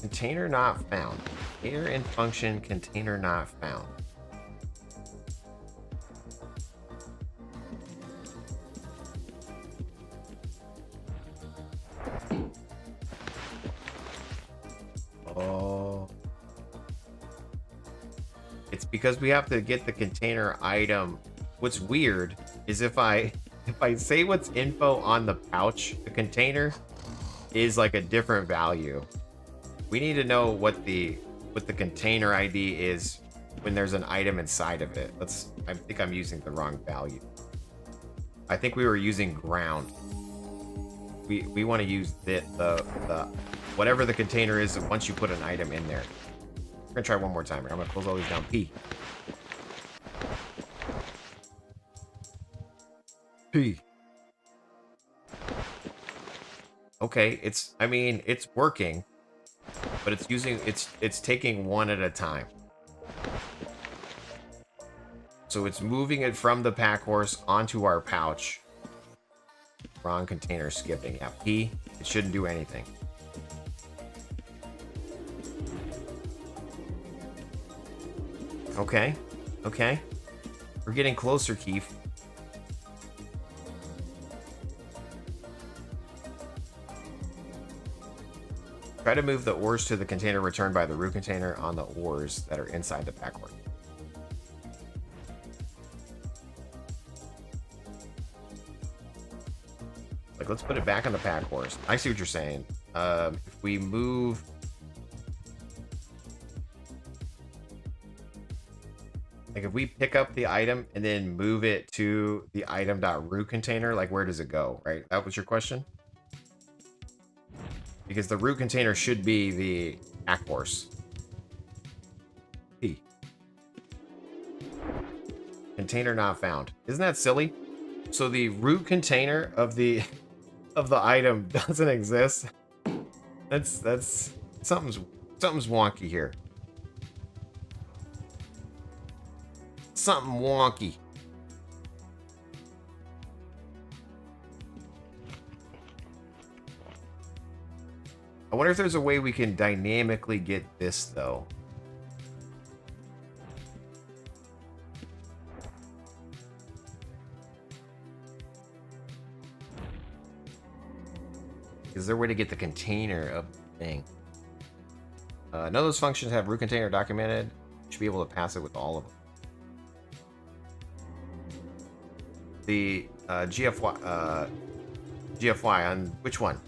Container not found. Error in function, container not found. Oh. It's because we have to get the container item. What's weird is if I say what's info on the pouch, the container is like a different value. We need to know what the container ID is when there's an item inside of it. I think I'm using the wrong value. I think we were using ground. We want to use the whatever the container is once you put an item in there. We're gonna try one more time. I'm gonna close all these down. P. P. Okay, it's working, but it's taking one at a time. So it's moving it from the pack horse onto our pouch. Wrong container skipping. Yeah, P. It shouldn't do anything. Okay. Okay. We're getting closer, Keith. Try to move the ores to the container returned by the root container on the ores that are inside the pack horse. Like, let's put it back on the pack horse. I see what you're saying. If we move... Like, if we pick up the item and then move it to the item.root container, like, where does it go, right? That was your question? Because the root container should be the pack horse. P. Container not found. Isn't that silly? So the root container of the item doesn't exist. That's something's wonky here. Something wonky. I wonder if there's a way we can dynamically get this, though. Is there a way to get the container of the thing? None of those functions have root container documented. Should be able to pass it with all of them. The GFY on which one?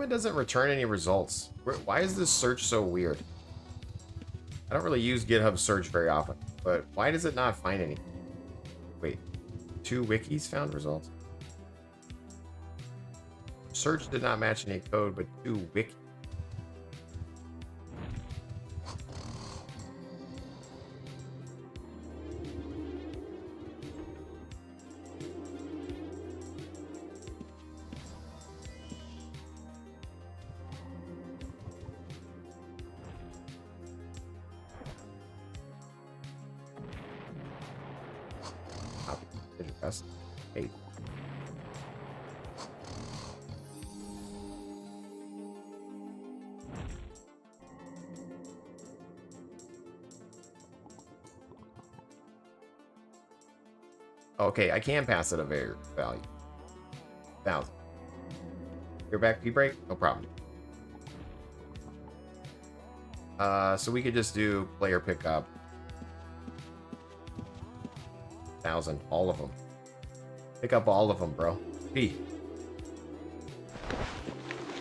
It doesn't return any results. Why is this search so weird? I don't really use GitHub search very often, but why does it not find any? Wait, 2 wikis found results? Search did not match any code, but 2 wikis. Hey. Okay, I can pass it a value. 1,000. You're back, P-break? No problem. So we could just do player pickup. 1,000, all of them. Pick up all of them, bro. P.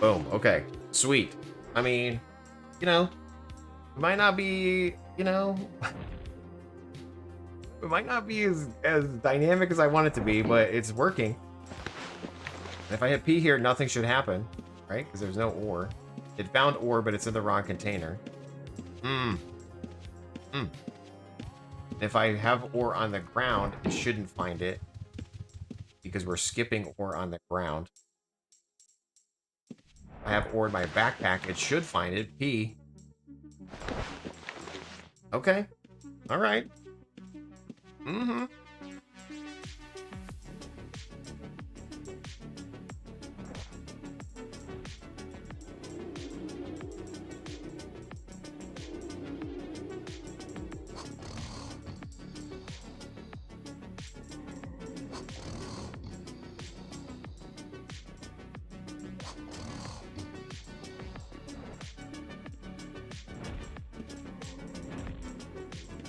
Boom. Okay. Sweet. I mean, you know, it might not be, you know, it might not be as dynamic as I want it to be, but it's working. And if I hit P here, nothing should happen, right? Because there's no ore. It found ore, but it's in the wrong container. If I have ore on the ground, it shouldn't find it. Because we're skipping ore on the ground. I have ore in my backpack. It should find it. P. Okay. All right. Mm-hmm.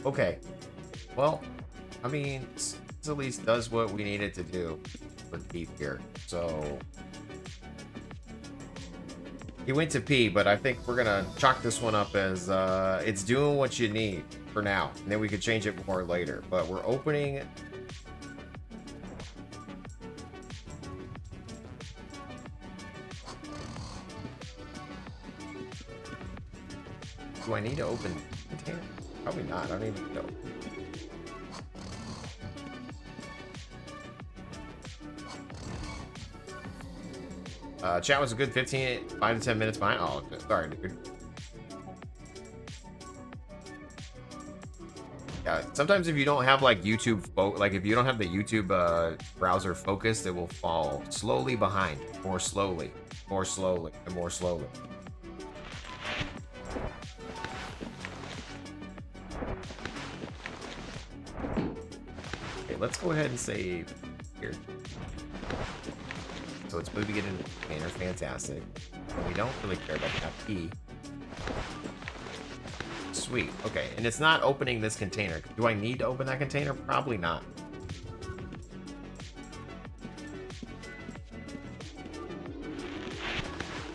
Okay. Well, I mean, this at least does what we need it to do for Keith here. So he went to P, but I think we're gonna chalk this one up as it's doing what you need for now, and then we could change it more later. But we're opening. Do I need to open container? Probably not. I don't even know. Chat was a good 5 to 10 minutes behind. Oh, sorry, dude. Yeah, sometimes if you don't have like YouTube, like if you don't have the YouTube browser focused, it will fall slowly behind, more slowly, more slowly, and more slowly. Okay, let's go ahead and save here. So it's moving it into the container, fantastic. And we don't really care about that key. Sweet, okay, and it's not opening this container. Do I need to open that container? Probably not.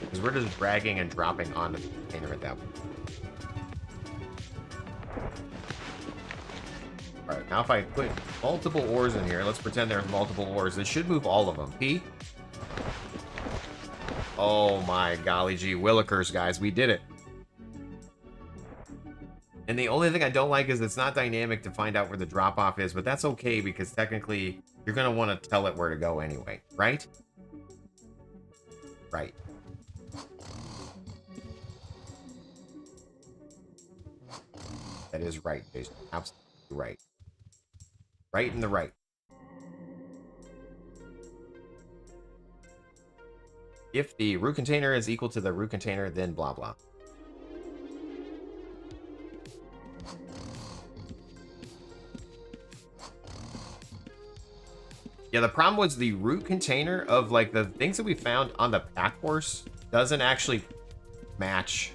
Because we're just dragging and dropping onto the container at that point. Alright, now if I put multiple ores in here, let's pretend there's multiple ores. This should move all of them. P? Oh my golly gee willikers, guys, we did it. And the only thing I don't like is it's not dynamic to find out where the drop-off is, but that's okay because technically you're going to want to tell it where to go anyway, right? Right. That is right, Jason. Absolutely right. Right in the right. If the root container is equal to the root container, then blah blah. Yeah, the problem was the root container of like the things that we found on the pack horse doesn't actually match.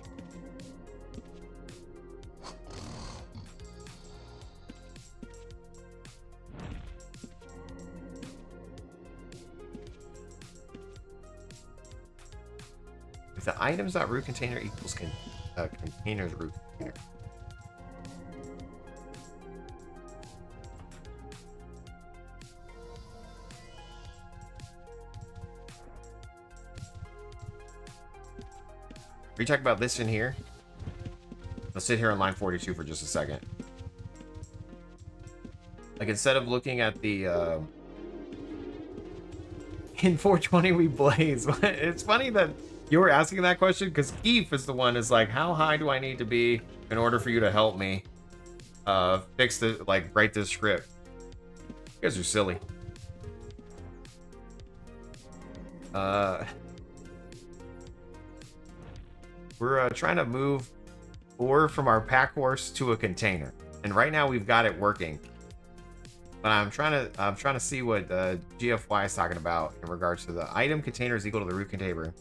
If the items.root container equals container's root container. We talk about this in here. Let's sit here on line 42 for just a second. Like instead of looking at the in 420 we blaze. It's funny that you were asking that question because Keith is the one is like, how high do I need to be in order for you to help me fix the write this script? You guys are silly. We're trying to move ore from our pack horse to a container, and right now we've got it working. But I'm trying to see what GFY is talking about in regards to the item container is equal to the root container.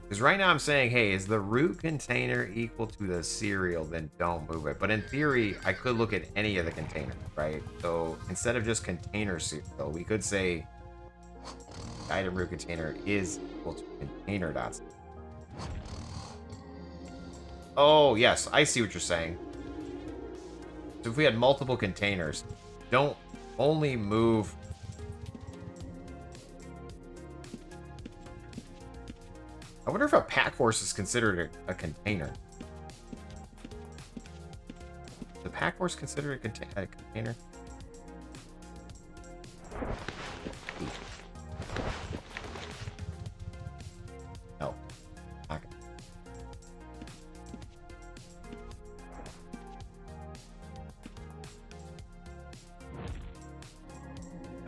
Because right now I'm saying, hey, is the root container equal to the cereal? Then don't move it. But in theory, I could look at any of the containers, right? So instead of just container cereal, we could say the item root container is equal to container dots. Oh, yes, I see what you're saying. So if we had multiple containers, don't only move. I wonder if a pack horse is considered a container. The pack horse considered a container? No. Okay.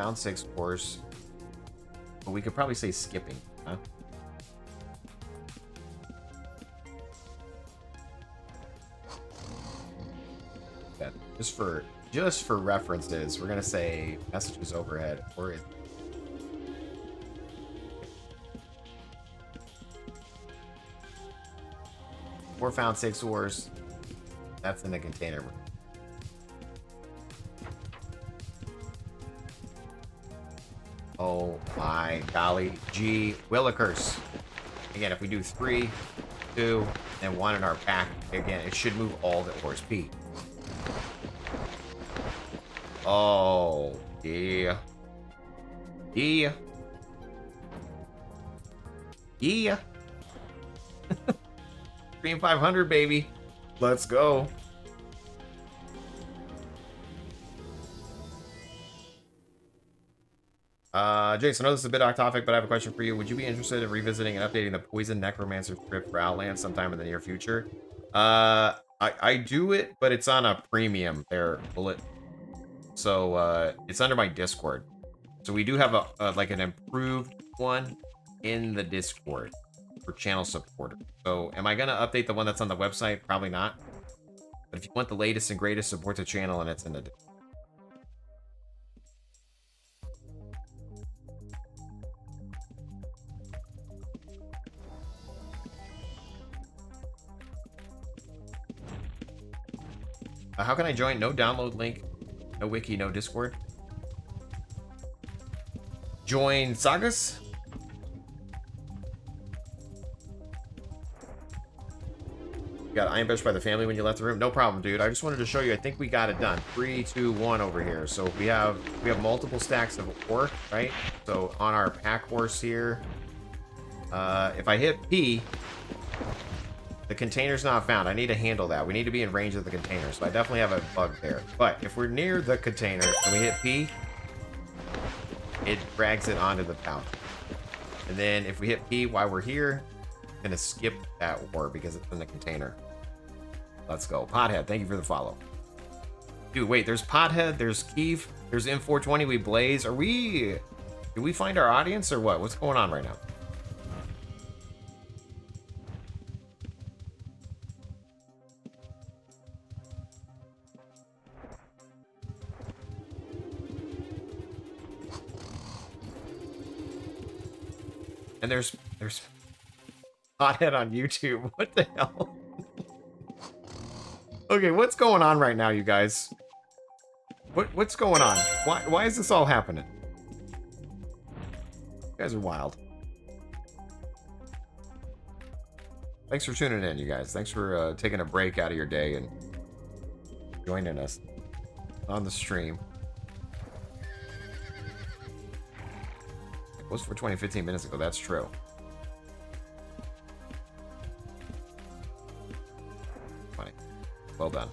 found 6 horse. But we could probably say skipping, huh? Yeah, just for references, we're gonna say messages overhead or it. Four found 6 horse. That's in the container. Oh my golly. Gee willikers. Again, if we do 3, 2, and 1 in our pack, again, it should move all the horse P. Oh, yeah. Yeah. Yeah. Stream 500, baby. Let's go. Jason, I know this is a bit off topic, but I have a question for you. Would you be interested in revisiting and updating the Poison Necromancer script for Outlands sometime in the near future? I do it, but it's on a premium there, Bullet. So, it's under my Discord. So we do have a like an improved one in the Discord for channel supporters. So am I going to update the one that's on the website? Probably not. But if you want the latest and greatest, support the channel, and it's in the Discord. How can I join? No download link, no wiki, no Discord. Join Sagas. You got ambushed by the family when you left the room. No problem, dude. I just wanted to show you. I think we got it done. 3, 2, 1 over here. So we have multiple stacks of ore, right? So on our pack horse here, if I hit P, the container's not found. I need to handle that. We need to be in range of the container. So I definitely have a bug there. But if we're near the container and we hit P, it drags it onto the pouch. And then if we hit P while we're here, I'm gonna skip that ore because it's in the container. Let's go. Pothead, thank you for the follow. Dude, wait, there's Pothead, there's Keef, there's M420, we Blaze. Did we find our audience or what? What's going on right now? And there's Pothead on YouTube. What the hell? Okay, what's going on right now, you guys? What's going on? Why is this all happening? You guys are wild. Thanks for tuning in, you guys. Thanks for taking a break out of your day and joining us on the stream. It was for 15 minutes ago. That's true. Funny. Well done.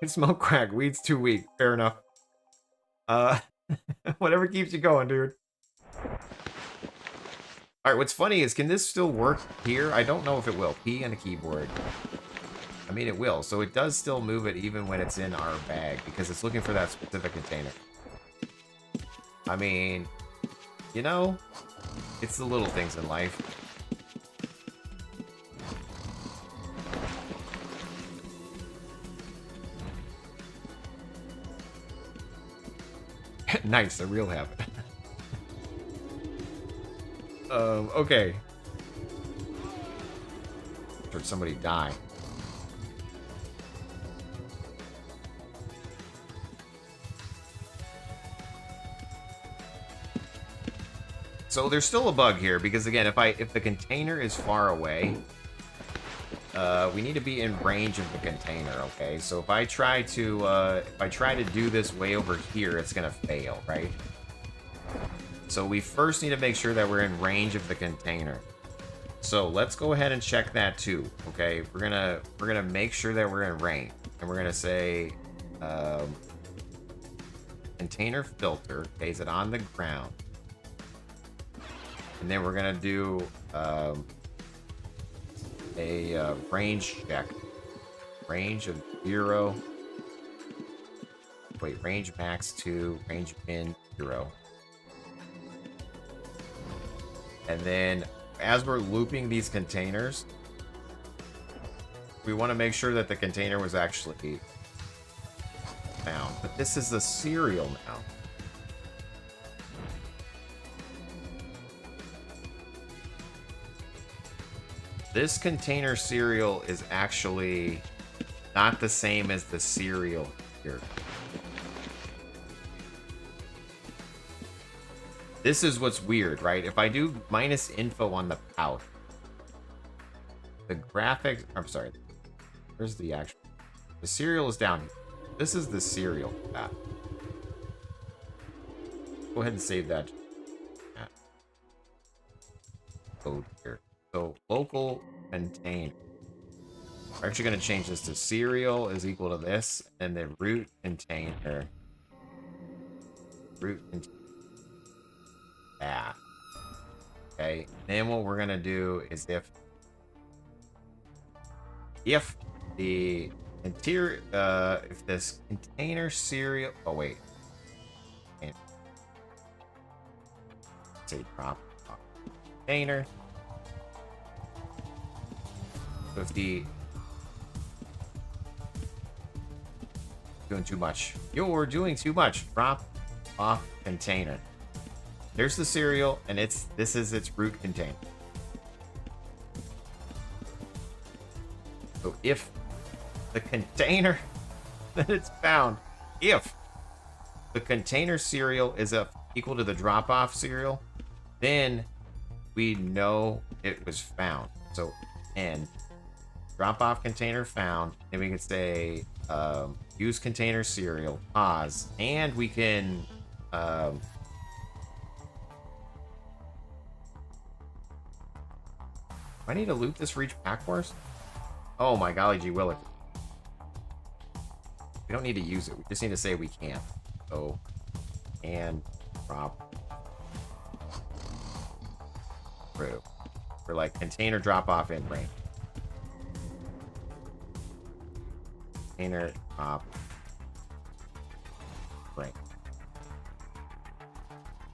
I smoke crack. Weed's too weak. Fair enough. Whatever keeps you going, dude. Alright, what's funny is, can this still work here? I don't know if it will. P and a keyboard. I mean, it will. So it does still move it even when it's in our bag, because it's looking for that specific container. I mean, you know, it's the little things in life. Nice, a real habit. Okay. Heard somebody die. So there's still a bug here because again, if the container is far away, we need to be in range of the container. Okay, so if I try to do this way over here, it's gonna fail, right? So we first need to make sure that we're in range of the container. So let's go ahead and check that too. Okay, we're gonna make sure that we're in range, and we're gonna say container filter. Okay, is it on the ground? And then we're gonna do a range check. Range of 0. Wait, range max 2, range min 0. And then as we're looping these containers, we want to make sure that the container was actually found. But this is the serial now. This container serial is actually not the same as the serial here. This is what's weird, right? If I do minus info on the pouch, the graphics, I'm sorry, where's the actual, the serial is down here. This is the serial path. Go ahead and save that code here. So local container. We're actually going to change this to serial is equal to this, and then root container. Root container. That. Okay. Then what we're going to do is if the interior, if this container serial, oh wait, say drop container. So if the doing too much, you're doing too much. Drop off container. There's the serial, and this is its root container. So if the container that it's found, if the container serial is equal to the drop-off serial, then we know it was found. So n drop-off container found, and we can say use container serial, pause, and we can I need to loop this reach backwards? Oh my golly gee willik. We don't need to use it. We just need to say we can. So, and drop through. For like container drop off in range. Container drop range.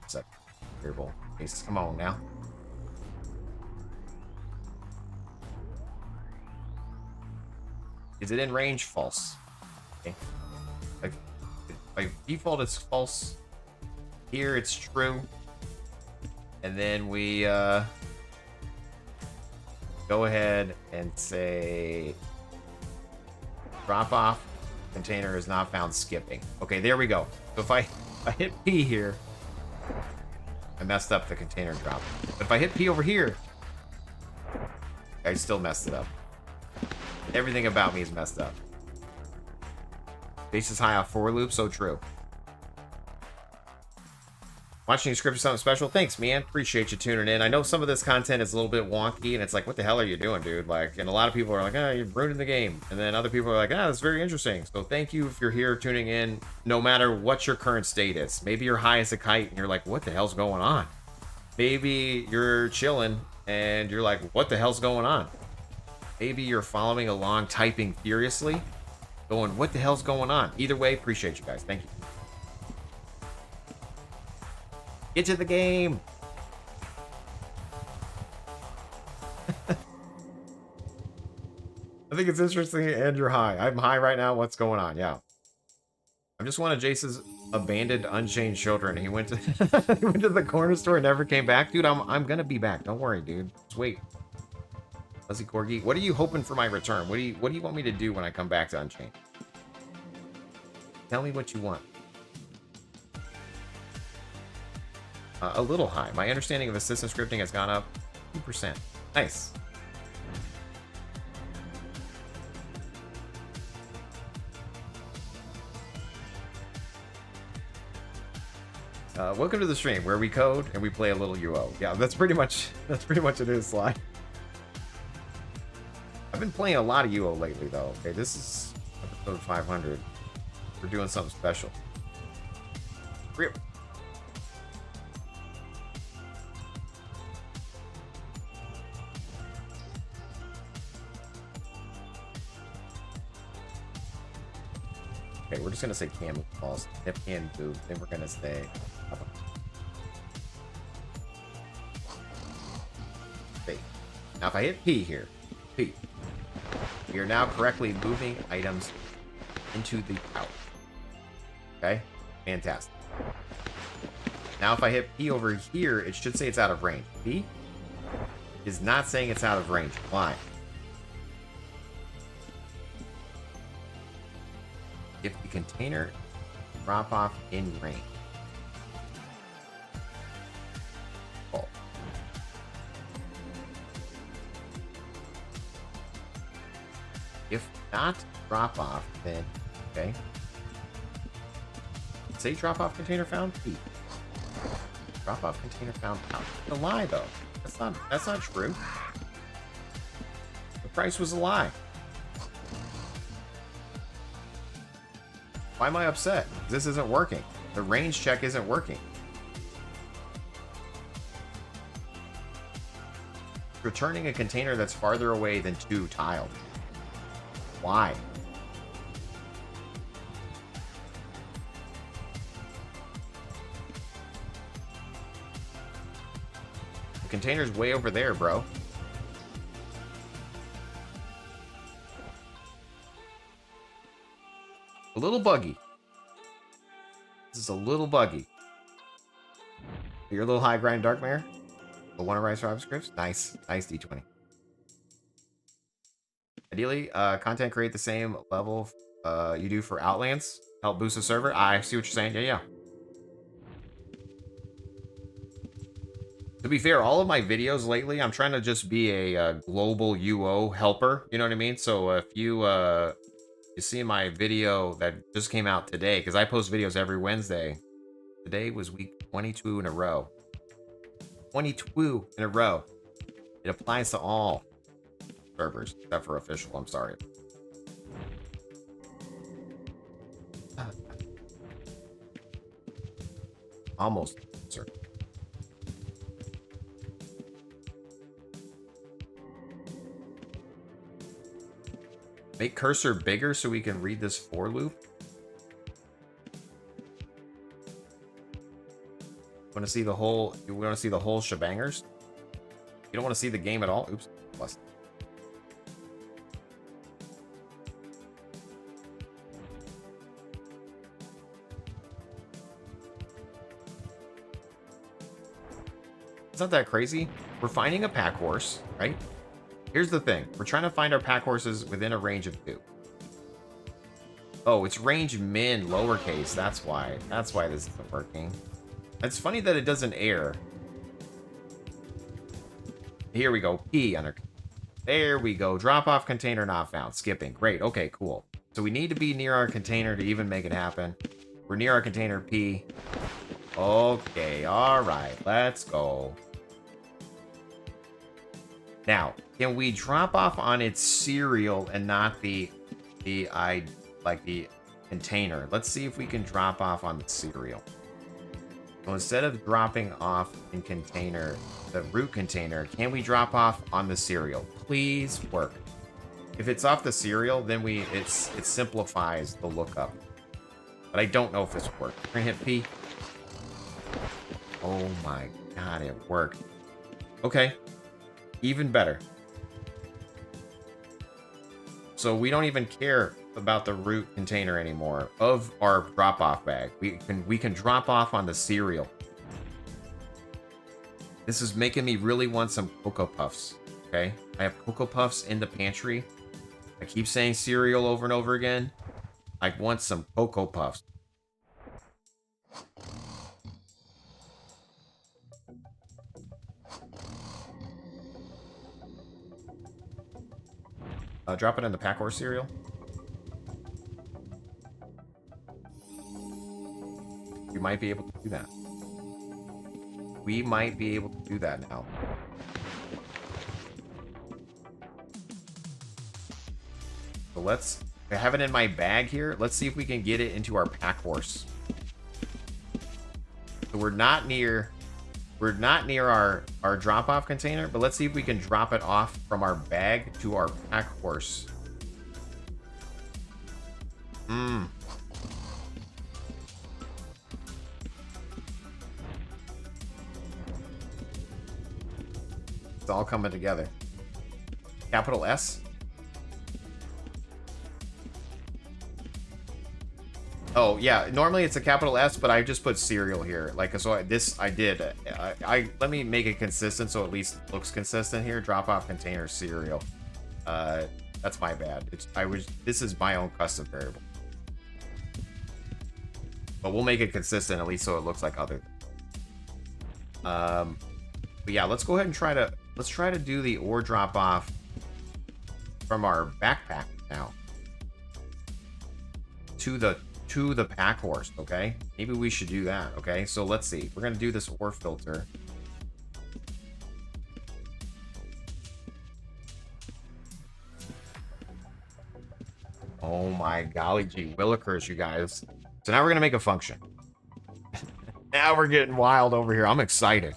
Set variable. Mace, come on now. Is it in range? False. Okay. Like, by default, it's false. Here, it's true. And then we go ahead and say drop off container is not found skipping. Okay, there we go. So if I hit P here, I messed up the container drop. But if I hit P over here, I still messed it up. Everything about me is messed up. Base is high off for loop, so true. Watching your script is something special. Thanks, man. Appreciate you tuning in. I know some of this content is a little bit wonky, and it's like, what the hell are you doing, dude? Like, and a lot of people are like, oh, you're ruining the game. And then other people are like, that's very interesting. So thank you if you're here tuning in, no matter what your current state is. Maybe you're high as a kite, and you're like, what the hell's going on? Maybe you're chilling, and you're like, what the hell's going on? Maybe you're following along, typing furiously, going, what the hell's going on? Either way, appreciate you guys. Thank you. Get to the game. I think it's interesting, and you're high. I'm high right now. What's going on? Yeah. I'm just one of Jace's abandoned, unchained children. He went to he went to the corner store and never came back. Dude, I'm gonna be back. Don't worry, dude. Just wait. Fuzzy Corgi, what are you hoping for my return? What do you want me to do when I come back to Unchained? Tell me what you want. A little high. My understanding of assistant scripting has gone up 2%. Nice. Welcome to the stream where we code and we play a little UO. Yeah, that's pretty much it is, Sly. I've been playing a lot of UO lately, though. Okay, this is episode 500. We're doing something special. Rip. Okay, we're just gonna say camouflage, nip and boo. Then we're gonna say. Wait. Now, if I hit P here, P, we are now correctly moving items into the pouch. Okay, fantastic. Now, if I hit P over here, it should say it's out of range. P is not saying it's out of range. Why? If the container drop off in range. Oh. If not drop off, then okay. Say drop off container found. P. Drop off container found. Out. It's a lie though. That's not true. The price was a lie. Why am I upset? This isn't working. The range check isn't working. Returning a container that's farther away than 2 tiled. Why? The container's way over there, bro. A little buggy. This is a little buggy. You're a little high grind, Dark Mare. The one of Rise Survival scripts. Nice. Nice D20. Ideally, content create the same level you do for Outlands. Help boost the server. I see what you're saying. Yeah. To be fair, all of my videos lately, I'm trying to just be a global UO helper. You know what I mean? So if you see my video that just came out today, because I post videos every Wednesday. Today was week 22 in a row. 22 in a row. It applies to all servers, except for official. I'm sorry. Almost, sir. Make cursor bigger so we can read this for loop. Want to see the whole? You want to see the whole shebangers? You don't want to see the game at all? Oops. Plus. It's not that crazy. We're finding a pack horse, right? Here's the thing. We're trying to find our pack horses within a range of 2. Oh, it's range min lowercase. That's why. That's why this isn't working. It's funny that it doesn't air. Here we go. P under. There we go. Drop off container not found. Skipping. Great. Okay, cool. So we need to be near our container to even make it happen. We're near our container P. Okay. All right. Let's go. Now, can we drop off on its serial and not the container? Let's see if we can drop off on the serial. So instead of dropping off in container, the root container, can we drop off on the serial? Please work. If it's off the serial, then it simplifies the lookup. But I don't know if this works. We're gonna hit P. Oh my god, it worked. Okay. Even better. So we don't even care about the root container anymore of our drop-off bag. We can drop off on the cereal. This is making me really want some Cocoa Puffs. Okay? I have Cocoa Puffs in the pantry. I keep saying cereal over and over again. I want some Cocoa Puffs. Drop it in the pack horse cereal. We might be able to do that. We might be able to do that now. So let's... I have it in my bag here. Let's see if we can get it into our pack horse. So we're not near our drop-off container, but let's see if we can drop it off from our bag to our pack horse. It's all coming together. Capital S. Oh yeah, normally it's a capital S, but I just put cereal here. Like, so I did. Let me make it consistent so at least it looks consistent here. Drop off container cereal. That's my bad. This is my own custom variable. But we'll make it consistent at least so it looks like other. But yeah, let's go ahead and try to do the ore drop off from our backpack now to the pack horse. Okay, maybe we should do that. Okay, so let's see. We're gonna do this ore filter. Oh my golly gee willikers, you guys. So now we're gonna make a function. Now we're getting wild over here. I'm excited.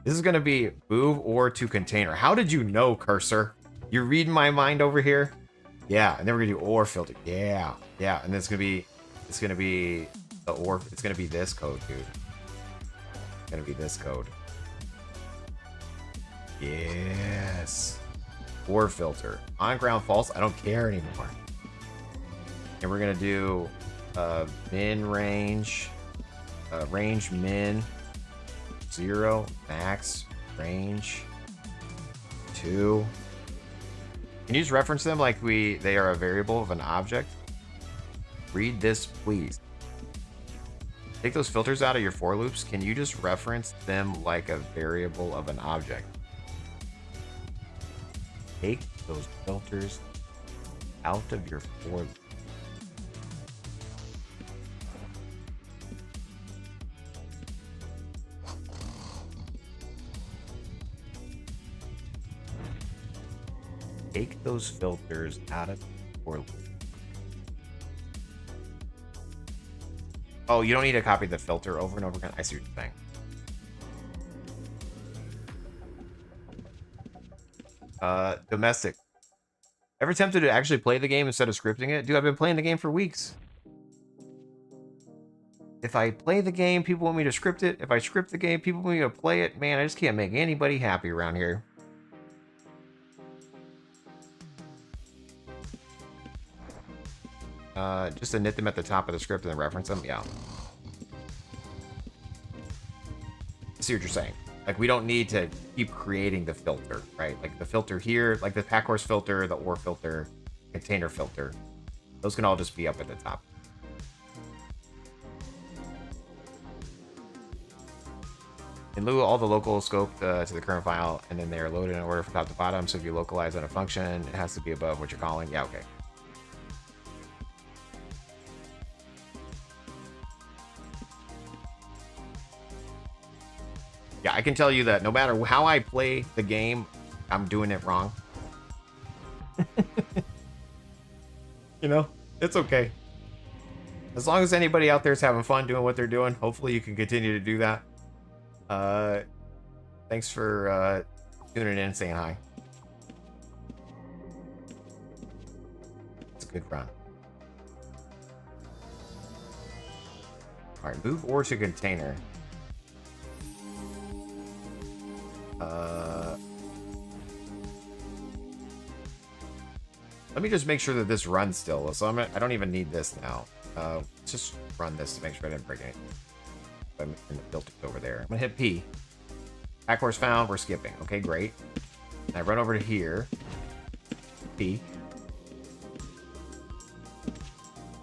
This is gonna be move ore to container. How did you know, cursor? You're reading my mind over here. Yeah, and then we're gonna do ore filter. Yeah, and then it's gonna be the ore. It's gonna be this code, dude. It's gonna be this code. Yes. Ore filter on ground false. I don't care anymore. And we're gonna do min range, range min 0, max range 2. Can you just reference them like they are a variable of an object? Read this, please. Take those filters out of your for loops. Can you just reference them like a variable of an object? Take those filters out of your for loop. Take those filters out of for loop. Oh, you don't need to copy the filter over and over again. I see what you're saying. Domestic. Ever tempted to actually play the game instead of scripting it? Dude, I've been playing the game for weeks. If I play the game, people want me to script it. If I script the game, people want me to play it. Man, I just can't make anybody happy around here. Just to knit them at the top of the script and then reference them. Yeah. I see what you're saying. Like, we don't need to keep creating the filter, right? Like the filter here, like the pack horse filter, the ore filter, container filter. Those can all just be up at the top. In lieu, all the local scope to the current file, and then they are loaded in order from top to bottom. So if you localize on a function, it has to be above what you're calling. Yeah, okay. Yeah, I can tell you that no matter how I play the game, I'm doing it wrong. You know, it's okay. As long as anybody out there is having fun doing what they're doing, hopefully you can continue to do that. Thanks for tuning in and saying hi. It's a good run. All right, move ore to container. Let me just make sure that this runs still. So I don't even need this now. Just run this to make sure I didn't break anything. I'm in the filters over there. I'm gonna hit P. Pack horse found. We're skipping. Okay, great. And I run over to here. P.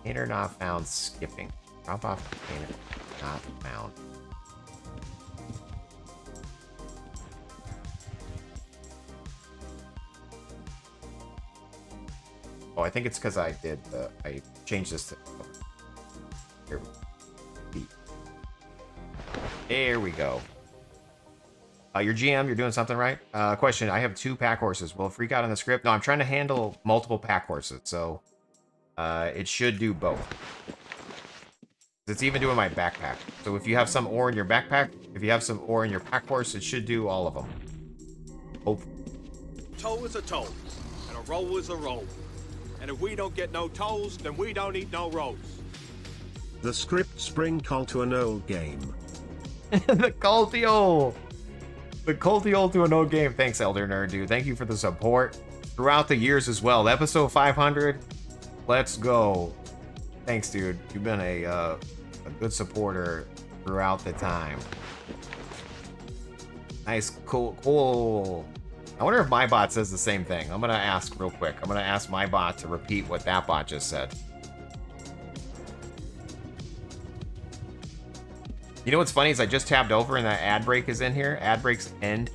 Container not found. Skipping. Drop off container not found. Oh, I think it's because I changed this to... Oh, here we go. Your GM, you're doing something right. Question, I have 2 pack horses. Will it freak out in the script? No, I'm trying to handle multiple pack horses, so it should do both. It's even doing my backpack. So if you have some ore in your backpack, if you have some ore in your pack horse, it should do all of them. Hopefully.
Toll is a toll, and a roll is a roll. And if we don't get no tolls, then we don't eat no rolls.
The scripts bring call to an old game.
The cultio to an old game. Thanks, Elder Nerd, dude. Thank you for the support throughout the years as well. Episode 500. Let's go. Thanks, dude. You've been a good supporter throughout the time. Nice, cool. I wonder if my bot says the same thing. I'm gonna ask real quick. I'm gonna ask my bot to repeat what that bot just said. You know what's funny is I just tabbed over and that ad break is in here. Ad breaks end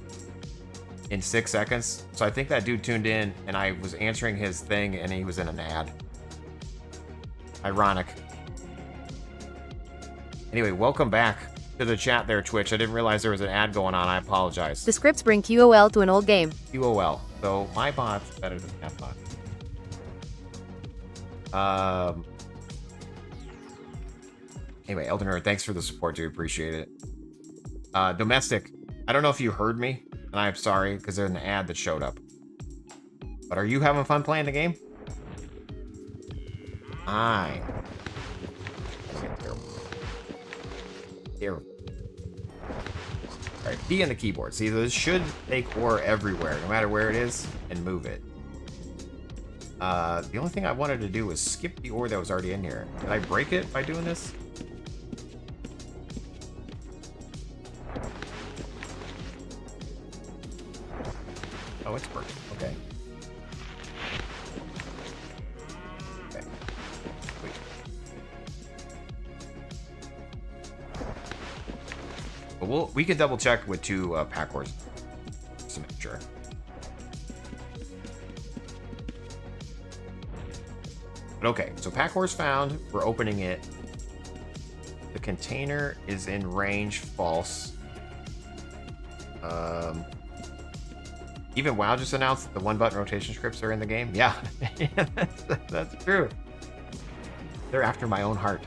in 6 seconds. So I think that dude tuned in and I was answering his thing and he was in an ad. Ironic. Anyway, welcome back to the chat there, Twitch. I didn't realize there was an ad going on. I apologize.
The scripts bring QOL to an old game.
QOL. So my bot's better than that bot. Anyway, Elden Nerd, thanks for the support, dude. Appreciate it. Domestic. I don't know if you heard me, and I'm sorry because there's an ad that showed up. But are you having fun playing the game? Fine. Terrible. Alright, B on the keyboard. See, this should take ore everywhere, no matter where it is, and move it. The only thing I wanted to do was skip the ore that was already in here. Did I break it by doing this? Oh, it's broken. Okay. Okay. Wait. But we can double check with 2 pack horses just to make sure. But okay, so pack horse found. We're opening it. The container is in range, false. Even WoW just announced that the 1-button rotation scripts are in the game. Yeah, that's true. They're after my own heart.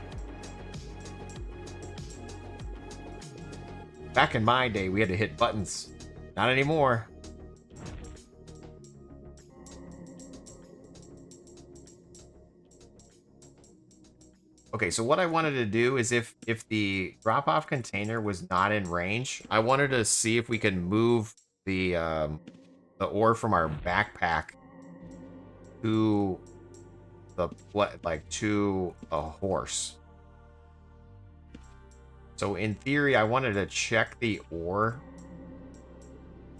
Back in my day, we had to hit buttons. Not anymore. Okay, so what I wanted to do is if the drop-off container was not in range, I wanted to see if we could move the ore from our backpack to to a horse. So in theory, I wanted to check the ore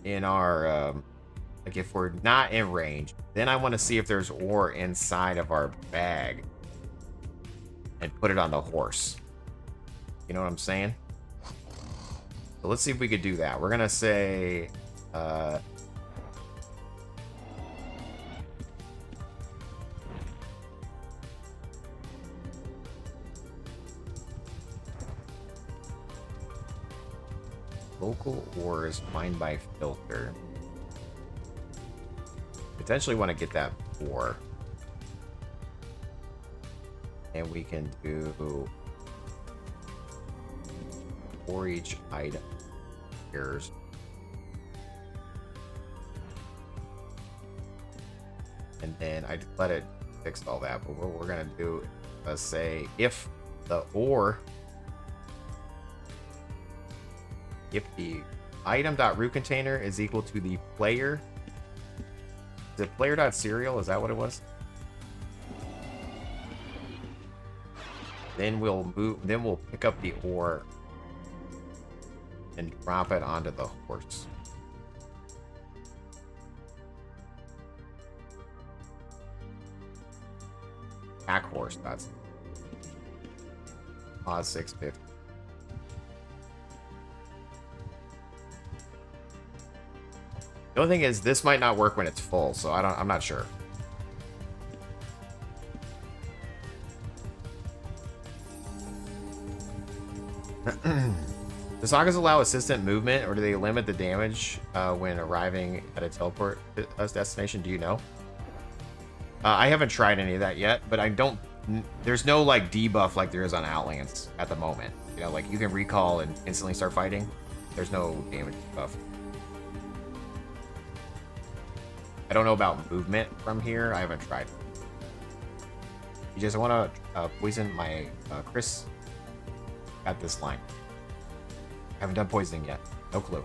in our like if we're not in range, then I want to see if there's ore inside of our bag and put it on the horse. You know what I'm saying? So let's see if we could do that. We're gonna say local ores mined by filter. Potentially want to get that ore. And we can do for each item. Here's and then I let it fix all that. But what we're gonna do is say if the item.root container is equal to the player. Is it player.serial? Is that what it was? Then we'll pick up the ore and drop it onto the horse. Pack horse, that's pause 650. The only thing is this might not work when it's full, so I'm not sure. Do sagas allow assistant movement, or do they limit the damage when arriving at a teleport destination? Do you know? I haven't tried any of that yet, but I don't... There's no, like, debuff like there is on Outlands at the moment. You know, like, you can recall and instantly start fighting. There's no damage buff. I don't know about movement from here. I haven't tried. You just want to poison my Chris at this line. Haven't done poisoning yet. No clue.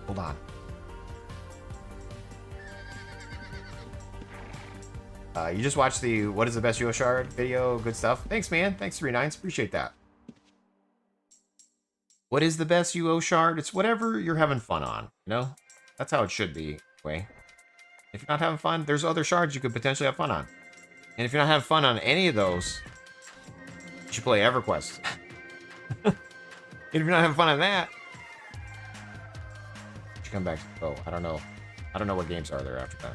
Hold on. You just watched the what is the best UO shard video. Good stuff. Thanks, man. Thanks, 3-9s. Appreciate that. What is the best UO shard? It's whatever you're having fun on. You know? That's how it should be, anyway. If you're not having fun, there's other shards you could potentially have fun on. And if you're not having fun on any of those, you should play EverQuest. And if you're not having fun on that, you should come back to Go. I don't know. I don't know what games are there after that.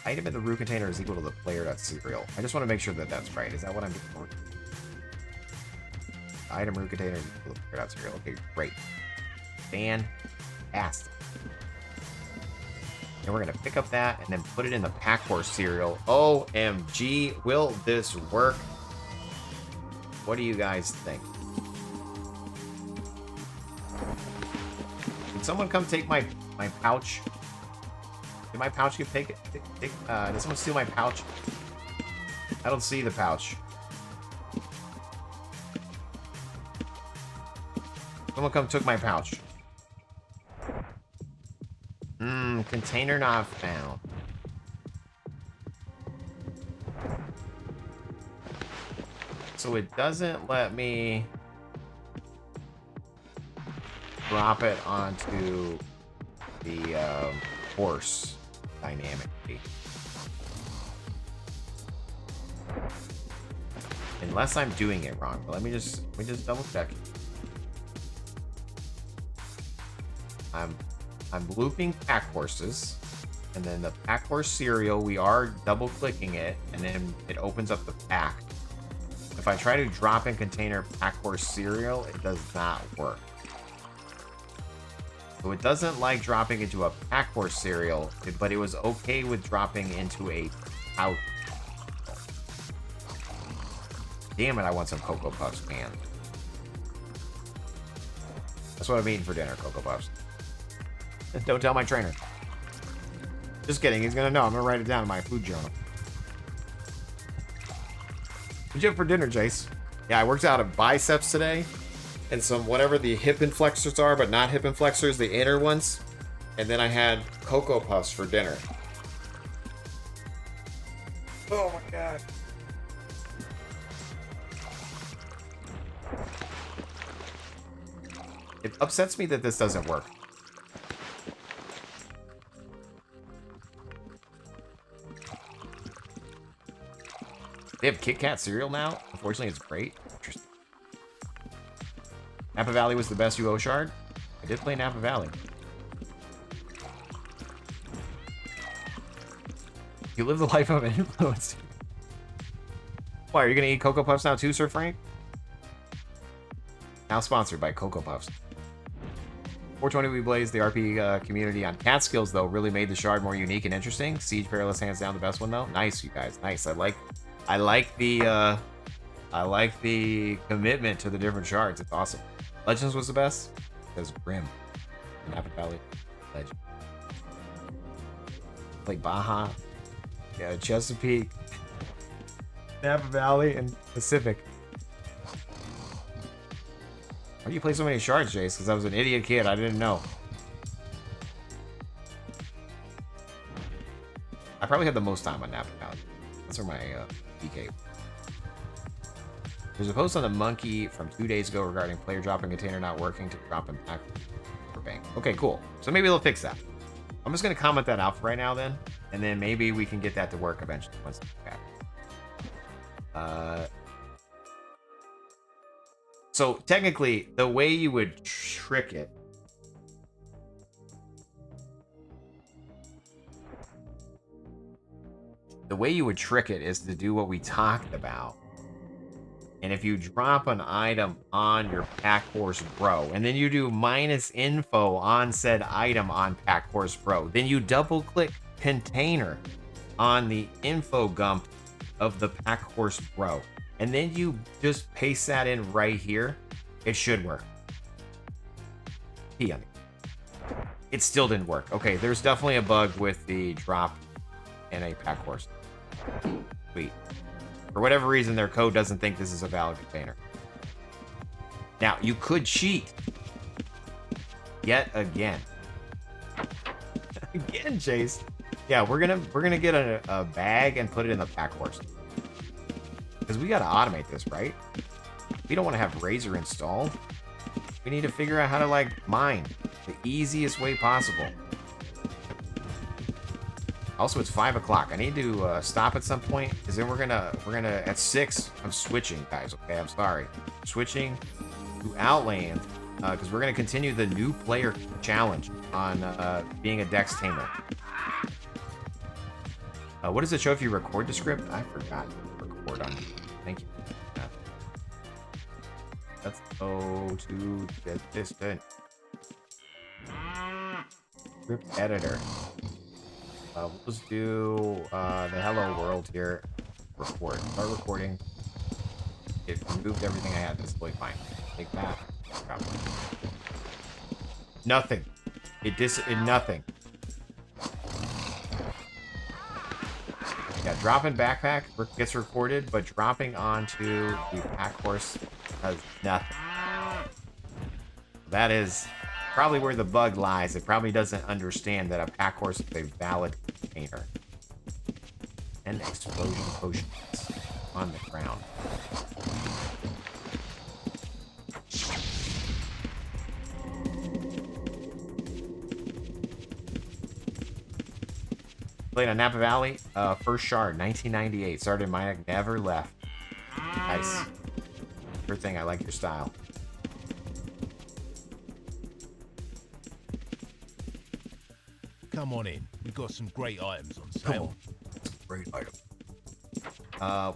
Item in the root container is equal to the player.serial. I just want to make sure that that's right. Is that what I'm doing for? Item root container is equal to player.serial. Okay, great. Fantastic. And we're going to pick up that and then put it in the pack horse serial. OMG, will this work? What do you guys think? Can someone come take my pouch? Did my pouch get taken? Did someone steal my pouch? I don't see the pouch. Someone come took my pouch. Container not found. So it doesn't let me drop it onto the horse dynamically. Unless I'm doing it wrong. But let me just double check. I'm looping pack horses, and then the pack horse serial, we are double clicking it, and then it opens up the pack. If I try to drop in container pack horse serial, it does not work. So it doesn't like dropping into a pack horse serial, but it was okay with dropping into a pouch. Damn it, I want some Cocoa Puffs, man. That's what I'm eating for dinner, Cocoa Puffs. Don't tell my trainer. Just kidding, he's gonna know. I'm gonna write it down in my food journal. What'd you have for dinner, Jace? Yeah, I worked out of biceps today. And some whatever the hip inflexors are, but not hip inflexors, the inner ones. And then I had Cocoa Puffs for dinner. Oh my god. It upsets me that this doesn't work. They have Kit Kat cereal now? Unfortunately, it's great. Interesting. Napa Valley was the best UO shard? I did play Napa Valley. You live the life of an influencer. Why, are you going to eat Cocoa Puffs now too, Sir Frank? Now sponsored by Cocoa Puffs. 420 We Blaze, the RP community on cat skills, though, really made the shard more unique and interesting. Siege Perilous, hands down, the best one, though. Nice, you guys. Nice. I like the commitment to the different shards. It's awesome. Legends was the best because Grim and Napa Valley. Legend. Like Baja, yeah, Chesapeake, Napa Valley, and Pacific. Why do you play so many shards, Jace? Because I was an idiot kid. I didn't know. I probably had the most time on Napa Valley. That's where my PK. There's a post on the monkey from 2 days ago regarding player dropping container not working to drop him back for bank. Okay, cool. So maybe they'll fix that. I'm just going to comment that out for right now then. And then maybe we can get that to work eventually once it's back. So technically, the way you would trick it way you would trick it is to do what we talked about. And if you drop an item on your pack horse bro, and then you do -info on said item on pack horse bro, then you double click container on the info gump of the pack horse bro, and then you just paste that in right here, it should work. It still didn't work. Okay, there's definitely a bug with the drop in a pack horse. Sweet. For whatever reason, their code doesn't think this is a valid container. Now, you could cheat. Yet again. Again, Chase. Yeah, we're gonna get a bag and put it in the pack horse. Because we gotta automate this, right? We don't want to have Razor installed. We need to figure out how to like mine the easiest way possible. Also, it's 5 o'clock. I need to stop at some point, because then we're gonna at 6. I'm switching, guys. Okay, I'm sorry. Switching to Outlands because we're gonna continue the new player challenge on being a Dex Tamer. What does it show if you record the script? I forgot to record on. Thank you. Let's go to this script editor. We'll just do the hello world here. Record. Start recording. It removed everything I had. That's totally fine. Take that. Nothing. It nothing. Yeah, dropping backpack gets recorded, but dropping onto the pack horse does nothing. That is probably where the bug lies. It probably doesn't understand that a pack horse is a valid container. And explosion potions on the ground. Played on Napa Valley, first shard, 1998. Started in Mine, never left. Nice. Sure thing, I like your style.
Come on in. We've got some great items on sale.
Great item.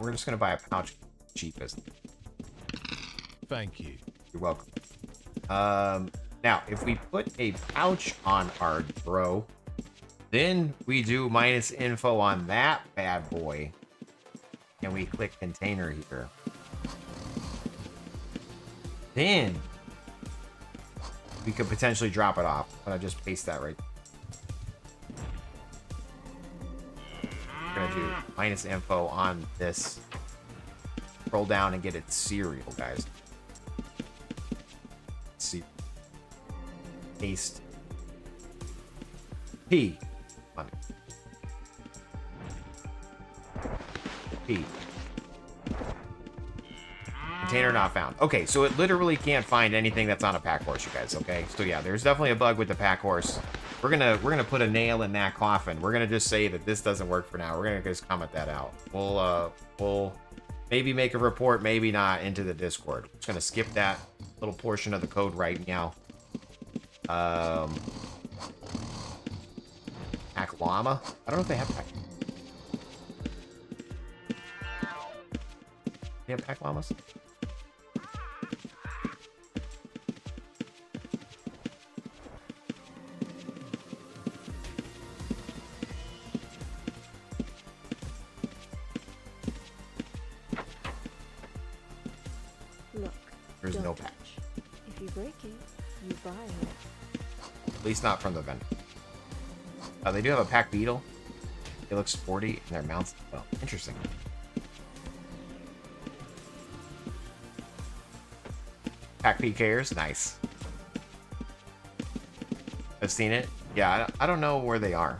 We're just gonna buy a pouch, cheapest.
Thank you.
You're welcome. Now, if we put a pouch on our bro, then we do -info on that bad boy, and we click container here. Then we could potentially drop it off. But I just paste that right. We're gonna do -info on this. Scroll down and get its serial, guys. Let's see. Paste. P. P. Container not found. Okay, so it literally can't find anything that's on a pack horse, you guys. Okay, so yeah, there's definitely a bug with the pack horse. We're gonna put a nail in that coffin. We're gonna just say that this doesn't work for now. We're gonna just comment that out. We'll maybe make a report, maybe not, into the Discord. Just gonna skip that little portion of the code right now. Pack llama. I don't know if they have pack. They have pack llamas.
Look,
There's no
don't
patch.
touch. If you break it, you buy it.
At least not from the vendor. They do have a pack beetle. It looks sporty, and their mounts. Well, interesting. Pack PKers, nice. I've seen it. Yeah, I don't know where they are.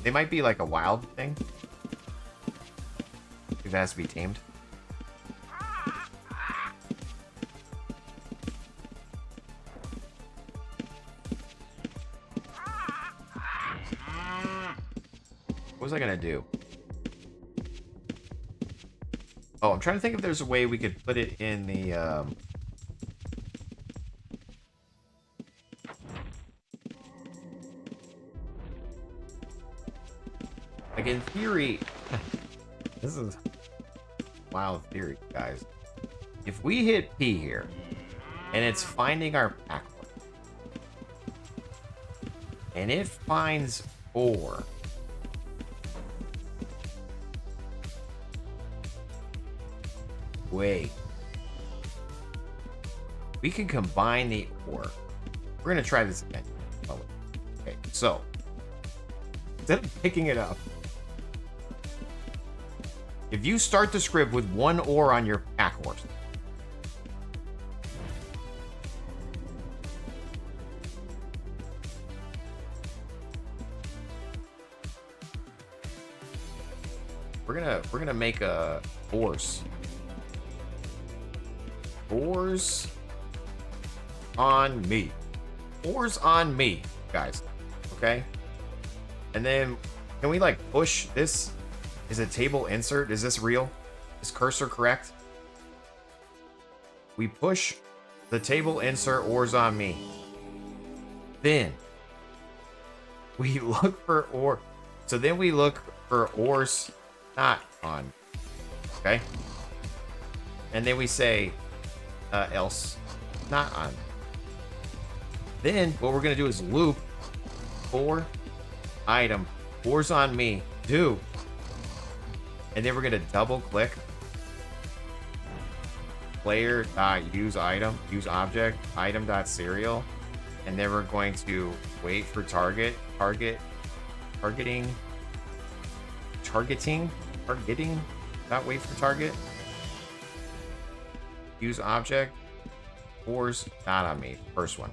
They might be like a wild thing. I think that has to be tamed. What was I gonna do? Oh, I'm trying to think if there's a way we could put it in the like in theory, This is wild theory, guys. If we hit P here, and it's finding our pack, and it finds 4. Wait. We can combine the ore. We're gonna try this again. Oh, okay, so instead of picking it up, if you start the script with 1 ore on your pack horse, we're gonna make a horse. Oars on me. Oars on me, guys. Okay? And then, can we like push this? Is a table insert? Is this real? Is cursor correct? We push the table insert oars on me. Then, we look for ore. So then we look for oars not on. Okay? And then we say, else not on. Then what we're gonna do is loop for item oars on me do, and then we're gonna double click player use item use object item dot serial, and then we're going to wait for targeting not wait for target. Use object, oars not on me. First one.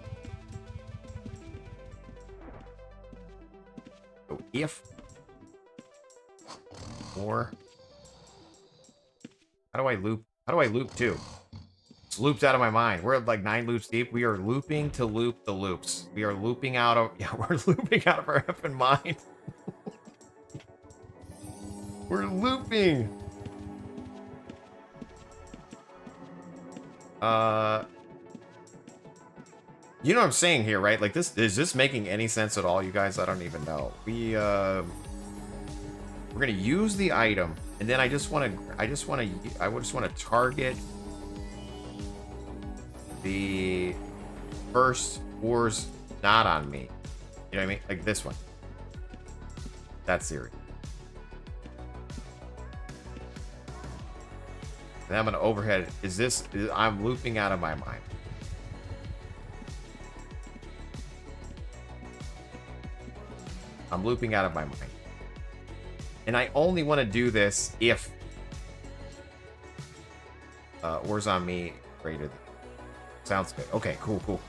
So if or how do I loop? How do I loop too? It's looped out of my mind. We're like 9 loops deep. We are looping to loop the loops. We are looping out of we're looping out of our effing mind. We're looping. You know what I'm saying here, right? Like this, is this making any sense at all, you guys? I don't even know. We're gonna use the item, and then I just want to target the first oars not on me. You know what I mean? Like this one. That series. And I'm gonna overhead. I'm looping out of my mind. I'm looping out of my mind. And I only want to do this if oars on me greater than. Sounds good. Okay, cool.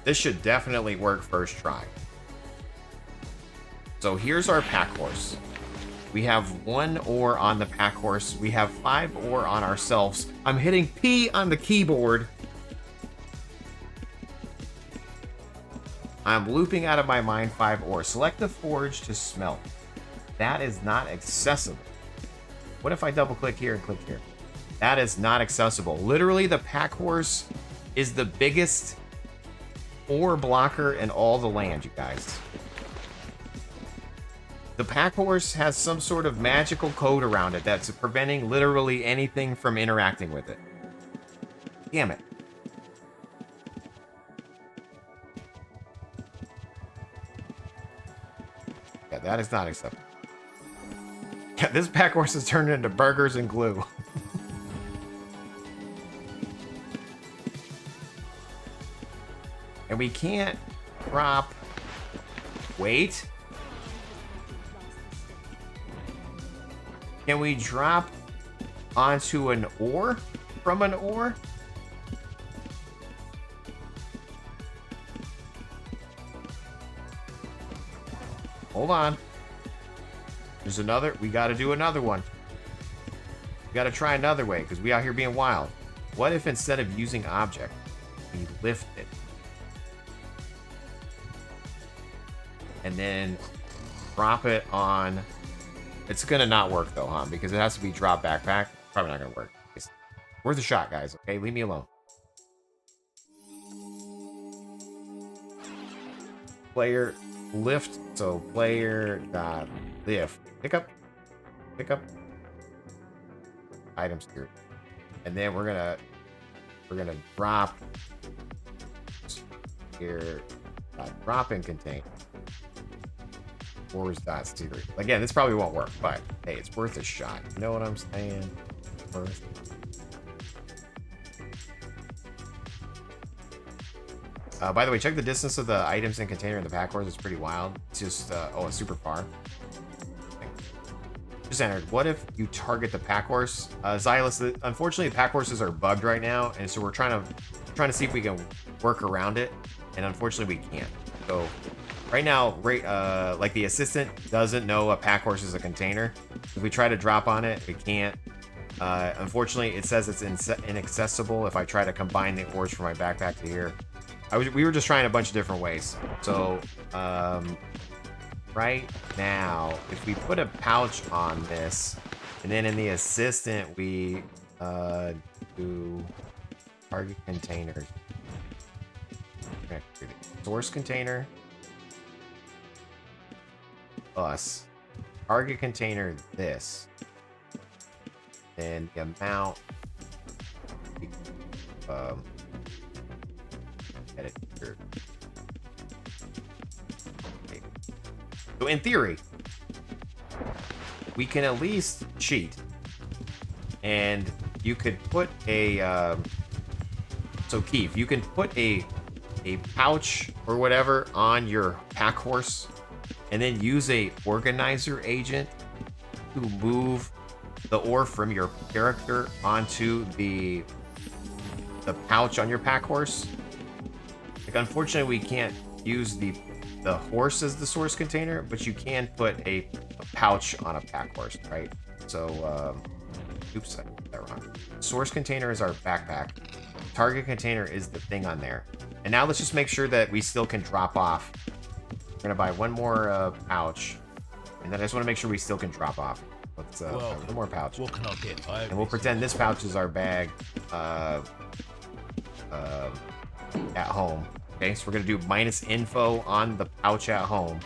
This should definitely work first try. So here's our pack horse. We have 1 ore on the pack horse. We have 5 ore on ourselves. I'm hitting P on the keyboard. I'm looping out of my mind 5 ore. Select the forge to smelt. That is not accessible. What if I double click here and click here? That is not accessible. Literally, the pack horse is the biggest ore blocker in all the land, you guys. The pack horse has some sort of magical code around it that's preventing literally anything from interacting with it. Damn it. Yeah, that is not acceptable. Yeah, this pack horse is turned into burgers and glue. And we can't drop... Wait. Can we drop onto an ore from an ore? Hold on. There's another. We got to do another one. We got to try another way because we out here being wild. What if instead of using object, we lift it? And then drop it on... It's going to not work though, huh? Because it has to be drop backpack. Probably not going to work. It's worth a shot, guys. Okay, leave me alone. Player lift. So player dot lift. Pick up. pick up items here, and then we're gonna drop here, drop in contain. Wars.secret. Again, this probably won't work, but hey, it's worth a shot. You know what I'm saying? Worth. By the way, check the distance of the items in container in the pack horse. It's pretty wild. It's just, oh, it's super far. Just entered. What if you target the pack horse? Xylus, unfortunately, the pack horses are bugged right now, and so we're trying to see if we can work around it, and unfortunately, we can't. So right now, like the assistant doesn't know a pack horse is a container. If we try to drop on it, we can't. Unfortunately, it says it's inaccessible if I try to combine the ores from my backpack to here. We were just trying a bunch of different ways. So right now, if we put a pouch on this, and then in the assistant we do target containers. Source container plus target container this, and the amount edit here. Okay. So in theory, we can at least cheat, and you could put a so Keith, you can put a pouch or whatever on your pack horse, and then use a organizer agent to move the ore from your character onto the pouch on your pack horse. Like, unfortunately, we can't use the horse as the source container, but you can put a pouch on a pack horse, right? So, oops, I got that wrong. Source container is our backpack. Target container is the thing on there. And now let's just make sure that we still can drop off. We're gonna buy one more pouch, and then I just want to make sure we still can drop off. Let's one more pouch.
What can I get?
And we'll pretend this pouch is our bag at home. Okay, so we're gonna do -info on the pouch at home.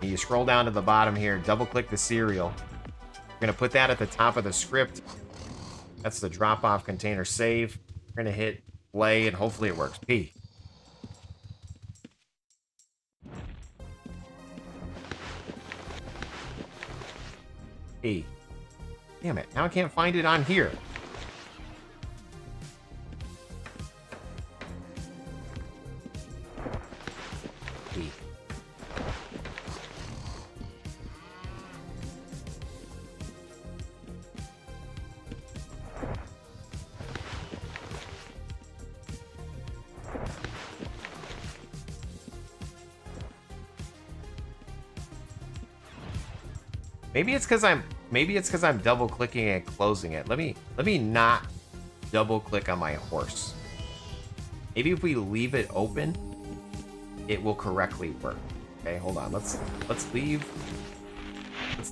And you scroll down to the bottom here, double click the serial. We're gonna put that at the top of the script. That's the drop off container save. We're gonna hit play, and hopefully it works. P. P. Damn it, now I can't find it on here. P. Maybe it's because I'm double clicking and closing it. Let me not double click on my horse. Maybe if we leave it open, it will correctly work. Okay, hold on. Let's leave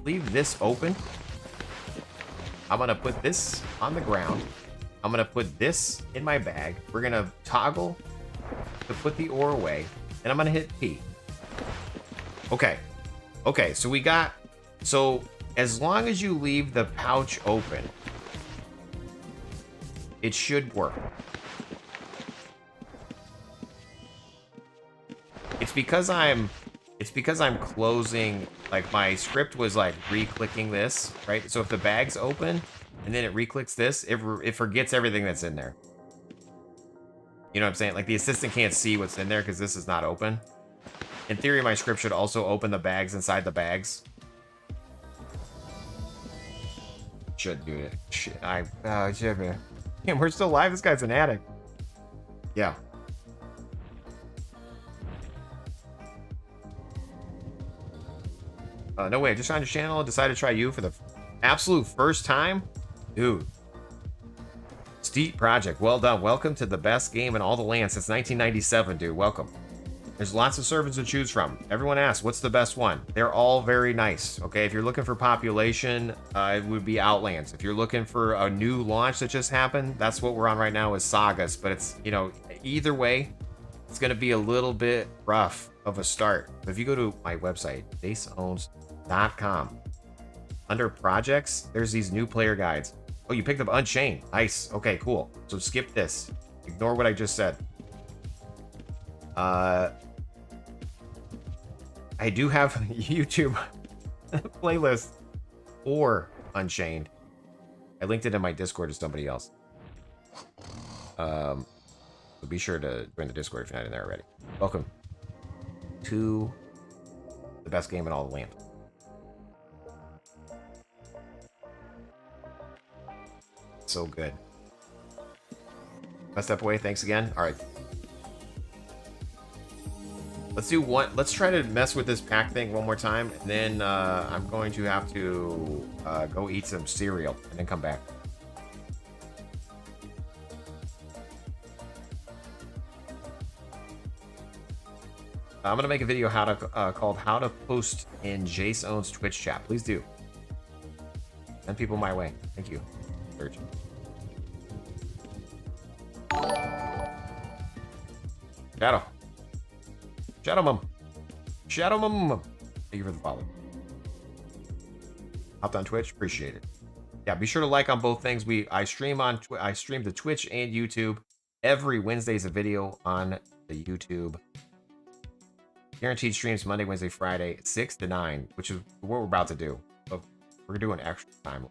this open. I'm gonna put this on the ground. I'm gonna put this in my bag. We're gonna toggle to put the ore away, and I'm gonna hit P. Okay, so we got. So, as long as you leave the pouch open, it should work. It's because I'm closing, like my script was like re-clicking this, right? So if the bag's open and then it re-clicks this, it forgets everything that's in there. You know what I'm saying? Like the assistant can't see what's in there because this is not open. In theory, my script should also open the bags inside the bags. Should do it. Shit, shit, man. Damn, we're still live. This guy's an addict. Yeah. No way. I just found your channel and decided to try you for the absolute first time, dude. Steep project. Well done. Welcome to the best game in all the land since 1997, dude. Welcome. There's lots of servers to choose from. Everyone asks, what's the best one? They're all very nice, okay? If you're looking for population, it would be Outlands. If you're looking for a new launch that just happened, that's what we're on right now is Sagas. But it's, you know, either way, it's going to be a little bit rough of a start. But if you go to my website, JaseOwns.com, under projects, there's these new player guides. Oh, you picked up Unchained. Nice. Okay, cool. So skip this. Ignore what I just said. I do have a YouTube playlist for Unchained. I linked it in my Discord to somebody else. So be sure to join the Discord if you're not in there already. Welcome to the best game in all the land. So good. I'll step away. Thanks again. All right. Let's do one. Let's try to mess with this pack thing one more time, and then I'm going to have to go eat some cereal and then come back. I'm gonna make a video called "How to Post in JaseOwns Twitch Chat." Please do. Send people my way. Thank you. Serge. Shadow. Shadow Mum. Shadow Mum. Thank you for the follow. Hopped on Twitch. Appreciate it. Yeah, be sure to like on both things. I stream to Twitch and YouTube. Every Wednesday's a video on the YouTube. Guaranteed streams Monday, Wednesday, Friday, 6 to 9, which is what we're about to do. But we're doing extra time.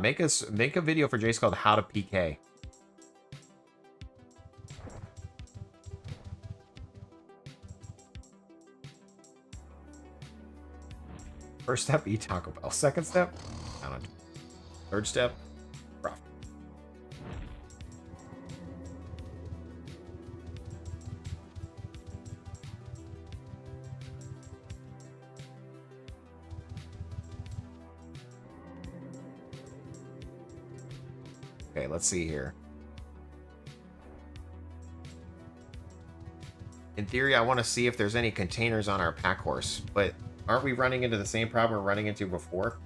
Make a video for Jace called "How to PK." First step, eat Taco Bell. Second step, I don't know. Third step, rough. Okay, let's see here. In theory, I want to see if there's any containers on our pack horse, but aren't we running into the same problem we're running into before?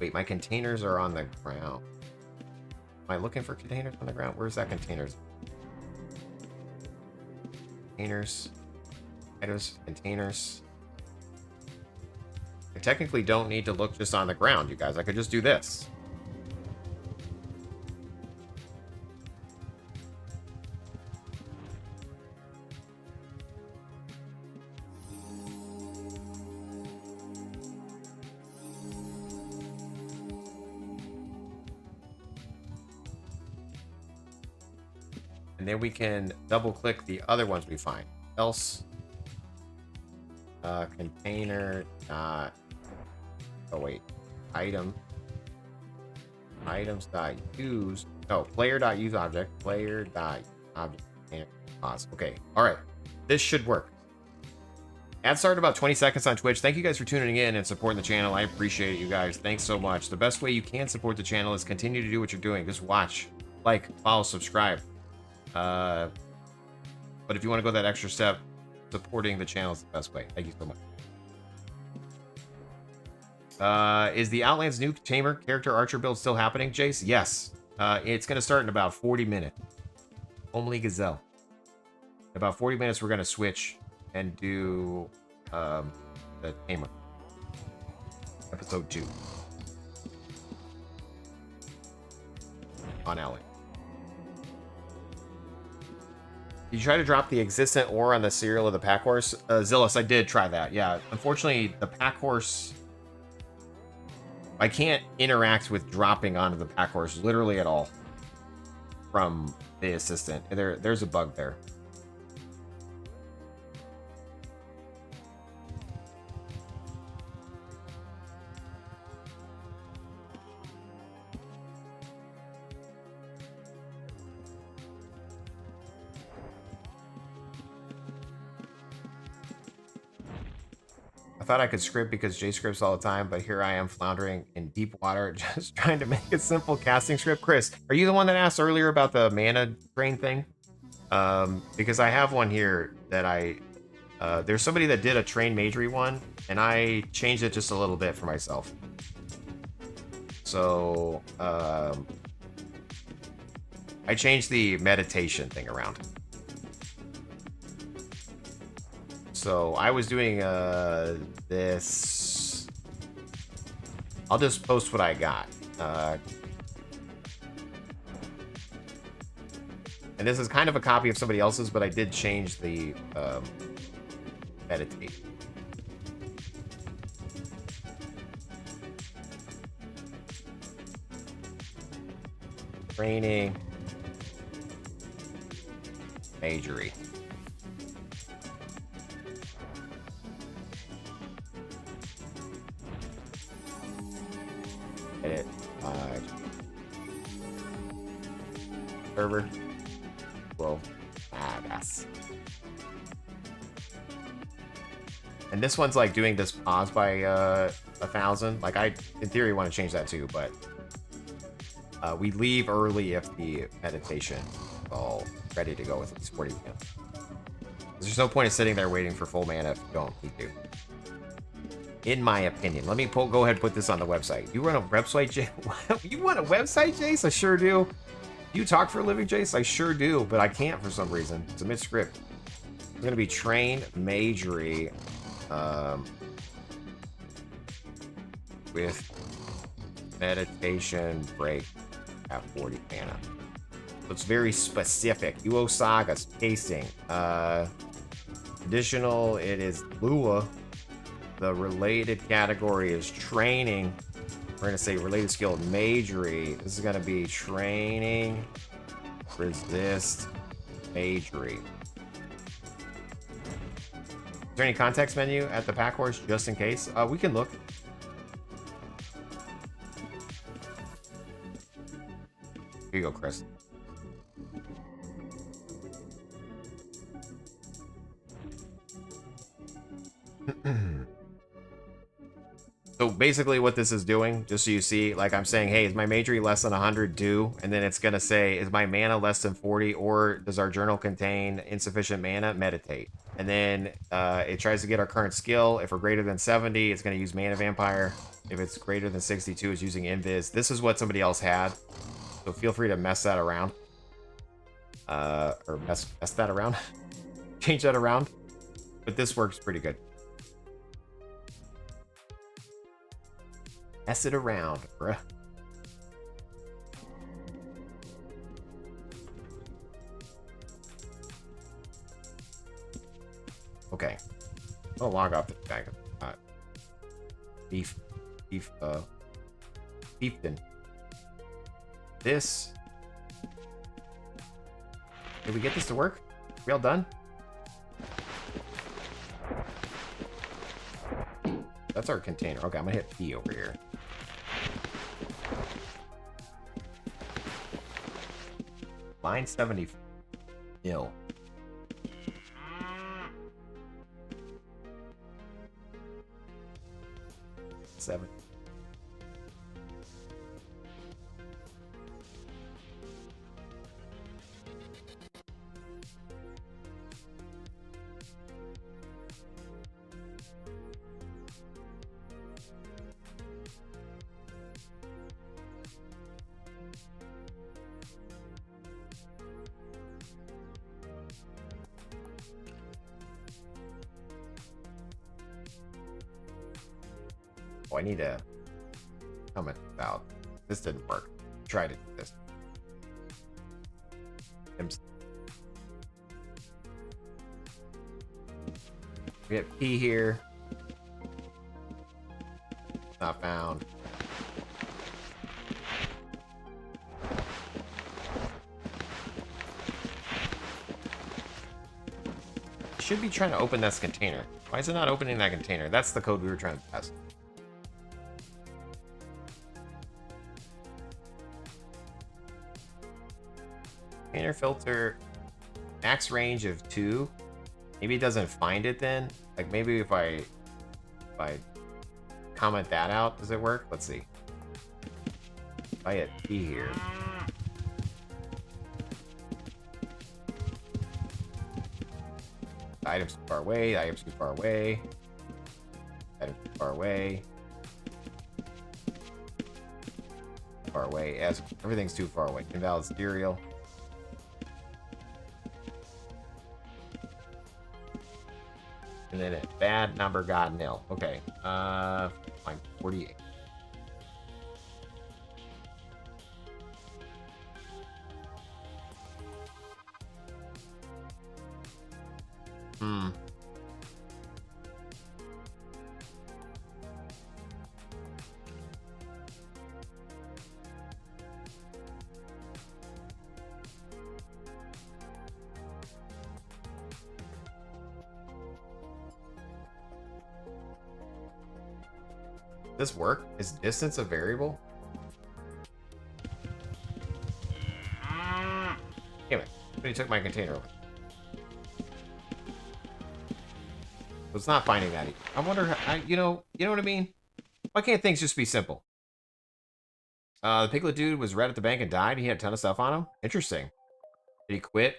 Wait, my containers are on the ground. Am I looking for containers on the ground? Where's that containers? Containers. Items, containers. I technically don't need to look just on the ground, you guys. I could just do this. And then we can double click the other ones we find. Else, container dot, oh wait, item, items dot use, no, player dot use object, player dot object, and pause. Okay, all right, this should work. Ad start in about 20 seconds on Twitch. Thank you guys for tuning in and supporting the channel. I appreciate it, you guys. Thanks so much. The best way you can support the channel is continue to do what you're doing. Just watch, like, follow, subscribe. But if you want to go that extra step, supporting the channel is the best way. Thank you so much. Is the Outlands new Tamer character archer build still happening, Jace? Yes. It's going to start in about 40 minutes. Homely Gazelle. In about 40 minutes, we're going to switch and do the Tamer. Episode 2. On Outlands. Did you try to drop the existent ore on the cereal of the pack horse? Zillis, I did try that. Yeah, unfortunately, the pack horse... I can't interact with dropping onto the pack horse literally at all from the assistant. There's a bug there. I thought I could script because Jay scripts all the time, but here I am floundering in deep water, just trying to make a simple casting script. Chris, are you the one that asked earlier about the mana drain thing? Because I have one here that there's somebody that did a train magery one, and I changed it just a little bit for myself. So, I changed the meditation thing around. So So I was doing this. I'll just post what I got. And this is kind of a copy of somebody else's, but I did change the meditate. Training. Magery. Edit. Server. UO Sagas. And this one's like doing this pause by 1,000. Like I, in theory, want to change that too, but we leave early if the meditation is all ready to go with at least 40 minutes. There's no point in sitting there waiting for full mana if you don't need to. In my opinion. Let me go ahead and put this on the website. You run a website, Jace? You want a website, Jace? I sure do. You talk for a living, Jace? I sure do, but I can't for some reason. Submit script. It's going to be train magery with meditation break at 40 mana. So it's very specific. UO Sagas, pacing. Additional, it is Lua. The related category is training. We're going to say related skill magery. This is going to be training, resist, magery. Is there any context menu at the pack horse just in case? We can look. Here you go, Chris. So basically what this is doing, just so you see, like I'm saying, hey, is my magery less than 100? Do. And then it's going to say, is my mana less than 40? Or does our journal contain insufficient mana? Meditate. And then it tries to get our current skill. If we're greater than 70, it's going to use Mana Vampire. If it's greater than 62, it's using Invis. This is what somebody else had. So feel free to mess that around. Or mess that around. Change that around. But this works pretty good. Mess it around, bruh. Okay. I'll log off the guy. Beefton. This. Did we get this to work? We all done? That's our container. Okay, I'm gonna hit P over here. Line 70. Ill. Seven. Oh, I need to comment about this. Didn't work. Try to do this. We have P here. Not found. Should be trying to open this container. Why is it not opening that container? That's the code we were trying to test. Container filter, max range of 2. Maybe it doesn't find it then. Like maybe if I comment that out, does it work? Let's see. If I hit P here. The item's too far away, the item's too far away. Item's too far away. Far away. As everything's too far away. Invalid serial. And then a bad number got nil. Okay. Fine. 48. Hmm. This work? Is distance a variable? Damn it. Somebody took my container over. It's not finding that. I wonder how, you know what I mean? Why can't things just be simple? The piglet dude was right at the bank and died. He had a ton of stuff on him. Interesting. Did he quit?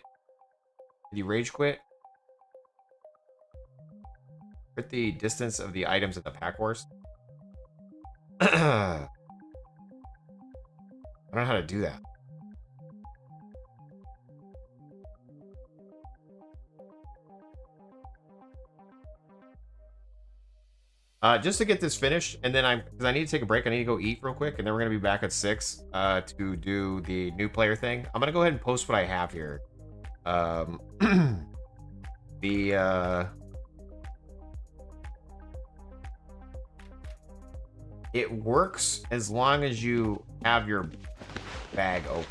Did he rage quit? Quit the distance of the items in the pack horse. I don't know how to do that. Just to get this finished, and then because I need to take a break. I need to go eat real quick, and then we're gonna be back at 6 to do the new player thing. I'm gonna go ahead and post what I have here. It works as long as you have your bag open.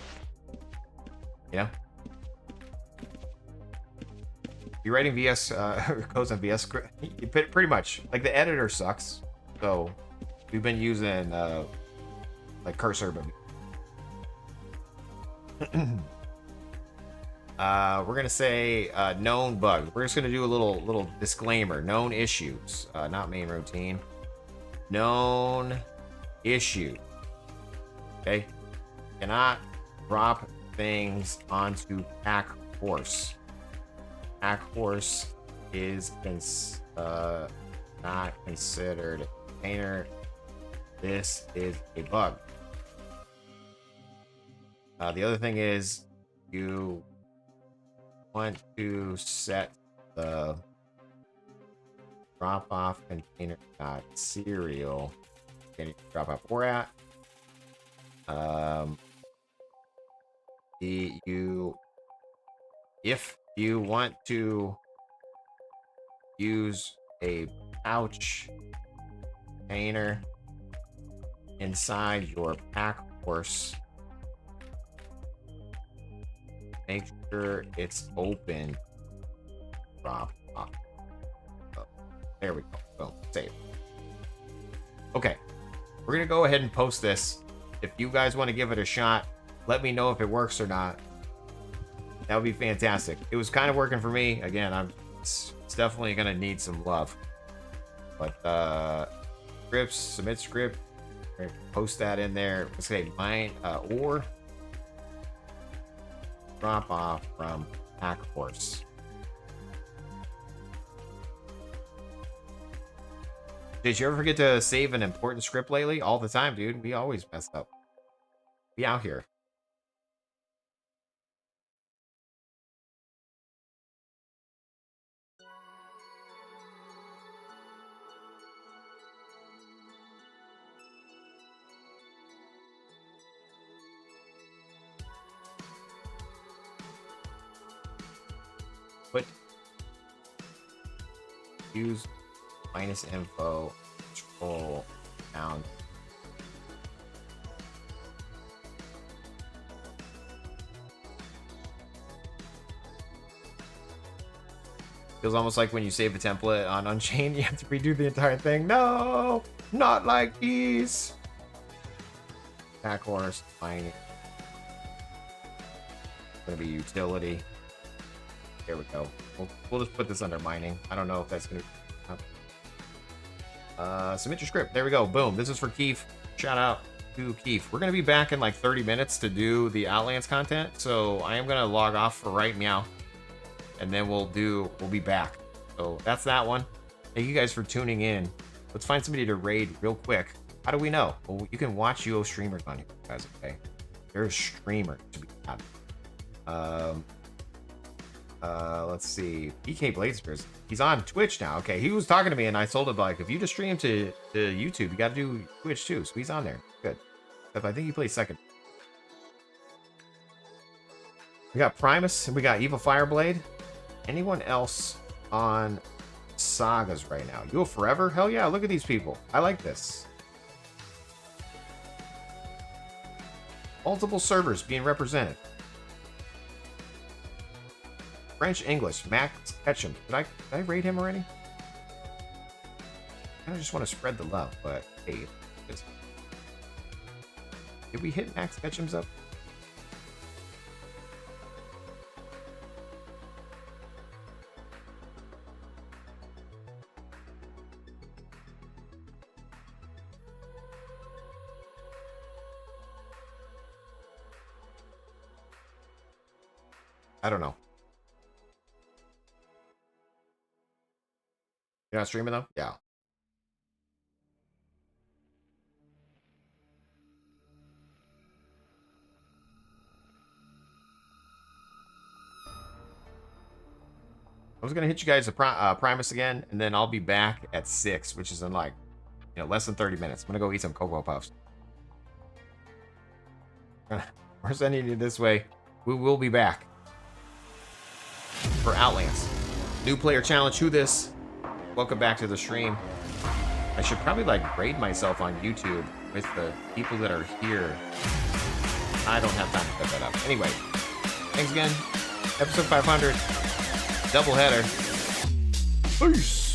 You know? You're writing VS codes on VS script. Pretty much. Like, the editor sucks. So, we've been using, like, cursor. But we're going to say known bug. We're just going to do a little disclaimer. Known issues. Not main routine. Known issue. Okay? Cannot drop things onto pack horse. Pack horse is not considered a container. This is a bug. The other thing is you want to set the drop off container serial. Can you drop off where at? If you want to use a pouch container inside your pack horse, make sure it's open. Drop off. Oh, there we go. Boom. Save. Okay. We're going to go ahead and post this. If you guys want to give it a shot, let me know if it works or not. That would be fantastic. It was kind of working for me. Again, it's definitely going to need some love. But scripts, submit script. Post that in there. Let's say mine or drop off from pack horse. Did you ever forget to save an important script lately? All the time, dude. We always mess up. Be out here. Put use minus info control down. Feels almost like when you save a template on Unchained, you have to redo the entire thing. No, not like these. Pack horse, mining. Gonna be utility. There we go. We'll just put this under mining. I don't know if that's gonna be submit your script. There we go. Boom. This is for Keith. Shout out to Keith. We're gonna be back in like 30 minutes to do the Outlands content. So I am gonna log off for right meow. And then we'll be back. So that's that one. Thank you guys for tuning in. Let's find somebody to raid real quick. How do we know? Well, you can watch UO streamers on here, guys, okay? There's streamers to be had. Let's see. BK Bladespears. He's on Twitch now. Okay, he was talking to me, and I told him, like, if you just stream to YouTube, you got to do Twitch too. So he's on there. Good. But I think he plays second. We got Primus, and we got Evil Fireblade. Anyone else on Sagas right now? UO Forever? Hell yeah, look at these people. I like this. Multiple servers being represented. French English, Max Ketchum. Did I rate him already? I just want to spread the love, but hey, did we hit Max Ketchum's up? I don't know. You're not streaming though? Yeah. I was gonna hit you guys a Primus again, and then I'll be back at 6, which is in like, less than 30 minutes. I'm gonna go eat some Cocoa Puffs. We're sending you this way. We will be back for Outlands. New player challenge. Who this? Welcome back to the stream. I should probably like grade myself on YouTube with the people that are here. I don't have time to set that up. Anyway, thanks again. Episode 500. Double header. Peace.